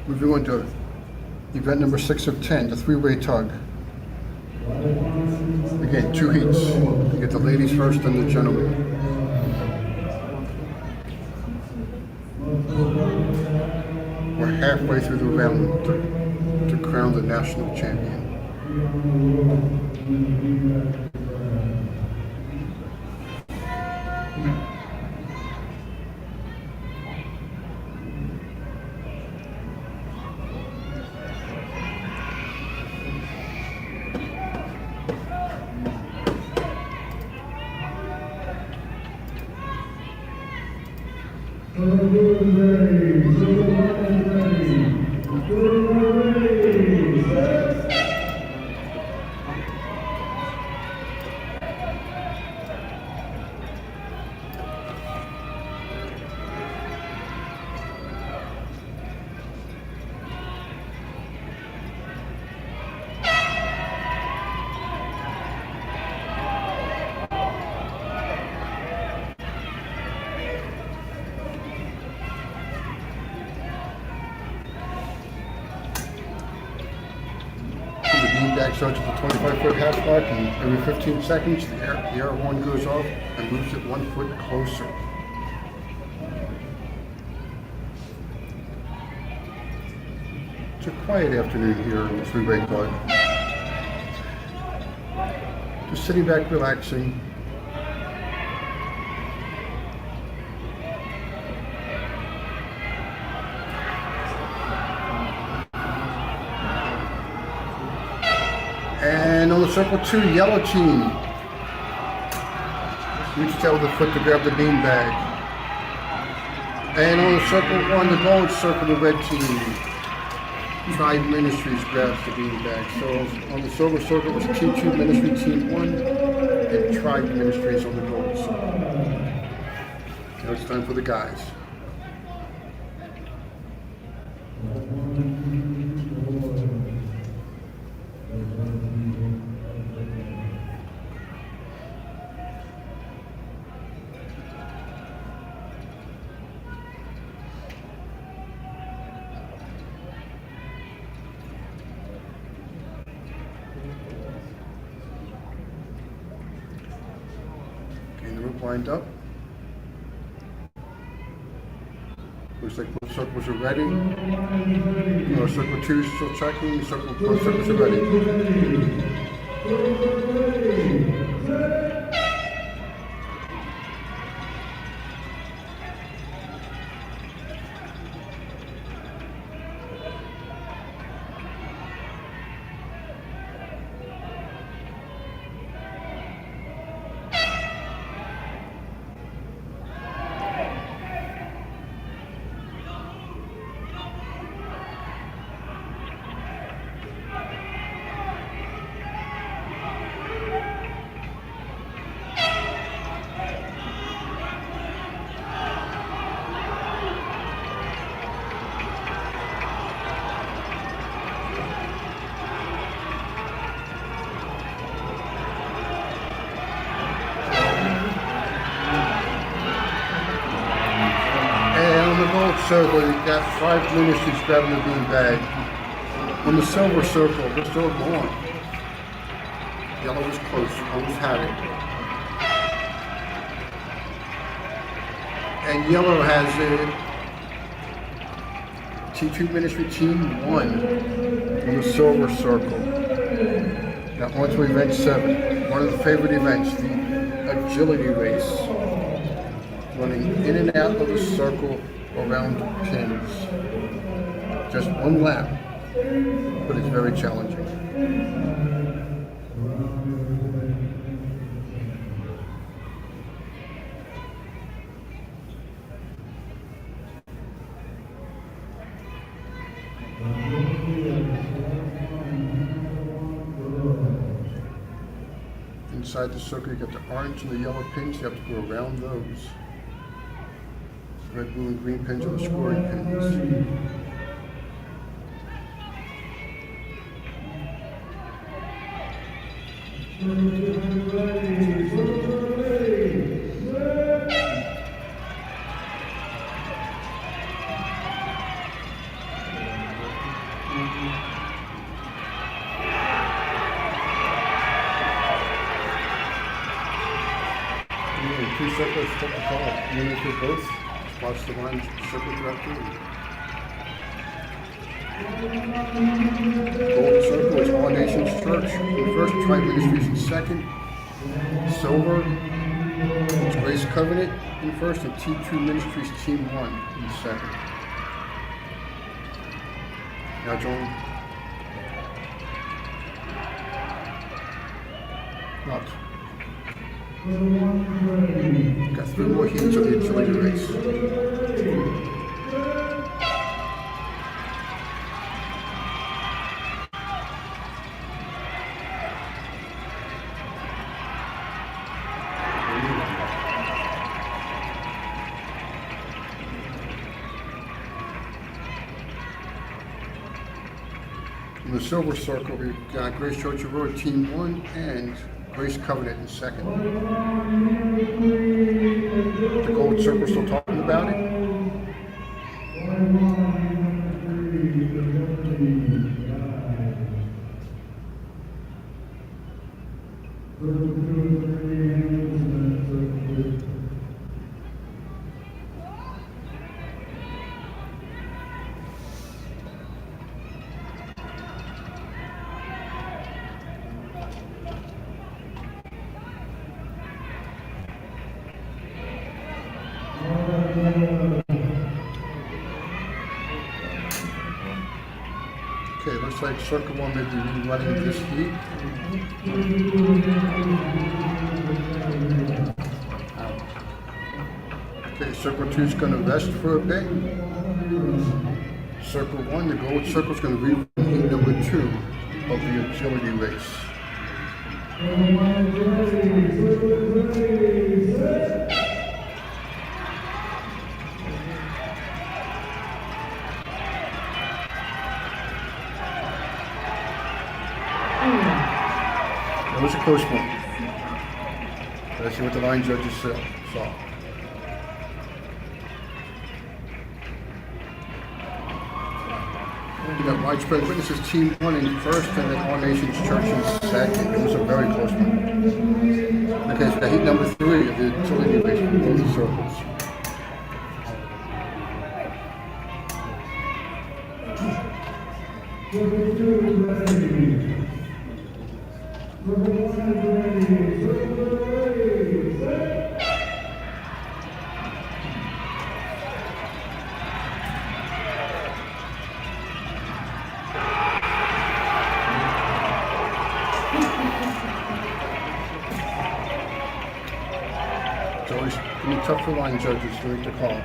Moving on to event number 6 of 10, the three-way tug. Again, 2 heats. You get the ladies first and the gentlemen. We're halfway through the round to crown the national champion. Beanbag starts at the 25-foot half mark, and every 15 seconds, the air horn goes off and moves it 1 foot closer. It's a quiet afternoon here in the three-way tug. Just sitting back, relaxing. And on the circle 2, yellow team. Reached out with the foot to grab the beanbag. And on the circle 1, the gold circle, the red team. Tribe Ministries grabs the beanbag. So on the silver circle was T2 Ministry Team 1 and Tribe Ministries on the gold circle. Now it's time for the guys. Lined up. Looks like both circles are ready. No, circle 2 is still checking. Both circles are ready. Circle, you got Tribe Ministries grabbing the beanbag. On the silver circle, they're still going. Yellow is close, almost had it. And yellow has it. T2 Ministry Team 1 on the silver circle. Now on to event 7, one of the favorite events, the agility race. Running in and out of the circle around pins. Just one lap, but it's very challenging. Inside the circle, you got the orange and the yellow pins. You have to go around those. Red, blue, and green pins are the scoring pins. Two circles, flip the call. Winner for both. Watch the line, circle directly. Golden circle is All Nations Church in first, Tribe Ministries in second. Silver is Grace Covenant in first, and T2 Ministries Team 1 in second. Now join. Not. Got 3 more heats of the agility race. In the silver circle, we've got Grace Church of Road Team 1 and Grace Covenant in second. The gold circle still talking about it. Okay, looks like circle 1 may be rerunning this heat. Okay, circle 2 is going to rest for a bit. Circle 1, the gold circle is going to rerun heat number 2 of the agility race. That was a close one. Let's see what the line judges saw. We got Widespread Witnesses Team 1 in first, and then All Nations Church in second. It was a very close one. Okay, so heat number 3 of the agility race for both circles. It's always going to be tough for line judges to make the call.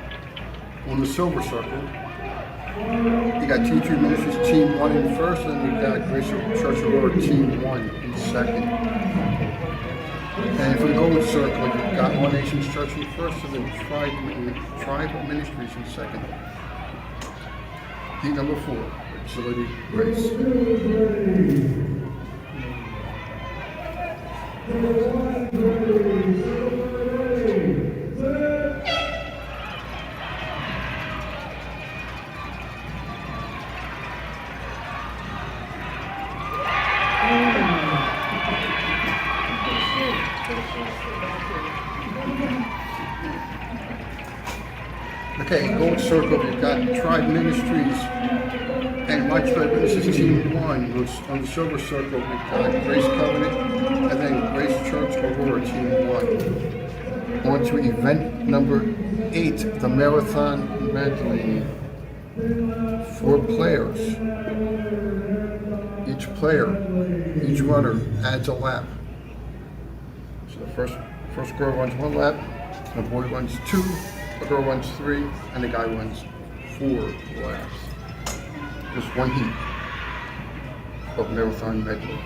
On the silver circle, you got T2 Ministries Team 1 in first, and you got Grace Church of Lord Team 1 in second. And for the gold circle, you've got All Nations Church in first, and then Tribe Ministries in second. Heat number 4, agility race. Okay, Gold Circle, we've got Tribe Ministries and Widespread Witnesses Team 1. On the Silver Circle, we've got Grace Covenant and then Grace Church Aurora Team 1. On to event number 8, the Marathon Medley. 4 players. Each runner adds a lap. So the first girl runs 1 lap, the boy runs 2, the girl runs 3, and the guy runs 4 laps. Just 1 heat of Marathon Medley.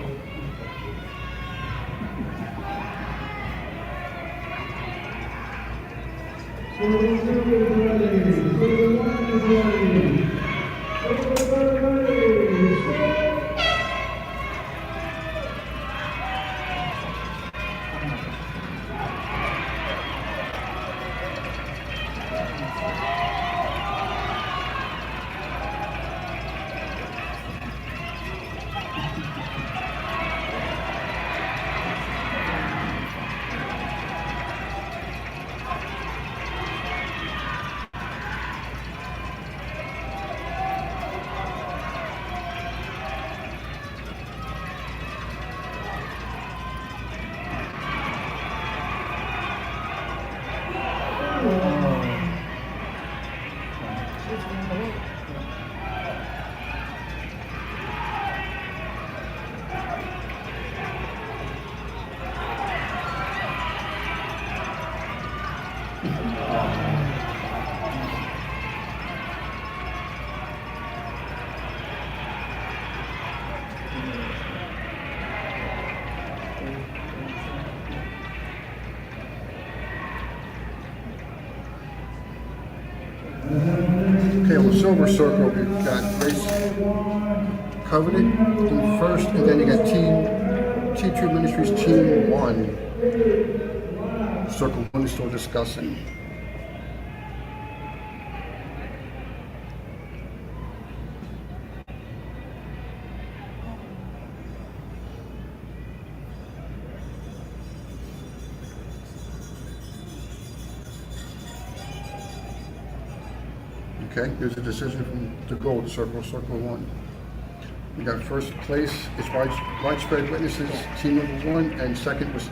Okay, on the Silver Circle, we've got Grace Covenant in first, and then you got T2 Ministries Team 1. Circle 1 is still discussing. Okay, here's a decision from the Gold Circle, Circle 1. We got first place is Widespread Witnesses, Team number 1, and second was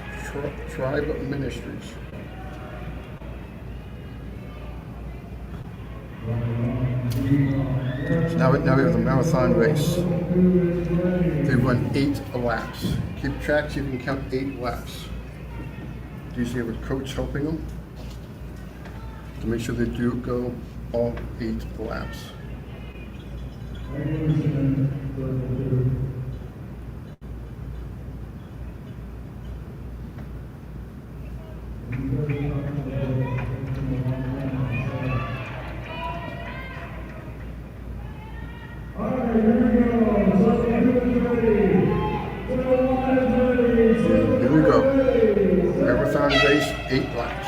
Tribe Ministries. So now we have the marathon race. They run 8 laps. Keep track so you can count 8 laps. Usually have a coach helping them to make sure they do go all 8 laps. Here we go. Marathon race, 8 laps.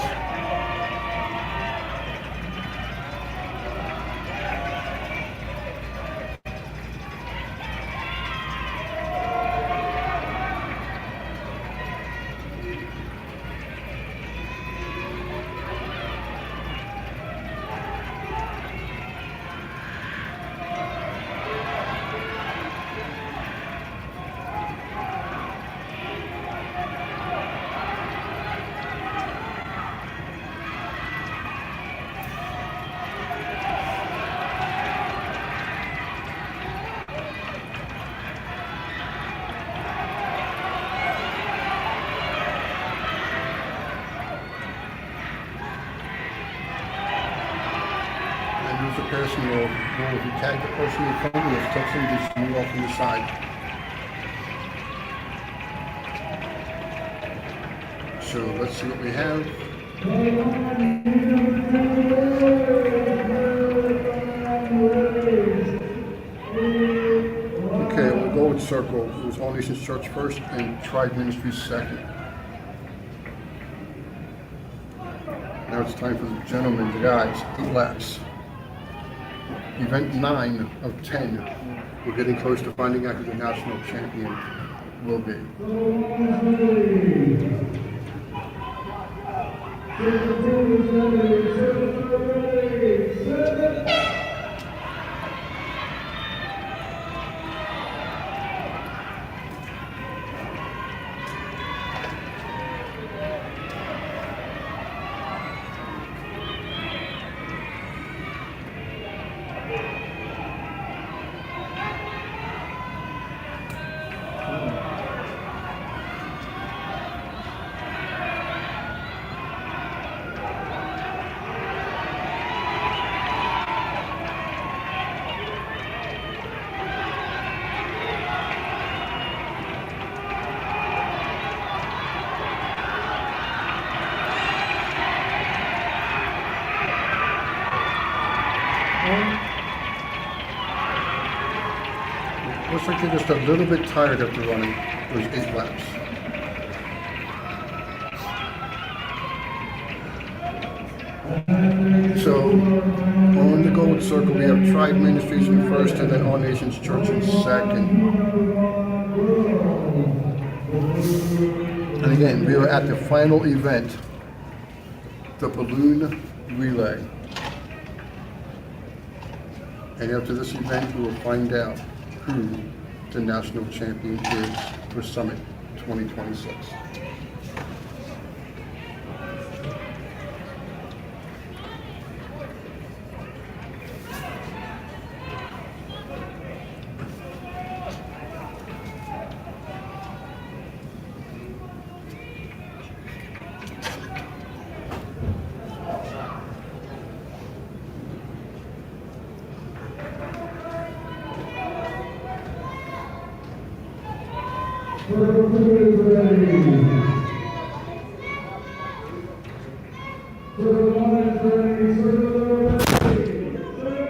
The person will, if you tag the person in front of you, if text them, just move off to the side. So let's see what we have. Okay, we'll go with Circle. It was All Nations Church first and Tribe Ministries second. Now it's time for the gentlemen, the guys, 8 laps. Event 9 of 10. We're getting close to finding out who the national champion will be. Circle 2 is ready. Circle 3, set. Looks like they're just a little bit tired after running those 8 laps. So, on the gold circle, we have Tribe Ministries in first, and then All Nations Church in second. And again, we are at the final event, the balloon relay. And after this event, we will find out who the national champion is for Summit 2026. Circle 2 is ready. Circle 1 is ready. Circle 3, set.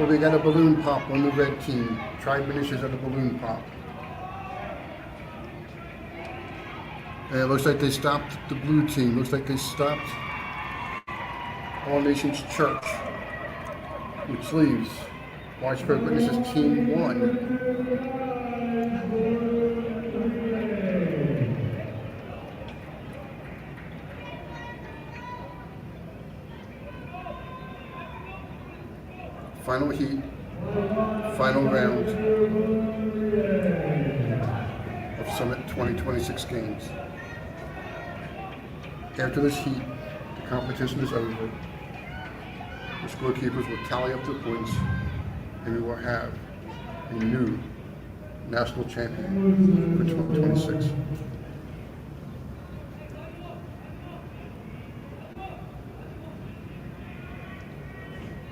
We got a balloon pop on the red team. Tribe Ministries at a balloon pop. And it looks like they stopped the blue team. Looks like they stopped All Nations Church, which leaves Widespread Witnesses Team 1. Final heat, final round of Summit 2026 games. After this heat, the competition is over. The scorekeepers will tally up the points, and we will have a new national champion for 2026.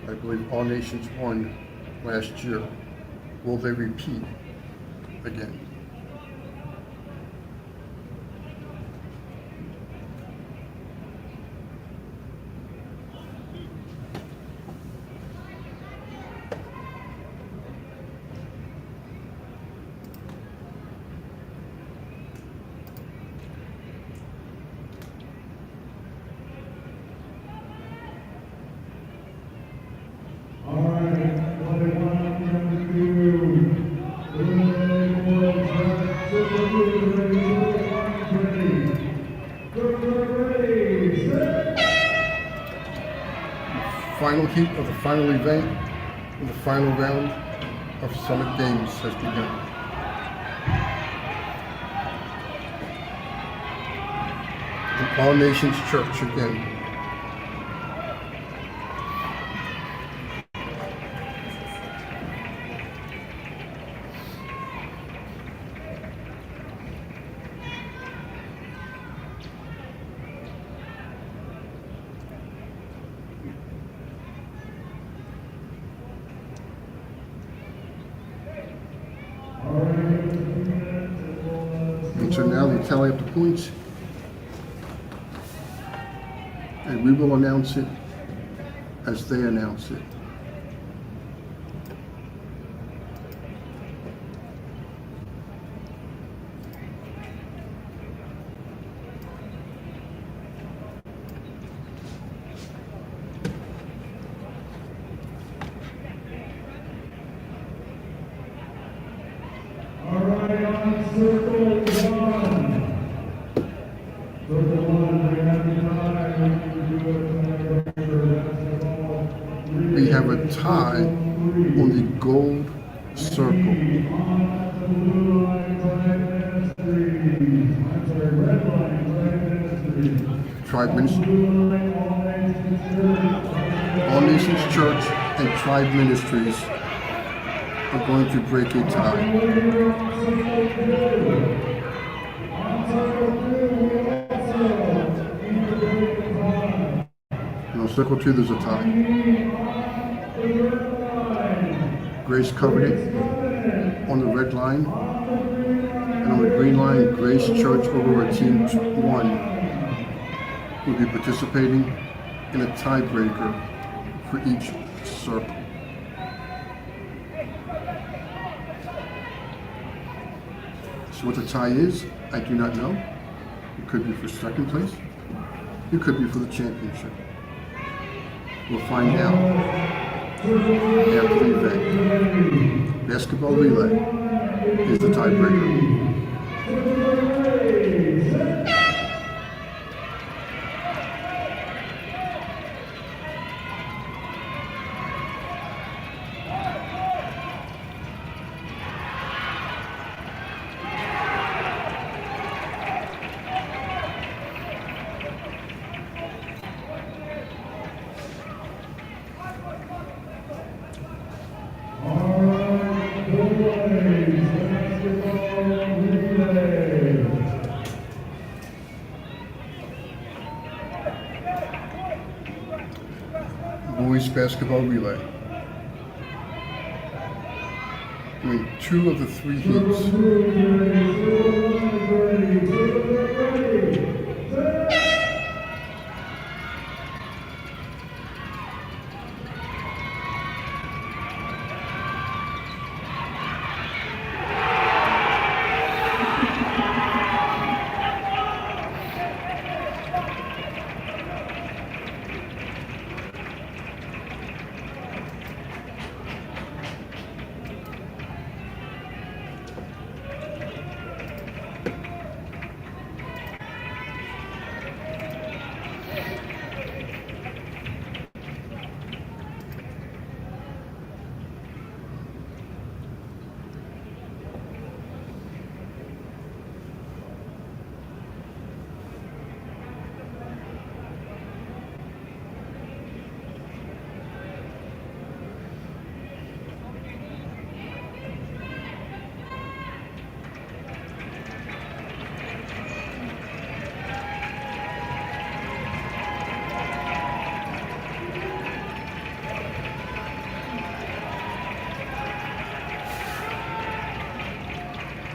I believe All Nations won last year. Will they repeat again? Final heat of the final event and the final round of Summit Games has begun. The All Nations Church again. And so now we tally up the points, and we will announce it as they announce it. Circle one. Circle one, they have the time. We have a tie on the gold circle. Tribe Ministry, All Nations Church and Tribe Ministries are going to break a tie. And on circle 2 there's a tie. Grace Covenant on the red line, and on the green line, Grace Church Aurora Team 1 will be participating in a tiebreaker for each circle. So what the tie is, I do not know. It could be for second place. It could be for the championship. We'll find out after the event. Basketball relay is the tiebreaker. Boys basketball relay. Doing 2 of the 3 heats.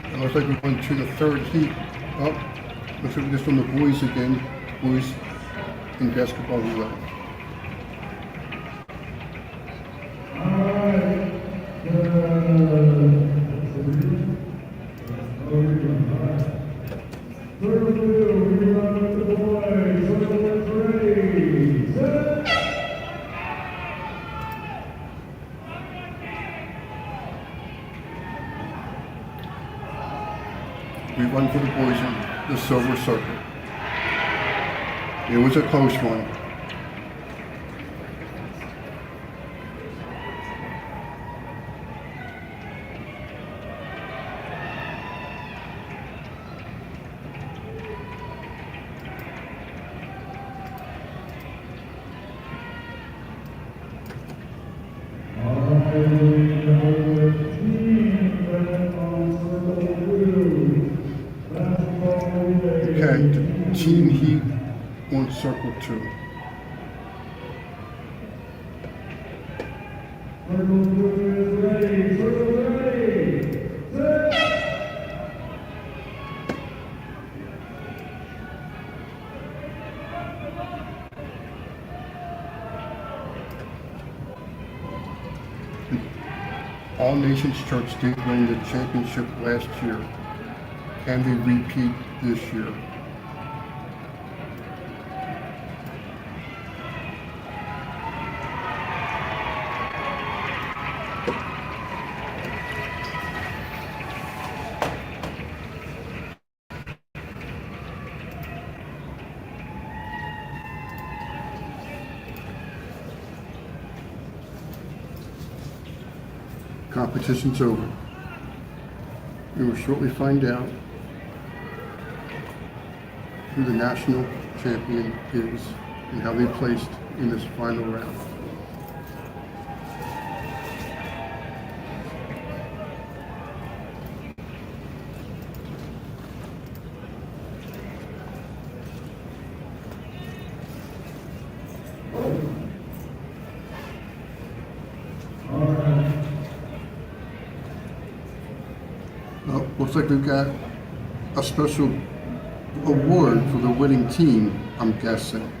It looks like we're going to the 3rd heat. Oh, looks like this on the boys again. Boys in basketball relay. We run for the boys in the silver circle. It was a close one. Okay, team heat on circle 2. All Nations Church did win the championship last year. Can they repeat this year? competition's over. We will shortly find out who the national champion is and how they placed in this final round. Well, looks like we've got a special award for the winning team, I'm guessing.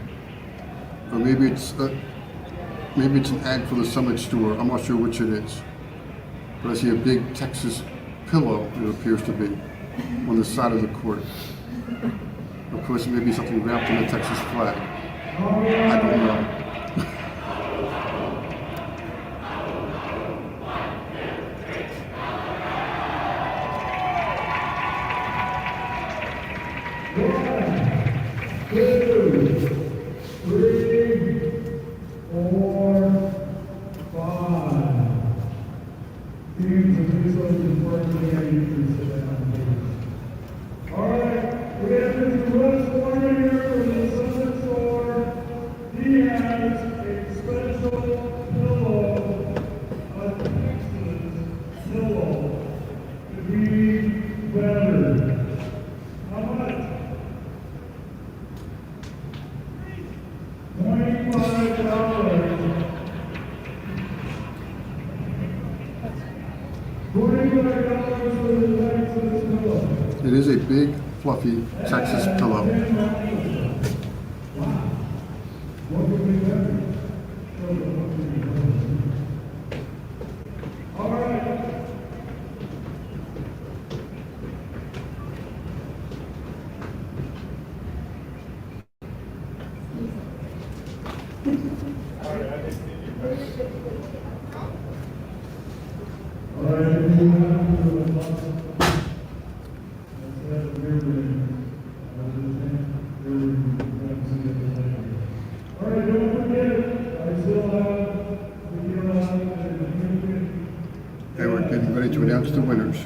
Or maybe it's an ad for the Summit store. I'm not sure which it is. But I see a big Texas pillow, it appears to be, on the side of the court. Of course, it may be something wrapped in the Texas flag. I don't know. It is a big, fluffy Texas pillow. And we're getting ready to announce the winners.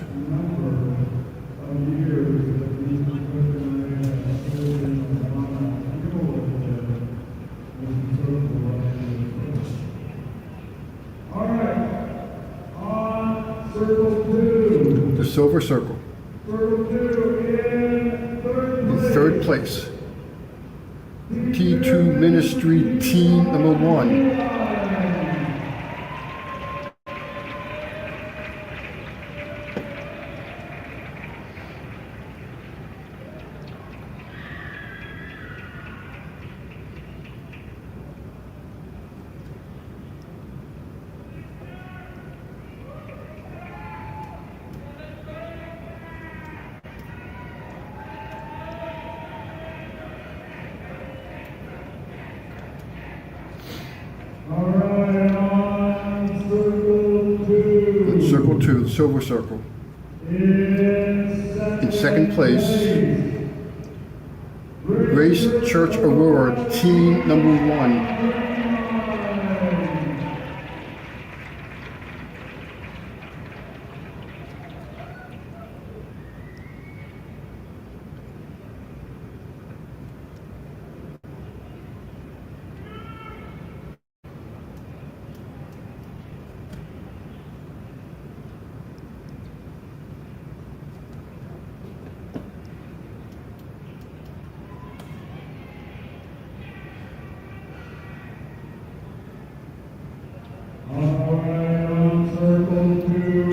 The Silver Circle. In third place, T2 Ministry Team number 1. Circle 2, the Silver Circle. In second place, Grace Church Aurora, Team number 1.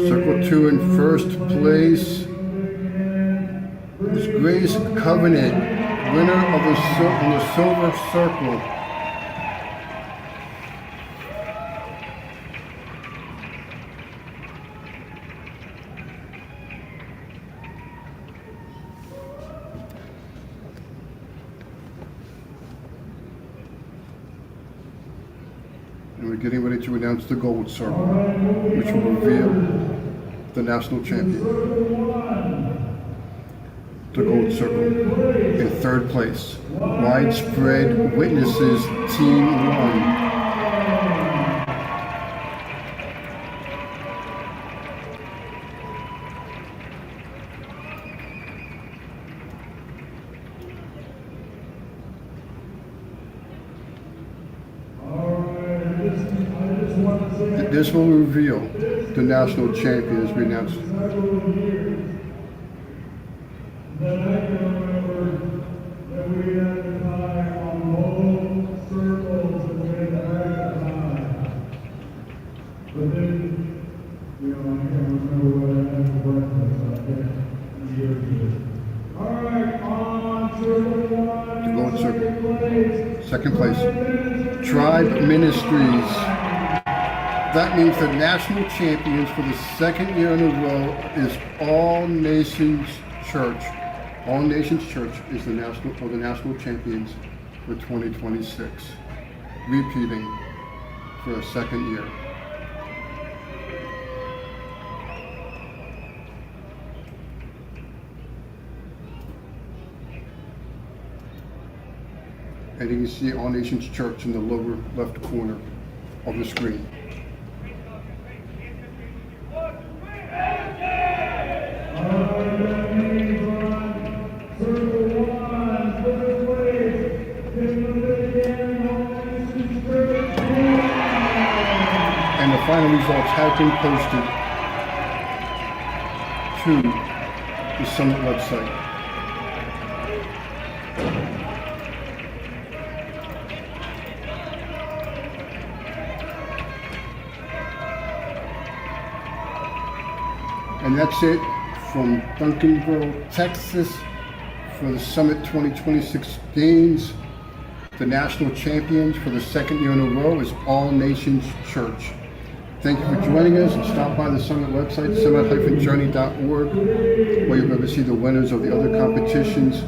Circle 2 in first place is Grace Covenant, winner of the Silver Circle. And we're getting ready to announce the Gold Circle, which will reveal the national champion. The Gold Circle in third place, Widespread Witnesses Team 1. This will reveal the national champion as we announce. several years, then I can remember that we had to tie on both circles and we had to tie. But then, I can't remember what I had for breakfast, I think, years ago. All right, on circle one, Go in circle. second place. Second place, Tribe Ministries. That means the national champions for the second year in a row is All Nations Church. All Nations Church is the national champions for 2026, repeating for a second year. And you can see All Nations Church in the lower left corner of the screen. And the final results have been posted to the Summit website. And that's it from Duncanville, Texas for the Summit 2026 Games. The national champions for the second year in a row is All Nations Church. Thank you for joining us, and stop by the Summit website, summit-journey.org, where you'll be able to see the winners of the other competitions.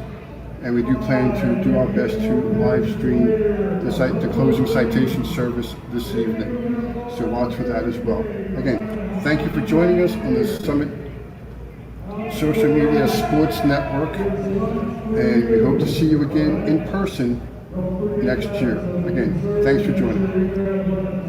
And we do plan to do our best to live stream the closing citation service this evening. So watch for that as well. Again, thank you for joining us on the Summit Social Media Sports Network. And we hope to see you again in person next year. Again, thanks for joining.